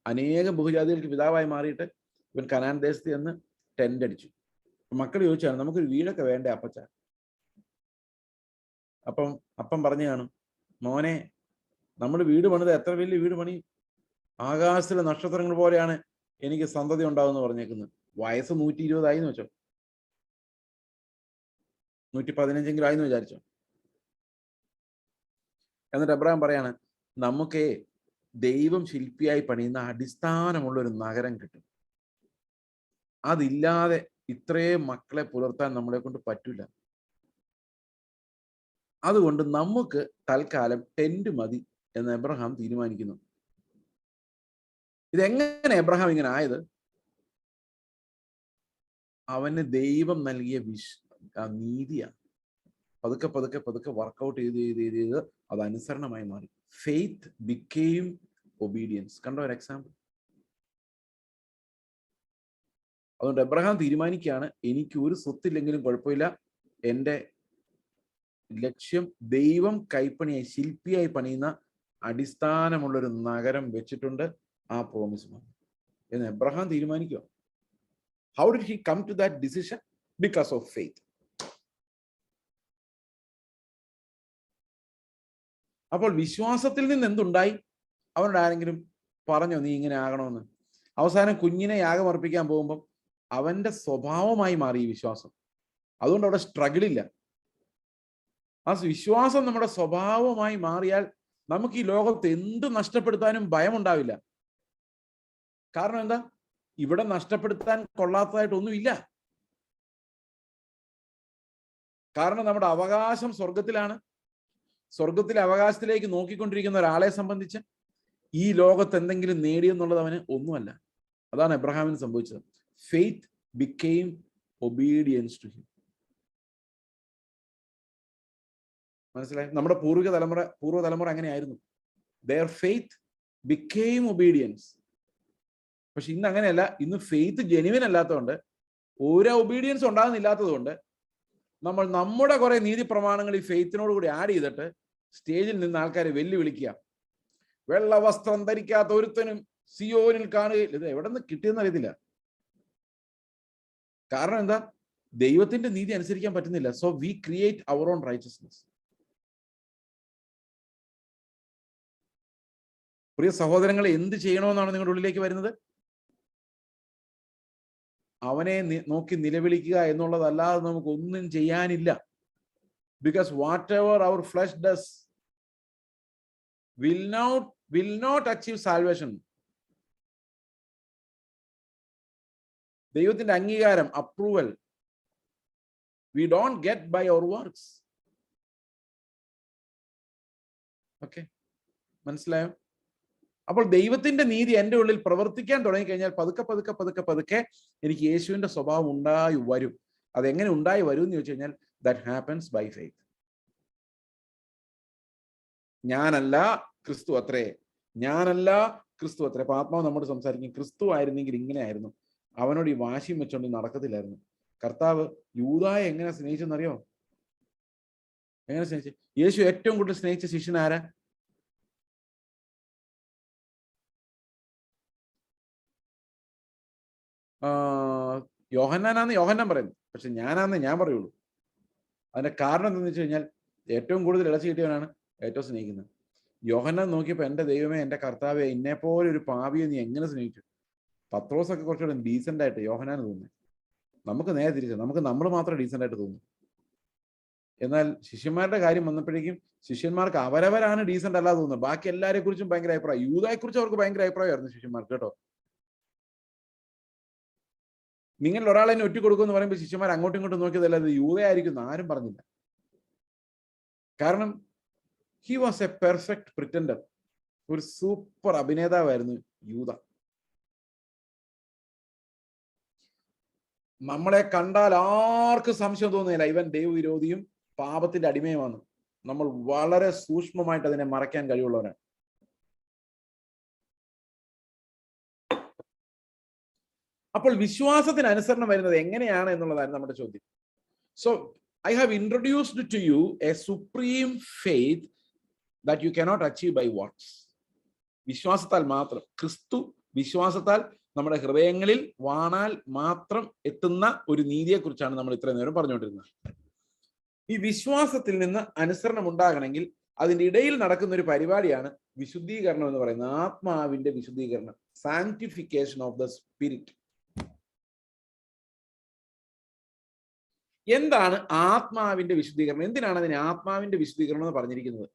അനേകം ബഹുജാതികൾക്ക് പിതാവായി മാറിയിട്ട് ഇവൻ കനാൻ ദേശത്ത് ചെന്ന് ടെന്റ് അടിച്ചു. മക്കൾ ചോദിച്ചാണ്, നമുക്കൊരു വീടൊക്കെ വേണ്ടേ അപ്പച്ച? അപ്പം പറഞ്ഞു കാണും, മോനെ, നമ്മൾ വീട് പണിത് എത്ര വലിയ വീട് പണി, ആകാശത്തിലെ നക്ഷത്രങ്ങൾ പോലെയാണ് എനിക്ക് സന്തതി ഉണ്ടാവുമെന്ന് പറഞ്ഞേക്കുന്നത്. വയസ്സ് 120 ആയിന്ന് വെച്ചോ, 115 ആയിന്ന് വിചാരിച്ചോ. എന്നിട്ട് എബ്രഹാം പറയാണ്, നമുക്ക് ദൈവം ശില്പിയായി പണിയുന്ന അടിസ്ഥാനമുള്ള ഒരു നഗരം കിട്ടും. അതില്ലാതെ ഇത്രയും മക്കളെ പുലർത്താൻ നമ്മളെ കൊണ്ട് പറ്റില്ല. അതുകൊണ്ട് നമുക്ക് തൽക്കാലം ടെന്റ് മതി എന്ന് എബ്രഹാം തീരുമാനിക്കുന്നു. ഇതെങ്ങനെ എബ്രഹാം ഇങ്ങനെ ആയത്? അവന് ദൈവം നൽകിയ നീതിയാണ്. പതുക്കെ പതുക്കെ പതുക്കെ വർക്കൗട്ട് ചെയ്ത് അത് അനുസരണമായി മാറി. Faith became obedience. കണ്ടോ ഒരു എക്സാമ്പിൾ? അതുകൊണ്ട് എബ്രഹാം തീരുമാനിക്കുകയാണ്, എനിക്ക് ഒരു സ്വത്തില്ലെങ്കിലും കുഴപ്പമില്ല, എൻ്റെ ലക്ഷ്യം ദൈവം കൈപ്പണിയായി ശില്പിയായി പണിയുന്ന അടിസ്ഥാനമുള്ളൊരു നഗരം വെച്ചിട്ടുണ്ട്, ആ പ്രോമിസ് എന്ന് എബ്രഹാം തീരുമാനിക്കുക. How did he come to that decision? Because of faith. അപ്പോൾ വിശ്വാസത്തിൽ നിന്ന് എന്തുണ്ടായി? അവനോട് ആരെങ്കിലും പറഞ്ഞോ നീ ഇങ്ങനെ ആകണമെന്ന്? അവസാനം കുഞ്ഞിനെ യാഗമർപ്പിക്കാൻ പോകുമ്പോൾ അവന്റെ സ്വഭാവമായി മാറി ഈ വിശ്വാസം. അതുകൊണ്ട് അവിടെ സ്ട്രഗിളില്ല. ആ വിശ്വാസം നമ്മുടെ സ്വഭാവമായി മാറിയാൽ നമുക്ക് ഈ ലോകത്ത് എന്ത് നഷ്ടപ്പെടുത്താനും ഭയമുണ്ടാവില്ല. കാരണം എന്താ? ഇവിടെ നഷ്ടപ്പെടുത്താൻ കൊള്ളാത്തതായിട്ടൊന്നുമില്ല. കാരണം നമ്മുടെ അവകാശം സ്വർഗത്തിലാണ്. സ്വർഗത്തിലെ അവകാശത്തിലേക്ക് നോക്കിക്കൊണ്ടിരിക്കുന്ന ഒരാളെ സംബന്ധിച്ച് ഈ ലോകത്ത് എന്തെങ്കിലും നേടിയെന്നുള്ളത് അവന് ഒന്നുമല്ല. അതാണ് എബ്രഹാമിന് സംഭവിച്ചത്. Faith became obedience to him. മനസ്സിലായി? നമ്മുടെ പൂർവ്വതലമുറ അങ്ങനെയായിരുന്നു. their faith became obedience. പക്ഷെ ഇന്ന് അങ്ങനെയല്ല. ഇന്ന് ഫെയ്ത്ത് ജെനുവിൻ അല്ലാത്തതുകൊണ്ട്, ഒരു ഒബീഡിയൻസ് ഉണ്ടാകുന്നില്ലാത്തത് കൊണ്ട് നമ്മൾ നമ്മുടെ കുറെ നീതി പ്രമാണങ്ങൾ ഈ ഫെയ്ത്തിനോട് കൂടി ആഡ് ചെയ്തിട്ട് സ്റ്റേജിൽ നിന്ന് ആൾക്കാരെ വെല്ലുവിളിക്കുക. വെള്ള വസ്ത്രം ധരിക്കാത്ത ഒരുത്തനും സിയോനിൽ കാണുകയില്ല. ഇത് എവിടെ നിന്ന് കിട്ടിയെന്ന് അറിയത്തില്ല. കാരണം എന്താ? ദൈവത്തിന്റെ നീതി അനുസരിക്കാൻ പറ്റുന്നില്ല. So we create our own righteousness. പ്രിയ സഹോദരങ്ങളെ, എന്ത് ചെയ്യണമെന്നാണ് നിങ്ങളുടെ ഉള്ളിലേക്ക് വരുന്നത്? അവനെ നോക്കി നിലവിളിക്കുക എന്നുള്ളതല്ലാതെ നമുക്ക് ഒന്നും ചെയ്യാനില്ല. Because whatever our flesh does will not achieve salvation. ദൈവത്തിന്റെ അംഗീകാരം, approval, we don't get by our works. Okay, മനസ്സിലായോ? അപ്പോൾ ദൈവത്തിന്റെ നീതി എൻ്റെ ഉള്ളിൽ പ്രവർത്തിക്കാൻ തുടങ്ങിക്കഴിഞ്ഞാൽ പതുക്കെ പതുക്കെ പതുക്കെ പതുക്കെ എനിക്ക് യേശുവിന്റെ സ്വഭാവം ഉണ്ടായി വരും. അതെങ്ങനെ ഉണ്ടായി വരും എന്ന് ചോദിച്ചു കഴിഞ്ഞാൽ that happens by faith. ഞാനല്ല ക്രിസ്തു അത്രേ, ഞാനല്ല ക്രിസ്തു അത്രേ. അപ്പൊ ആത്മാവ് നമ്മോട് സംസാരിക്കും, ക്രിസ്തു ആയിരുന്നെങ്കിൽ ഇങ്ങനെ ആയിരുന്നു, അവനോട് ഈ വാശിയും വെച്ചോണ്ട് നടക്കത്തില്ലായിരുന്നു. കർത്താവ് യൂദായെ എങ്ങനെ സ്നേഹിച്ചെന്നറിയോ? എങ്ങനെ സ്നേഹിച്ചു? യേശു ഏറ്റവും കൂടുതൽ സ്നേഹിച്ച ശിഷ്യൻ ആരാ? യോഹന്നാനാന്ന് യോഹന്നാൻ പറയുന്നു. പക്ഷെ ഞാനാന്ന് ഞാൻ പറയുള്ളൂ. അതിന്റെ കാരണം എന്താണെന്ന് വെച്ച് കഴിഞ്ഞാൽ ഏറ്റവും കൂടുതൽ ഇളച്ചു കിട്ടിയവനാണ് ഏറ്റവും സ്നേഹിക്കുന്നത്. യോഹന്നാൻ നോക്കിയപ്പോൾ എൻ്റെ ദൈവമേ, എൻ്റെ കർത്താവെ, ഇന്നെപ്പോലെ ഒരു പാപിയെ നീ എങ്ങനെ സ്നേഹിച്ചു? പത്രോസൊക്കെ കുറച്ചുകൂടെ ഡീസൻ്റ് ആയിട്ട് യോഹന്നാന് തോന്നുന്നു. നമുക്ക് നേരെ തിരിച്ചു, നമുക്ക് നമ്മൾ മാത്രം ഡീസൻ്റ് ആയിട്ട് തോന്നുന്നു. എന്നാൽ ശിഷ്യന്മാരുടെ കാര്യം വന്നപ്പോഴേക്കും ശിഷ്യന്മാർക്ക് അവരവരാണ് ഡീസൻ്റ് അല്ലാതെ തോന്നുന്നത്. ബാക്കി എല്ലാവരെ കുറിച്ചും ഭയങ്കര അഭിപ്രായം. യൂദായെ കുറിച്ച് അവർക്ക് ഭയങ്കര അഭിപ്രായമായിരുന്നു ശിഷ്യന്മാർക്ക് കേട്ടോ. നിങ്ങൾ ഒരാളെ തന്നെ ഒറ്റ കൊടുക്കുമെന്ന് പറയുമ്പോൾ ശിഷ്യന്മാർ അങ്ങോട്ടും ഇങ്ങോട്ടും നോക്കിയതല്ലാതെ യൂദയായിരിക്കും ആരും പറഞ്ഞില്ല. കാരണം ഹി വാസ് എ പെർഫെക്റ്റ് പ്രിറ്റൻഡർ. ഒരു സൂപ്പർ അഭിനേതാവായിരുന്നു യൂദ. നമ്മളെ കണ്ടാൽ ആർക്കും സംശയം തോന്നുന്നില്ല ഇവൻ ദൈവവിരോധിയും പാപത്തിന്റെ അടിമയുമാണ്. നമ്മൾ വളരെ സൂക്ഷ്മമായിട്ട് അതിനെ മറയ്ക്കാൻ കഴിവുള്ളവരാണ്. അപ്പോൾ വിശ്വാസത്തിന് അനുസരണം വരുന്നത് എങ്ങനെയാണ് എന്നുള്ളതായിരുന്നു നമ്മുടെ ചോദ്യം. So I have introduced to you a supreme faith that you cannot achieve by works. വിശ്വാസത്താൽ മാത്രം, ക്രിസ്തു വിശ്വാസത്താൽ നമ്മുടെ ഹൃദയങ്ങളിൽ വാണാൽ മാത്രം എത്തുന്ന ഒരു നീതിയെക്കുറിച്ചാണ് നമ്മൾ ഇത്രയും നേരം പറഞ്ഞുകൊണ്ടിരുന്നത്. ഈ വിശ്വാസത്തിൽ നിന്ന് അനുസരണം ഉണ്ടാകണമെങ്കിൽ അതിൻ്റെ ഇടയിൽ നടക്കുന്ന ഒരു പരിപാടിയാണ് വിശുദ്ധീകരണം എന്ന് പറയുന്നത്. ആത്മാവിന്റെ വിശുദ്ധീകരണം, സാങ്ക്ടിഫിക്കേഷൻ ഓഫ് ദ സ്പിരിറ്റ്. എന്താണ് ആത്മാവിന്റെ വിശുദ്ധീകരണം? എന്തിനാണ് അതിന് ആത്മാവിന്റെ വിശുദ്ധീകരണം എന്ന് പറഞ്ഞിരിക്കുന്നത്?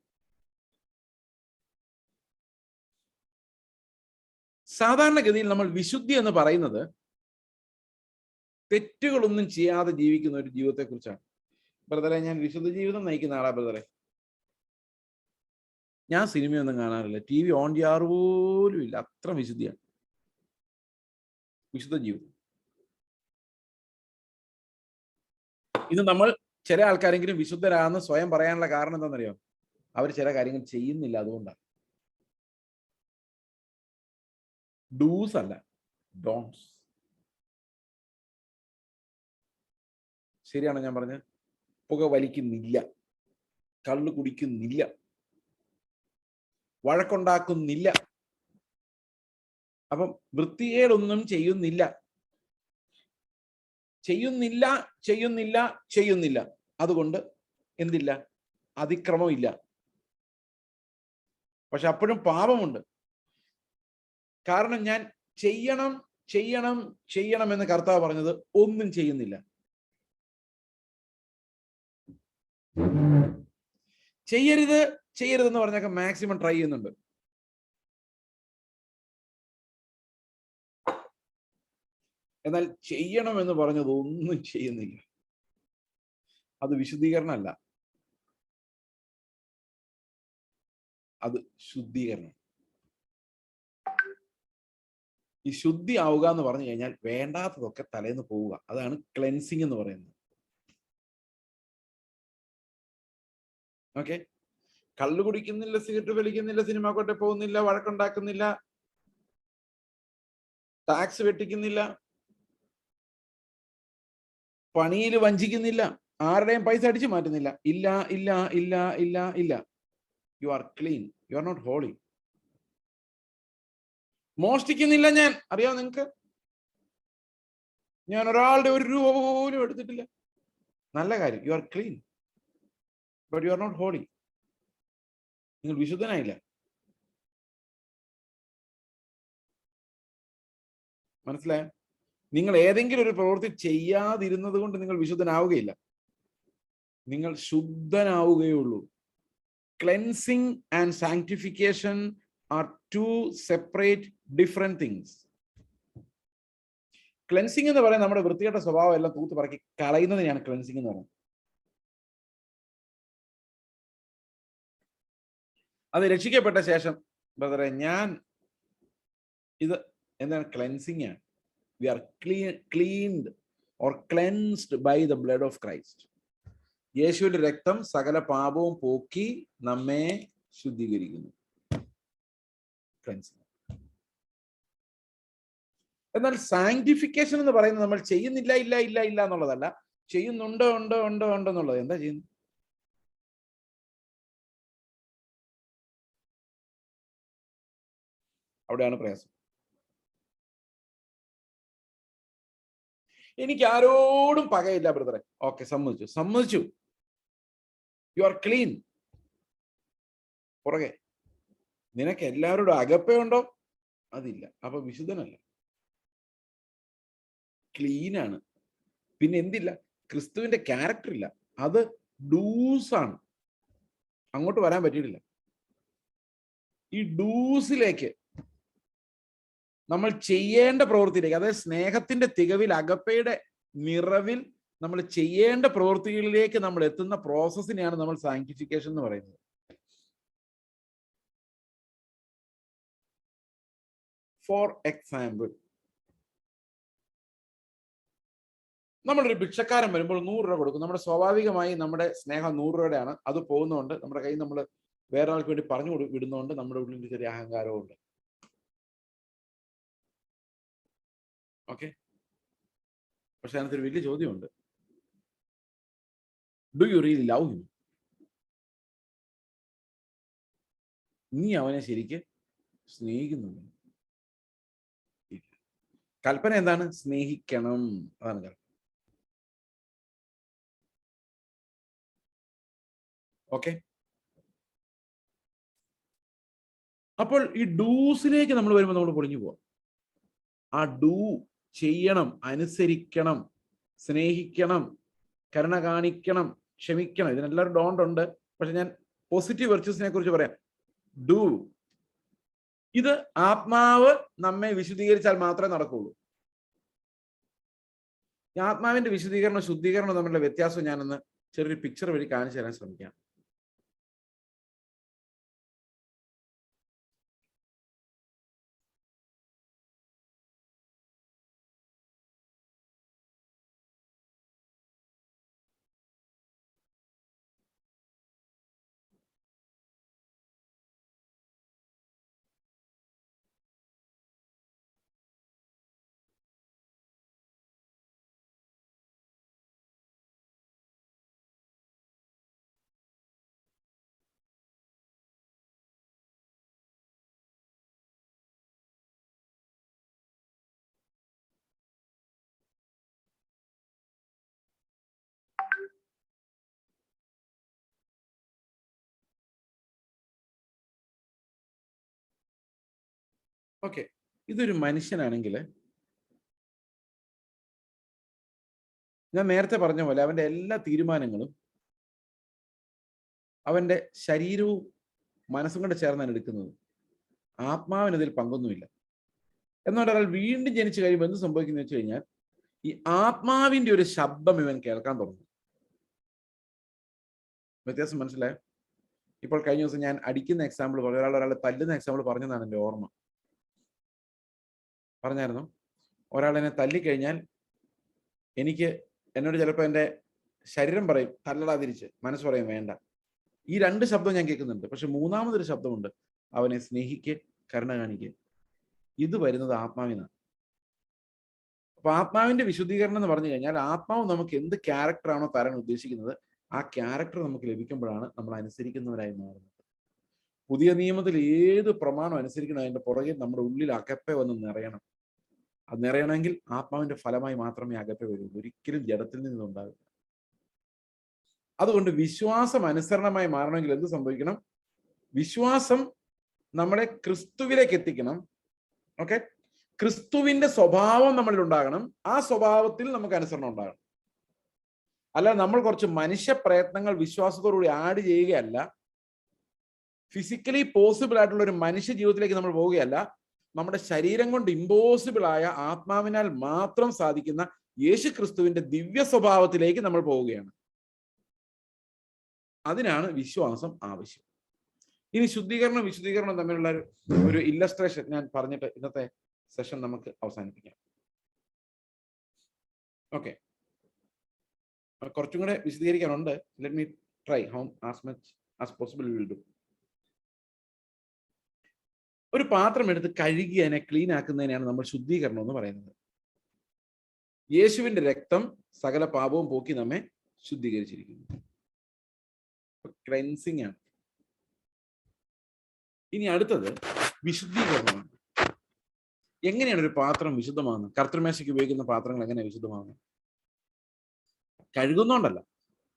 സാധാരണഗതിയിൽ നമ്മൾ വിശുദ്ധി എന്ന് പറയുന്നത് തെറ്റുകളൊന്നും ചെയ്യാതെ ജീവിക്കുന്ന ഒരു ജീവിതത്തെ കുറിച്ചാണ്. ബ്രദറെ, ഞാൻ വിശുദ്ധ ജീവിതം നയിക്കുന്ന ആളാ ബ്രദറെ. ഞാൻ സിനിമയൊന്നും കാണാറില്ല, TV ഓൺ ചെയ്യാറ് പോലും ഇല്ല, അത്ര വിശുദ്ധിയാണ് വിശുദ്ധ ജീവിതം. ഇത് നമ്മൾ ചില ആൾക്കാരെങ്കിലും വിശുദ്ധരാണെന്ന് സ്വയം പറയാനുള്ള കാരണം എന്താണെന്നറിയോ? അവർ ചില കാര്യങ്ങൾ ചെയ്യുന്നില്ല, അതുകൊണ്ടാണ്. ഡൂസ് അല്ല, ഡോൺസ്. ശരിയാണോ ഞാൻ പറഞ്ഞത്? പുക വലിക്കുന്നില്ല, കള്ളു കുടിക്കുന്നില്ല, വഴക്കുണ്ടാക്കുന്നില്ല, അപ്പം വൃത്തികേടൊന്നും ചെയ്യുന്നില്ല. ചെയ്യുന്നില്ല ചെയ്യുന്നില്ല ചെയ്യുന്നില്ല അതുകൊണ്ട് എന്തില്ല? അതിക്രമമില്ല. പക്ഷെ അപ്പോഴും പാപമുണ്ട്. കാരണം ഞാൻ ചെയ്യണം ചെയ്യണം ചെയ്യണം എന്ന് കർത്താവ് പറഞ്ഞത് ഒന്നും ചെയ്യുന്നില്ല. ചെയ്യരുത് ചെയ്യരുതെന്ന് പറഞ്ഞൊക്കെ മാക്സിമം ട്രൈ ചെയ്യുന്നുണ്ട്. എന്നാൽ ചെയ്യണം എന്ന് പറഞ്ഞത് ഒന്നും ചെയ്യുന്നില്ല. അത് വിശുദ്ധീകരണമല്ല, അത് ശുദ്ധീകരണം. ഈ ശുദ്ധി ആവുക എന്ന് പറഞ്ഞു കഴിഞ്ഞാൽ വേണ്ടാത്തതൊക്കെ തലേന്ന് പോവുക. അതാണ് ക്ലെൻസിങ് എന്ന് പറയുന്നത്. ഓക്കെ, കള്ളു കുടിക്കുന്നില്ല, സിഗരറ്റ് വലിക്കുന്നില്ല, സിനിമ കോട്ടെ പോകുന്നില്ല, വഴക്കുണ്ടാക്കുന്നില്ല, ടാക്സ് വെട്ടിക്കുന്നില്ല, പണിയിൽ വഞ്ചിക്കുന്നില്ല, ആരുടെയും പൈസ അടിച്ചു മാറ്റുന്നില്ല. ഇല്ല ഇല്ല ഇല്ല ഇല്ല ഇല്ല. You are clean, you are not holy. മോഷ്ടിക്കുന്നില്ല ഞാൻ, അറിയാമോ നിങ്ങൾക്ക്? ഞാൻ ഒരാളുടെ ഒരു രൂപ പോലും എടുത്തിട്ടില്ല. നല്ല കാര്യം, you are clean, but you are not holy. നിങ്ങൾ വിശുദ്ധനായില്ല. മനസ്സിലായോ? നിങ്ങൾ ഏതെങ്കിലും ഒരു പ്രവൃത്തി ചെയ്യാതിരുന്നത് കൊണ്ട് നിങ്ങൾ വിശുദ്ധനാവുകയില്ല, നിങ്ങൾ ശുദ്ധനാവുകയുള്ളൂ. Cleansing and sanctification are two separate different things. Cleansing എന്ന് പറയുന്നത് നമ്മുടെ വൃത്തികെട്ട സ്വഭാവം എല്ലാം തൂത്ത് പറക്കി കളയുന്നതിനെയാണ് ക്ലെൻസിങ് എന്ന് പറയുന്നത്. അത് രക്ഷിക്കപ്പെട്ട ശേഷം ബ്രദറെ ഞാൻ ഇത് എന്താണ്? ക്ലെൻസിങ് ആണ്. We are cleaned or cleansed by the blood of Christ. യേശുവിന്റെ രക്തം സകല പാപവും പോക്കി നമ്മെ ശുദ്ധീകരിക്കുന്നു. എന്നാൽ സാങ്ക്ടിഫിക്കേഷൻ എന്ന് പറയുന്നത് നമ്മൾ ചെയ്യുന്നില്ല ഇല്ല ഇല്ല ഇല്ല എന്നുള്ളതല്ല, ചെയ്യുന്നുണ്ട് ഉണ്ട് ഉണ്ട് ഉണ്ട് എന്നുള്ളത്. എന്താ ചെയ്യുന്നത്? അവിടെയാണ് പ്രയാസം. എനിക്ക് ആരോടും പകയില്ല ബ്രദറെ. ഓക്കെ, സമ്മതിച്ചു. U are clean. പുറകെ നിനക്ക് എല്ലാവരോടും അകപ്പയുണ്ടോ? അതില്ല. അപ്പൊ വിശുദ്ധനല്ല, ക്ലീൻ ആണ്. പിന്നെ എന്തില്ല? ക്രിസ്തുവിന്റെ ക്യാരക്ടർ ഇല്ല, അത് ഡൂസ് ആണ്. അങ്ങോട്ട് വരാൻ പറ്റിയിട്ടില്ല. ഈ ഡൂസിലേക്ക് നമ്മൾ ചെയ്യേണ്ട പ്രവൃത്തിയിലേക്ക്, അതായത് സ്നേഹത്തിന്റെ തികവിൽ, അഗപ്പയുടെ നിറവിൽ നമ്മൾ ചെയ്യേണ്ട പ്രവൃത്തികളിലേക്ക് നമ്മൾ എത്തുന്ന പ്രോസസ്സിനെയാണ് നമ്മൾ സാങ്ക്ടിഫിക്കേഷൻ എന്ന് പറയുന്നത്. ഫോർ എക്സാമ്പിൾ, നമ്മളൊരു ഭിക്ഷക്കാരൻ വരുമ്പോൾ 100 രൂപ കൊടുക്കും. നമ്മുടെ സ്വാഭാവികമായി നമ്മുടെ സ്നേഹം 100 രൂപയുടെയാണ്. അത് പോകുന്നതുകൊണ്ട് നമ്മുടെ കയ്യിൽ നമ്മൾ വേറെ ആൾക്ക് വേണ്ടി പറഞ്ഞു വിടുന്നതുകൊണ്ട് നമ്മുടെ ഉള്ളിൽ ചെറിയ അഹങ്കാരവും ഉണ്ട്. ഓക്കെ, പക്ഷെ അതിനകത്തൊരു വലിയ ചോദ്യമുണ്ട്. Do you really love him? നീ അവനെ ശരിക്ക് സ്നേഹിക്കുന്നുണ്ട്? കൽപ്പന എന്താണ്? സ്നേഹിക്കണം. അതാണ് കൽപ്പന. ഓക്കെ, അപ്പോൾ ഈ ഡൂസിലേക്ക് നമ്മൾ വരുമ്പോൾ നമ്മൾ പൊളിഞ്ഞു പോവാം. ആ ഡൂ ചെയ്യണം, അനുസരിക്കണം, സ്നേഹിക്കണം, കരുണ കാണിക്കണം, ക്ഷമിക്കണം, ഇതിനെല്ലാവരും ഡോണ്ട് ഉണ്ട്. പക്ഷെ ഞാൻ പോസിറ്റീവ് വെർച്യൂസിനെ കുറിച്ച് പറയാം. ഡൂ. ഇത് ആത്മാവ് നമ്മെ വിശുദ്ധീകരിച്ചാൽ മാത്രമേ നടക്കുള്ളൂ. ഈ ആത്മാവിന്റെ വിശുദ്ധീകരണം ശുദ്ധീകരണം തമ്മിലുള്ള വ്യത്യാസം ഞാനൊന്ന് ചെറിയൊരു പിക്ചർ വഴി കാണിച്ചു തരാൻ ശ്രമിക്കാം. ഓക്കെ, ഇതൊരു മനുഷ്യനാണെങ്കിൽ ഞാൻ നേരത്തെ പറഞ്ഞ പോലെ അവന്റെ എല്ലാ തീരുമാനങ്ങളും അവന്റെ ശരീരവും മനസ്സും കൊണ്ട് ചേർന്നാണ് എടുക്കുന്നത്. ആത്മാവിന് ഇതിൽ പങ്കൊന്നുമില്ല. എന്നാൽ ഒരാൾ വീണ്ടും ജനിച്ചു കഴിയുമ്പോൾ എന്ത് സംഭവിക്കുന്നു വെച്ച് കഴിഞ്ഞാൽ ഈ ആത്മാവിന്റെ ഒരു ശബ്ദം ഇവൻ കേൾക്കാൻ തുടങ്ങും. വ്യത്യാസം മനസ്സിലായോ? ഇപ്പോൾ കഴിഞ്ഞ ദിവസം ഞാൻ അടിക്കുന്ന എക്സാമ്പിൾ പറഞ്ഞു, ഒരാളെ തല്ലുന്ന എക്സാമ്പിൾ പറഞ്ഞതാണ് എൻ്റെ ഓർമ്മ. പറഞ്ഞായിരുന്നു, ഒരാളെന്നെ തല്ലിക്കഴിഞ്ഞാൽ എന്നോട് ചിലപ്പോൾ എൻ്റെ ശരീരം പറയും തല്ലടാ തിരിച്ച്, മനസ്സ് പറയും വേണ്ട. ഈ രണ്ട് ശബ്ദം ഞാൻ കേൾക്കുന്നുണ്ട്. പക്ഷെ മൂന്നാമതൊരു ശബ്ദമുണ്ട്, അവനെ സ്നേഹിക്ക്, കരുണ കാണിക്ക്. ഇത് വരുന്നത് ആത്മാവിനാണ്. അപ്പൊ ആത്മാവിന്റെ വിശുദ്ധീകരണം എന്ന് പറഞ്ഞു കഴിഞ്ഞാൽ ആത്മാവ് നമുക്ക് എന്ത് ക്യാരക്ടറാണോ തരാൻ ഉദ്ദേശിക്കുന്നത് ആ ക്യാരക്ടർ നമുക്ക് ലഭിക്കുമ്പോഴാണ് നമ്മൾ അനുസരിക്കുന്നവരായി മാറുന്നത്. പുതിയ നിയമത്തിൽ ഏത് പ്രമാണം അനുസരിക്കണം അതിന്റെ പുറകെ നമ്മുടെ ഉള്ളിൽ അകപ്പെ വന്ന് നിറയണം. അത് നിറയണമെങ്കിൽ ആത്മാവിന്റെ ഫലമായി മാത്രമേ അകപ്പെ വരുള്ളൂ, ഒരിക്കലും ജഡത്തിൽ നിന്നുണ്ടാവില്ല. അതുകൊണ്ട് വിശ്വാസം അനുസരണമായി മാറണമെങ്കിൽ എന്ത് സംഭവിക്കണം? വിശ്വാസം നമ്മളെ ക്രിസ്തുവിലേക്ക് എത്തിക്കണം. ഓക്കെ, ക്രിസ്തുവിന്റെ സ്വഭാവം നമ്മളിൽ ഉണ്ടാകണം. ആ സ്വഭാവത്തിൽ നമുക്ക് അനുസരണം ഉണ്ടാകണം. അല്ല നമ്മൾ കുറച്ച് മനുഷ്യ പ്രയത്നങ്ങൾ വിശ്വാസത്തോടുകൂടി ആഡ് ചെയ്യുകയല്ല, ഫിസിക്കലി പോസിബിൾ ആയിട്ടുള്ള ഒരു മനുഷ്യ ജീവിതത്തിലേക്ക് നമ്മൾ പോവുകയല്ല, നമ്മുടെ ശരീരം കൊണ്ട് ഇമ്പോസിബിൾ ആയ ആത്മാവിനാൽ മാത്രം സാധിക്കുന്ന യേശു ക്രിസ്തുവിന്റെ ദിവ്യ സ്വഭാവത്തിലേക്ക് നമ്മൾ പോവുകയാണ്. അതിനാണ് വിശ്വാസം ആവശ്യം. ഇനി ശുദ്ധീകരണം വിശുദ്ധീകരണം തമ്മിലുള്ള ഒരു ഇല്ലസ്ട്രേഷൻ ഞാൻ പറഞ്ഞിട്ട് ഇന്നത്തെ സെഷൻ നമുക്ക് അവസാനിപ്പിക്കാം. ഓക്കെ, കുറച്ചും കൂടെ വിശദീകരിക്കാനുണ്ട്. Let me try how as much as possible will do. ഒരു പാത്രം എടുത്ത് കഴുകി അതിനെ ക്ലീൻ ആക്കുന്നതിനാണ് നമ്മൾ ശുദ്ധീകരണം എന്ന് പറയുന്നത്. യേശുവിന്റെ രക്തം സകല പാപവും പോക്കി നമ്മെ ശുദ്ധീകരിച്ചിരിക്കുന്നു. ക്ലെൻസിങ് ആണ്. ഇനി അടുത്തത് വിശുദ്ധീകരണമാണ്. എങ്ങനെയാണ് ഒരു പാത്രം വിശുദ്ധമാകുന്നത്? കർത്തൃമേശയ്ക്ക് ഉപയോഗിക്കുന്ന പാത്രങ്ങൾ എങ്ങനെയാണ് വിശുദ്ധമാകുന്നത്? കഴുകുന്നോണ്ടല്ല,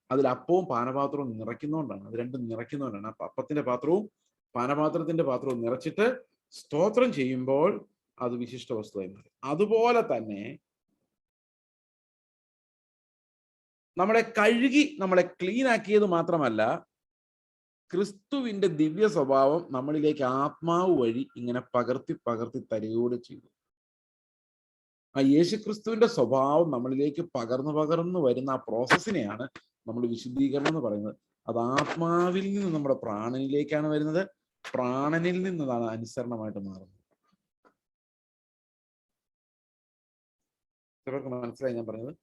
അതിൽ അപ്പവും പാനപാത്രവും നിറയ്ക്കുന്നോണ്ടാണ്. അത് രണ്ടും നിറയ്ക്കുന്നോണ്ടാണ്. അപ്പത്തിന്റെ പാത്രവും പാനപാത്രത്തിന്റെ പാത്രവും നിറച്ചിട്ട് സ്തോത്രം ചെയ്യുമ്പോൾ അത് വിശിഷ്ട വസ്തുവായി മാറും. അതുപോലെ തന്നെ നമ്മളെ കഴുകി നമ്മളെ ക്ലീൻ ആക്കിയത് മാത്രമല്ല, ക്രിസ്തുവിന്റെ ദിവ്യ സ്വഭാവം നമ്മളിലേക്ക് ആത്മാവ് വഴി ഇങ്ങനെ പകർത്തി പകർത്തി തരികയോടെ ചെയ്തു. ആ യേശുക്രിസ്തുവിന്റെ സ്വഭാവം നമ്മളിലേക്ക് പകർന്നു വരുന്ന ആ പ്രോസസ്സിനെയാണ് നമ്മൾ വിശുദ്ധീകരണം എന്ന് പറയുന്നത്. അത് ആത്മാവിൽ നിന്ന് നമ്മുടെ പ്രാണനിലേക്കാണ് വരുന്നത്. പ്രാണനിൽ നിന്നതാണ് അനുസരണമായിട്ട് മാറുന്നത്. ചിലർക്ക് മനസ്സിലായി ഞാൻ പറഞ്ഞത്?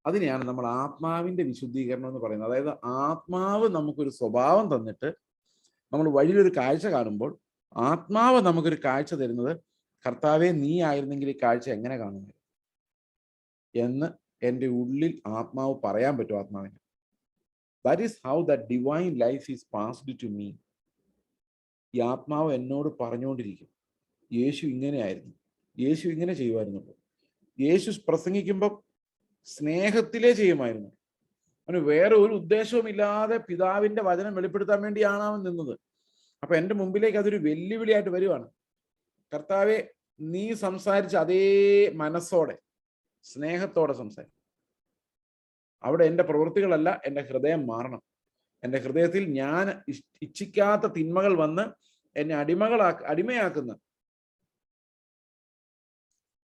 അതിനെയാണ് നമ്മൾ ആത്മാവിന്റെ വിശുദ്ധീകരണം എന്ന് പറയുന്നത്. അതായത് ആത്മാവ് നമുക്കൊരു സ്വഭാവം തന്നിട്ട് നമ്മൾ വഴിയിലൊരു കാഴ്ച കാണുമ്പോൾ ആത്മാവ് നമുക്കൊരു കാഴ്ച തരുന്നത്, കർത്താവെ നീ ആയിരുന്നെങ്കിൽ ഈ കാഴ്ച എങ്ങനെ കാണുന്നത് എന്ന് എൻ്റെ ഉള്ളിൽ ആത്മാവ് പറയാൻ പറ്റും ആത്മാവിന്. That is how the divine life is passed to me. ഈ ആത്മാവ് എന്നോട് പറഞ്ഞുകൊണ്ടിരിക്കും, യേശു ഇങ്ങനെയായിരുന്നു, യേശു ഇങ്ങനെ ചെയ്യുമായിരുന്നുള്ളൂ. യേശു പ്രസംഗിക്കുമ്പോൾ സ്നേഹത്തിലേ ചെയ്യുമായിരുന്നു. അവന് വേറെ ഒരു ഉദ്ദേശവും ഇല്ലാതെ പിതാവിന്റെ വചനം വെളിപ്പെടുത്താൻ വേണ്ടിയാണ് അവൻ നിന്നത്. അപ്പൊ എൻ്റെ മുമ്പിലേക്ക് അതൊരു വെല്ലുവിളിയായിട്ട് വരുവാണ്. കർത്താവെ നീ സംസാരിച്ച അതേ മനസ്സോടെ, സ്നേഹത്തോടെ സംസാരിക്കും. അവിടെ എൻ്റെ പ്രവൃത്തികളല്ല, എൻ്റെ ഹൃദയം മാറണം. എൻ്റെ ഹൃദയത്തിൽ ഞാൻ ഇച്ഛിക്കാത്ത തിന്മകൾ വന്ന് എന്നെ അടിമയാക്കുന്ന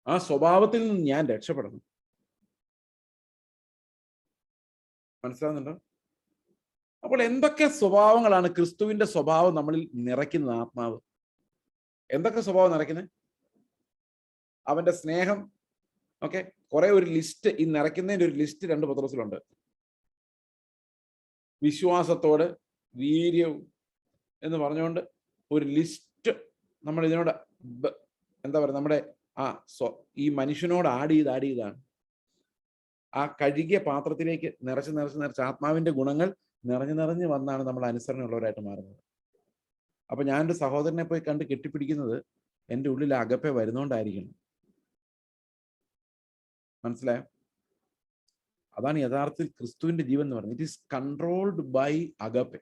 ആ സ്വഭാവത്തിൽ നിന്ന് ഞാൻ രക്ഷപ്പെടണം. മനസ്സിലാവുന്നുണ്ടോ? അപ്പോൾ എന്തൊക്കെ സ്വഭാവങ്ങളാണ് ക്രിസ്തുവിന്റെ സ്വഭാവം നമ്മളിൽ നിറയ്ക്കുന്നത്? ആത്മാവ് എന്തൊക്കെ സ്വഭാവം നിറയ്ക്കുന്നത്? അവന്റെ സ്നേഹം. ഓക്കെ, കുറെ ഒരു ലിസ്റ്റ്, ഈ നിറയ്ക്കുന്നതിന്റെ ഒരു ലിസ്റ്റ് 2 പത്രോസിലുണ്ട്. വിശ്വാസത്തോട് വീര്യവും എന്ന് പറഞ്ഞുകൊണ്ട് ഒരു ലിസ്റ്റ് നമ്മൾ ഇതിനോട് എന്താ പറയുക, നമ്മുടെ ഈ മനുഷ്യനോട് ആഡ് ചെയ്താണ്. ആ കഴുകിയ പാത്രത്തിലേക്ക് നിറച്ച് ആത്മാവിന്റെ ഗുണങ്ങൾ നിറഞ്ഞു വന്നാണ് നമ്മൾ അനുസരണയുള്ളവരായിട്ട് മാറുന്നത്. അപ്പൊ ഞാനൊരു സഹോദരനെ പോയി കണ്ട് കെട്ടിപ്പിടിക്കുന്നത് എൻ്റെ ഉള്ളിൽ അകപ്പെ വരുന്നോണ്ടായിരിക്കണം. മനസ്സിലായോ? അതാണ് യഥാർത്ഥത്തിൽ ക്രിസ്തുവിന്റെ ജീവൻ എന്ന് പറയുന്നത്. It is controlled by agape,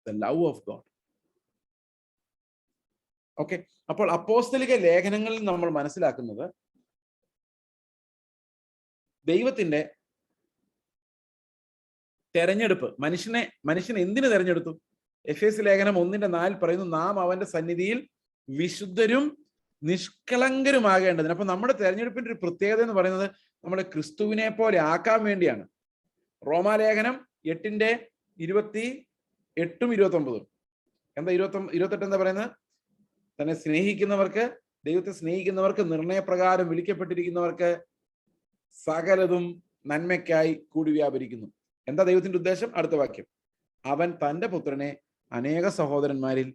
the love of God. Okay, അപ്പോൾ അപ്പോസ്തലിക ലേഖനങ്ങളിൽ നമ്മൾ മനസ്സിലാക്കുന്നത് ദൈവത്തിന്റെ തെരഞ്ഞെടുപ്പ്. മനുഷ്യനെ എന്തിനു തെരഞ്ഞെടുത്തു? എഫേസ്യ ലേഖനം 1:4 പറയുന്നു, നാം അവന്റെ സന്നിധിയിൽ വിശുദ്ധരും നിഷ്കളങ്കരുമാകേണ്ടതിന്. അപ്പൊ നമ്മുടെ തെരഞ്ഞെടുപ്പിന്റെ ഒരു പ്രത്യേകത എന്ന് പറയുന്നത് നമ്മളെ ക്രിസ്തുവിനെ പോലെ ആക്കാൻ വേണ്ടിയാണ്. റോമാലേഖനം 8:28-29 എന്താ 28 എന്താ പറയുന്നത്? തന്നെ സ്നേഹിക്കുന്നവർക്ക്, ദൈവത്തെ സ്നേഹിക്കുന്നവർക്ക്, നിർണയപ്രകാരം വിളിക്കപ്പെട്ടിരിക്കുന്നവർക്ക് സകലതും നന്മയ്ക്കായി കൂടി വ്യാപരിക്കുന്നു. എന്താ ദൈവത്തിന്റെ ഉദ്ദേശം? അടുത്ത വാക്യം, അവൻ തന്റെ പുത്രനെ അനേക സഹോദരന്മാരിൽ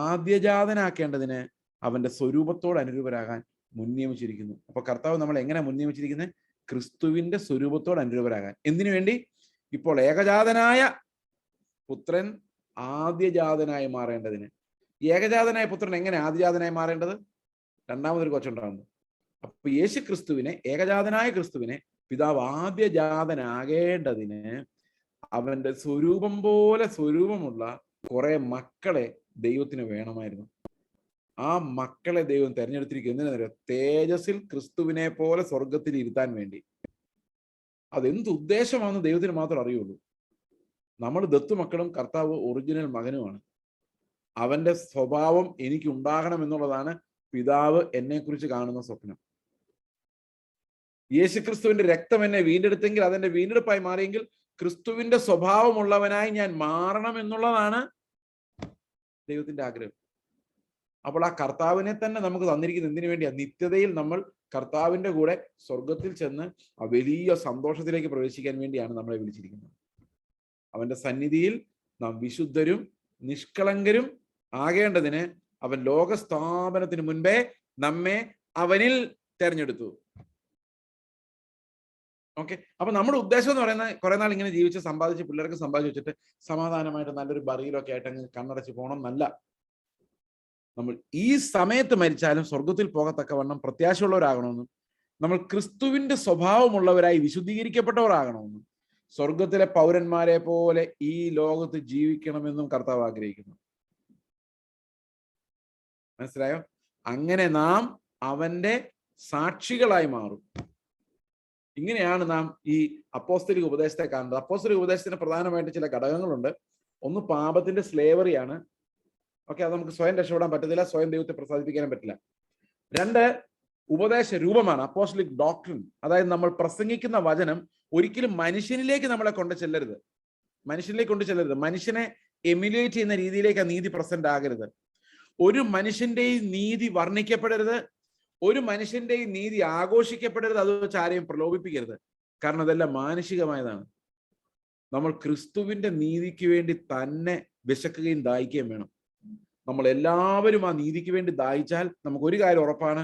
ആദ്യജാതനാക്കേണ്ടതിന് അവന്റെ സ്വരൂപത്തോട് അനുരൂപരാകാൻ മുൻനിയമിച്ചിരിക്കുന്നു. അപ്പൊ കർത്താവ് നമ്മൾ എങ്ങനെ മുൻനിയമിച്ചിരിക്കുന്നത്? ക്രിസ്തുവിന്റെ സ്വരൂപത്തോട് അനുരൂപരാകാൻ. എന്തിനു വേണ്ടി? ഇപ്പോൾ ഏകജാതനായ പുത്രൻ ആദ്യജാതനായി മാറേണ്ടതിന്. ഏകജാതനായ പുത്രൻ എങ്ങനെ ആദ്യജാതനായി മാറേണ്ടത്? രണ്ടാമതൊരു കൊച്ചുണ്ടാകുന്നു. അപ്പൊ യേശു ക്രിസ്തുവിനെ, ഏകജാതനായ ക്രിസ്തുവിനെ പിതാവ് ആദ്യജാതനാകേണ്ടതിന് അവന്റെ സ്വരൂപം പോലെ സ്വരൂപമുള്ള കുറെ മക്കളെ ദൈവത്തിന് വേണമായിരുന്നു. ആ മക്കളെ ദൈവം തെരഞ്ഞെടുത്തിരിക്കുന്നതിന് തേജസ്സിൽ ക്രിസ്തുവിനെ പോലെ സ്വർഗത്തിൽ ഇരുത്താൻ വേണ്ടി. അതെന്ത് ഉദ്ദേശമാണെന്ന് ദൈവത്തിന് മാത്രം അറിയുള്ളൂ. നമ്മൾ ദത്തുമക്കളും കർത്താവ് ഒറിജിനൽ മകനുമാണ്. അവന്റെ സ്വഭാവം എനിക്ക് ഉണ്ടാകണം എന്നുള്ളതാണ് പിതാവ് എന്നെ കുറിച്ച് കാണുന്ന സ്വപ്നം. യേശുക്രിസ്തുവിന്റെ രക്തം എന്നെ വീണ്ടെടുത്തെങ്കിൽ, അതെന്റെ വീണ്ടെടുപ്പായി മാറിയെങ്കിൽ ക്രിസ്തുവിന്റെ സ്വഭാവമുള്ളവനായി ഞാൻ മാറണം എന്നുള്ളതാണ് ദൈവത്തിന്റെ ആഗ്രഹം. അപ്പോൾ ആ കർത്താവിനെ തന്നെ നമുക്ക് തന്നിരിക്കുന്നത് എന്തിനു വേണ്ടിയാ? നിത്യതയിൽ നമ്മൾ കർത്താവിന്റെ കൂടെ സ്വർഗത്തിൽ ചെന്ന് ആ വലിയ സന്തോഷത്തിലേക്ക് പ്രവേശിക്കാൻ വേണ്ടിയാണ് നമ്മളെ വിളിച്ചിരിക്കുന്നത്. അവന്റെ സന്നിധിയിൽ നാം വിശുദ്ധരും നിഷ്കളങ്കരും ആകേണ്ടതിന് അവൻ ലോകസ്ഥാപനത്തിന് മുൻപേ നമ്മെ അവനിൽ തെരഞ്ഞെടുത്തു. ഓക്കെ, അപ്പൊ നമ്മുടെ ഉദ്ദേശം എന്ന് പറയുന്നത് കുറെ നാൾ ഇങ്ങനെ ജീവിച്ച് സമ്പാദിച്ച് പിള്ളേർക്ക് സമ്പാദിച്ച് വെച്ചിട്ട് സമാധാനമായിട്ട് നല്ലൊരു ബറിയിലൊക്കെ ആയിട്ട് അങ്ങ് കണ്ണടച്ച് പോകണം എന്നല്ല. നമ്മൾ ഈ സമയത്ത് മരിച്ചാലും സ്വർഗത്തിൽ പോകത്തക്കവണ്ണം പ്രത്യാശയുള്ളവരാകണമെന്നും, നമ്മൾ ക്രിസ്തുവിന്റെ സ്വഭാവമുള്ളവരായി വിശുദ്ധീകരിക്കപ്പെട്ടവരാകണമെന്നും, സ്വർഗത്തിലെ പൗരന്മാരെ പോലെ ഈ ലോകത്ത് ജീവിക്കണമെന്നും കർത്താവ് ആഗ്രഹിക്കുന്നു. മനസ്സിലായോ? അങ്ങനെ നാം അവന്റെ സാക്ഷികളായി മാറും. ഇങ്ങനെയാണ് നാം ഈ അപ്പോസ്തലിക ഉപദേശത്തെ കാണുന്നത്. അപ്പോസ്തലിക ഉപദേശത്തിന് പ്രധാനമായിട്ട് ചില ഘടകങ്ങളുണ്ട്. ഒന്ന് പാപത്തിന്റെ സ്ലേവറിയാണ്. ഓക്കെ, അത് നമുക്ക് സ്വയം രക്ഷപ്പെടാൻ പറ്റത്തില്ല, സ്വയം ദൈവത്തെ പ്രസാദിപ്പിക്കാനും പറ്റില്ല. 2, ഉപദേശ രൂപമാണ്, അപ്പോസ്തലിക് ഡോക്ട്രിൻ. അതായത് നമ്മൾ പ്രസംഗിക്കുന്ന വചനം ഒരിക്കലും മനുഷ്യനിലേക്ക് നമ്മളെ കൊണ്ട് ചെല്ലരുത്. മനുഷ്യനെ എമുലേറ്റ് ചെയ്യുന്ന രീതിയിലേക്ക് ആ നീതി പ്രസന്റ് ആകരുത്. ഒരു മനുഷ്യന്റെയും നീതി വർണ്ണിക്കപ്പെടരുത്, ഒരു മനുഷ്യന്റെയും നീതി ആഘോഷിക്കപ്പെടരുത്, അത് വെച്ച് ആരെയും പ്രലോഭിപ്പിക്കരുത്. കാരണം അതെല്ലാം മാനുഷികമായതാണ്. നമ്മൾ ക്രിസ്തുവിന്റെ നീതിക്ക് വേണ്ടി തന്നെ വിശക്കുകയും ദാഹിക്കുകയും വേണം. നമ്മൾ എല്ലാവരും ആ നീതിക്ക് വേണ്ടി ദാഹിച്ചാൽ നമുക്ക് ഒരു കാര്യം ഉറപ്പാണ്,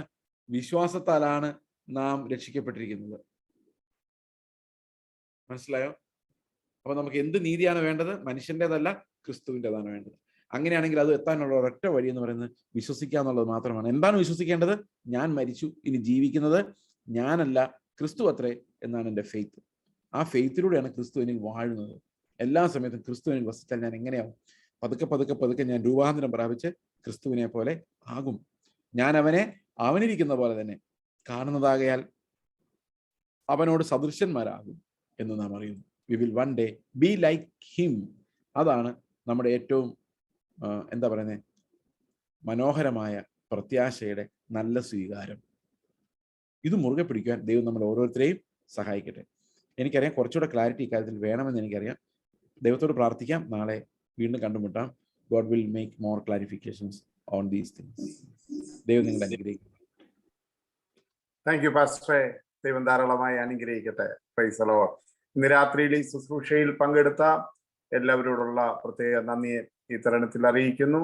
വിശ്വാസത്താലാണ് നാം രക്ഷിക്കപ്പെട്ടിരിക്കുന്നത്. മനസ്സിലായോ? അപ്പൊ നമുക്ക് എന്ത് നീതിയാണ് വേണ്ടത്? മനുഷ്യൻ്റെതല്ല, ക്രിസ്തുവിൻ്റെതാണ് വേണ്ടത്. അങ്ങനെയാണെങ്കിൽ അത് എത്താനുള്ള ഒരൊറ്റ വഴി എന്ന് പറയുന്നത് വിശ്വസിക്കുക എന്നുള്ളത് മാത്രമാണ്. എന്താണ് വിശ്വസിക്കേണ്ടത്? ഞാൻ മരിച്ചു, ഇനി ജീവിക്കുന്നത് ഞാനല്ല, ക്രിസ്തു അത്രേ എന്നാണ് എൻ്റെ ഫെയ്ത്ത്. ആ ഫെയ്ത്തിലൂടെയാണ് ക്രിസ്തു എന്നിൽ വാഴുന്നത്. എല്ലാ സമയത്തും ക്രിസ്തു എന്നിൽ വസിച്ചാൽ ഞാൻ എങ്ങനെയാവും? പതുക്കെ പതുക്കെ പതുക്കെ ഞാൻ രൂപാന്തരം പ്രാപിച്ച് ക്രിസ്തുവിനെ പോലെ ആകും. ഞാൻ അവനെ അവനിരിക്കുന്ന പോലെ തന്നെ കാണുന്നതാകയാൽ അവനോട് സദൃശന്മാരാകും എന്ന് നാം അറിയുന്നു. We will one day be like him. അതാണ് നമ്മുടെ ഏറ്റവും എന്താ പറയുന്നത്, മനോഹരമായ പ്രത്യാശയുടെ നല്ല സ്വീകാരം. ഇത് മുറുകെ പിടിക്കാൻ ദൈവം നമ്മൾ ഓരോരുത്തരെയും സഹായിക്കട്ടെ. എനിക്കറിയാം കുറച്ചുകൂടെ ക്ലാരിറ്റി ഇക്കാര്യത്തിൽ വേണമെന്ന് എനിക്കറിയാം. ദൈവത്തോട് പ്രാർത്ഥിക്കാം. നാളെ വീണ്ടും കണ്ടുമുട്ടാം. God will make more clarifications on these things. ദൈവം നിങ്ങളെ അനുഗ്രഹിക്കട്ടെ. താങ്ക് യു പാസ്റ്ററെ. ദൈവം ധാരാളമായി അനുഗ്രഹിക്കട്ടെ. Praise the Lord. ഇന്ന് രാത്രിയിൽ ഈ ശുശ്രൂഷയിൽ പങ്കെടുത്ത എല്ലാവരോടുള്ള പ്രത്യേക നന്ദിയെ ഈ തരുണത്തിൽ അറിയിക്കുന്നു.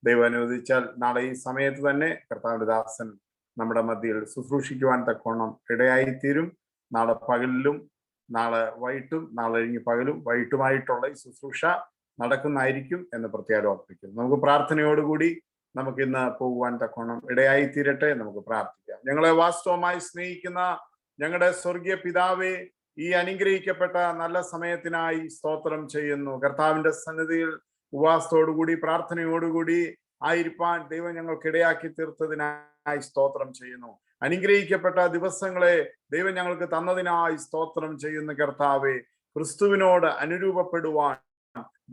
ദൈവം അനുവദിച്ചാൽ നാളെ ഈ സമയത്ത് തന്നെ കർത്താവിന്റെ ദാസൻ നമ്മുടെ മധ്യയിൽ ശുശ്രൂഷിക്കുവാൻ തക്കോണം ഇടയായിത്തീരും. നാളെ പകലിലും നാളെ വൈകിട്ടും നാളെ കഴിഞ്ഞ് പകലും വൈകിട്ടുമായിട്ടുള്ള ഈ ശുശ്രൂഷ നടക്കുന്നതായിരിക്കും എന്ന് പ്രത്യേകം ഓർപ്പിക്കുന്നു. നമുക്ക് പ്രാർത്ഥനയോടുകൂടി നമുക്ക് ഇന്ന് പോകുവാൻ തക്കോണം ഇടയായിത്തീരട്ടെ. നമുക്ക് പ്രാർത്ഥിക്കാം. ഞങ്ങളെ വാസ്തവമായി സ്നേഹിക്കുന്ന ഞങ്ങളുടെ സ്വർഗീയ പിതാവേ, ഈ അനുഗ്രഹിക്കപ്പെട്ട നല്ല സമയത്തിനായി സ്തോത്രം ചെയ്യുന്നു. കർത്താവിന്റെ സന്നിധിയിൽ ഉപവാസത്തോടുകൂടി പ്രാർത്ഥനയോടുകൂടി ആയിരിക്കാൻ ദൈവം ഞങ്ങൾക്ക് ഇടയാക്കി തീർത്തതിനായി സ്തോത്രം ചെയ്യുന്നു. അനുഗ്രഹിക്കപ്പെട്ട ദിവസങ്ങളെ ദൈവം ഞങ്ങൾക്ക് തന്നതിനായി സ്തോത്രം ചെയ്യുന്ന കർത്താവേ, ക്രിസ്തുവിനോട് അനുരൂപപ്പെടുവാൻ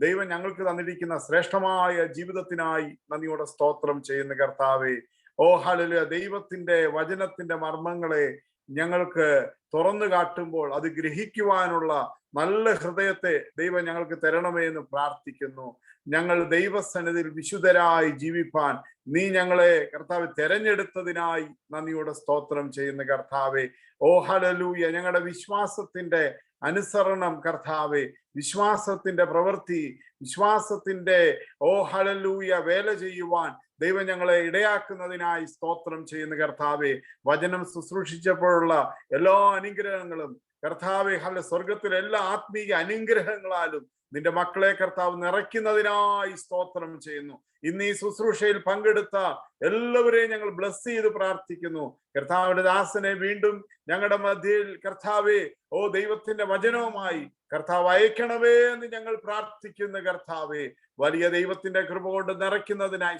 ദൈവം ഞങ്ങൾക്ക് തന്നിരിക്കുന്ന ശ്രേഷ്ഠമായ ജീവിതത്തിനായി നന്ദിയോടെ സ്തോത്രം ചെയ്യുന്ന കർത്താവേ, ഓ ഹല്ലേലൂയ. ദൈവത്തിന്റെ വചനത്തിന്റെ മർമ്മങ്ങളെ ഞങ്ങൾക്ക് തുറന്നു കാട്ടുമ്പോൾ അത് ഗ്രഹിക്കുവാനുള്ള നല്ല ഹൃദയത്തെ ദൈവം ഞങ്ങൾക്ക് തരണമേ എന്ന് പ്രാർത്ഥിക്കുന്നു. ഞങ്ങൾ ദൈവസന്നിധിയിൽ വിശുദ്ധരായി ജീവിപ്പാൻ നീ ഞങ്ങളെ കർത്താവ് തെരഞ്ഞെടുത്തതിനായി നന്ദിയോടെ സ്തോത്രം ചെയ്യുന്ന കർത്താവേ, ഓ ഹല്ലേലൂയ. ഞങ്ങളുടെ വിശ്വാസത്തിന്റെ അനുസരണം കർത്താവേ, വിശ്വാസത്തിന്റെ പ്രവൃത്തി, വിശ്വാസത്തിന്റെ ഓ ഹല്ലേലൂയ വേല ചെയ്യുവാൻ ദൈവം ഞങ്ങളെ ഇടയാക്കുന്നതിനായി സ്തോത്രം ചെയ്യുന്ന കർത്താവേ, വചനം ശുശ്രൂഷിച്ചപ്പോഴുള്ള എല്ലാ അനുഗ്രഹങ്ങളും കർത്താവേ, സ്വർഗത്തിലെ എല്ലാ ആത്മീയ അനുഗ്രഹങ്ങളാലും നിന്റെ മക്കളെ കർത്താവ് നിറയ്ക്കുന്നതിനായി സ്തോത്രം ചെയ്യുന്നു. ഇന്ന് ഈ ശുശ്രൂഷയിൽ പങ്കെടുത്ത എല്ലാവരെയും ഞങ്ങൾ ബ്ലസ് ചെയ്ത് പ്രാർത്ഥിക്കുന്നു. കർത്താവിന്റെ ദാസനെ വീണ്ടും ഞങ്ങളുടെ മധ്യയിൽ കർത്താവേ, ഓ ദൈവത്തിന്റെ വചനവുമായി കർത്താവ് അയക്കണമേ എന്ന് ഞങ്ങൾ പ്രാർത്ഥിക്കുന്ന കർത്താവേ, വലിയ ദൈവത്തിന്റെ കൃപ കൊണ്ട് നിറയ്ക്കുന്നതിനായി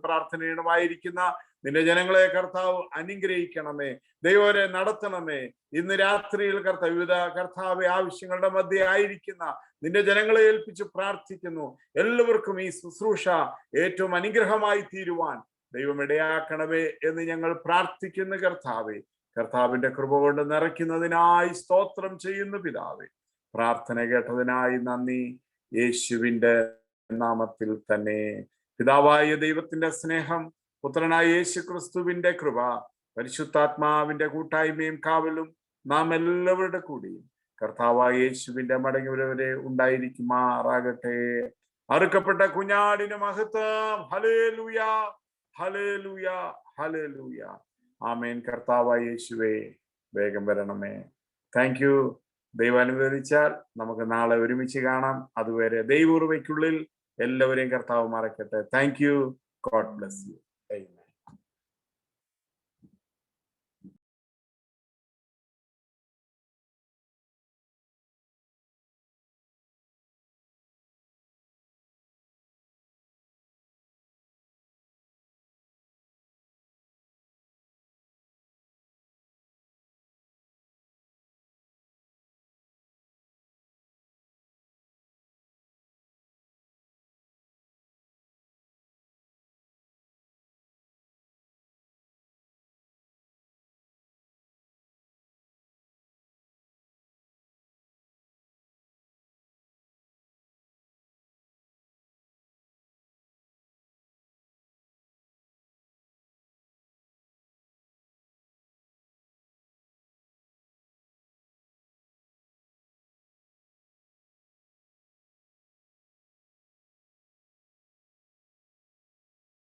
പ്രാർത്ഥനയുമായിരിക്കുന്ന നിന്റെ ജനങ്ങളെ കർത്താവ് അനുഗ്രഹിക്കണമേ. ദൈവരെ നടത്തണമേ. ഇന്ന് രാത്രിയിൽ കർത്താവ് വിവിധ കർത്താവ് ആവശ്യങ്ങളുടെ മധ്യേ ആയിരിക്കുന്ന നിന്റെ ജനങ്ങളെ ഏൽപ്പിച്ച് പ്രാർത്ഥിക്കുന്നു. എല്ലാവർക്കും ഈ ശുശ്രൂഷ ഏറ്റവും അനുഗ്രഹമായി തീരുവാൻ ദൈവം ഇടയാക്കണമേ എന്ന് ഞങ്ങൾ പ്രാർത്ഥിക്കുന്ന കർത്താവേ, കർത്താവിന്റെ കൃപ കൊണ്ട് നിറയ്ക്കുന്നതിനായി സ്തോത്രം ചെയ്യുന്ന പിതാവേ, പ്രാർത്ഥന കേട്ടതിനായി നന്ദി. യേശുവിന്റെ നാമത്തിൽ തന്നെ. പിതാവായ ദൈവത്തിന്റെ സ്നേഹം, പുത്രനായ യേശു ക്രിസ്തുവിന്റെ കൃപ, പരിശുദ്ധാത്മാവിന്റെ കൂട്ടായ്മയും കാവലും നാം എല്ലാവരുടെ കൂടിയും കർത്താവായ യേശുവിന്റെ മടങ്ങിവരവരെ ഉണ്ടായിരിക്കുമാറാകട്ടെ. അറുക്കപ്പെട്ട കുഞ്ഞാടിന് മഹത്വം. ഹല്ലേലൂയ, ഹല്ലേലൂയ, ഹല്ലേലൂയ. ആമേൻ. കർത്താവായ യേശുവേ, വേഗം വരണമേ. Thank you. ദൈവം അനുവദിച്ചാൽ നമുക്ക് നാളെ ഒരുമിച്ച് കാണാം. അതുവരെ ദൈവകൃപയ്ക്കുള്ളിൽ എല്ലാവരെയും കർത്താവ് മറക്കട്ടെ. Thank you. God bless U.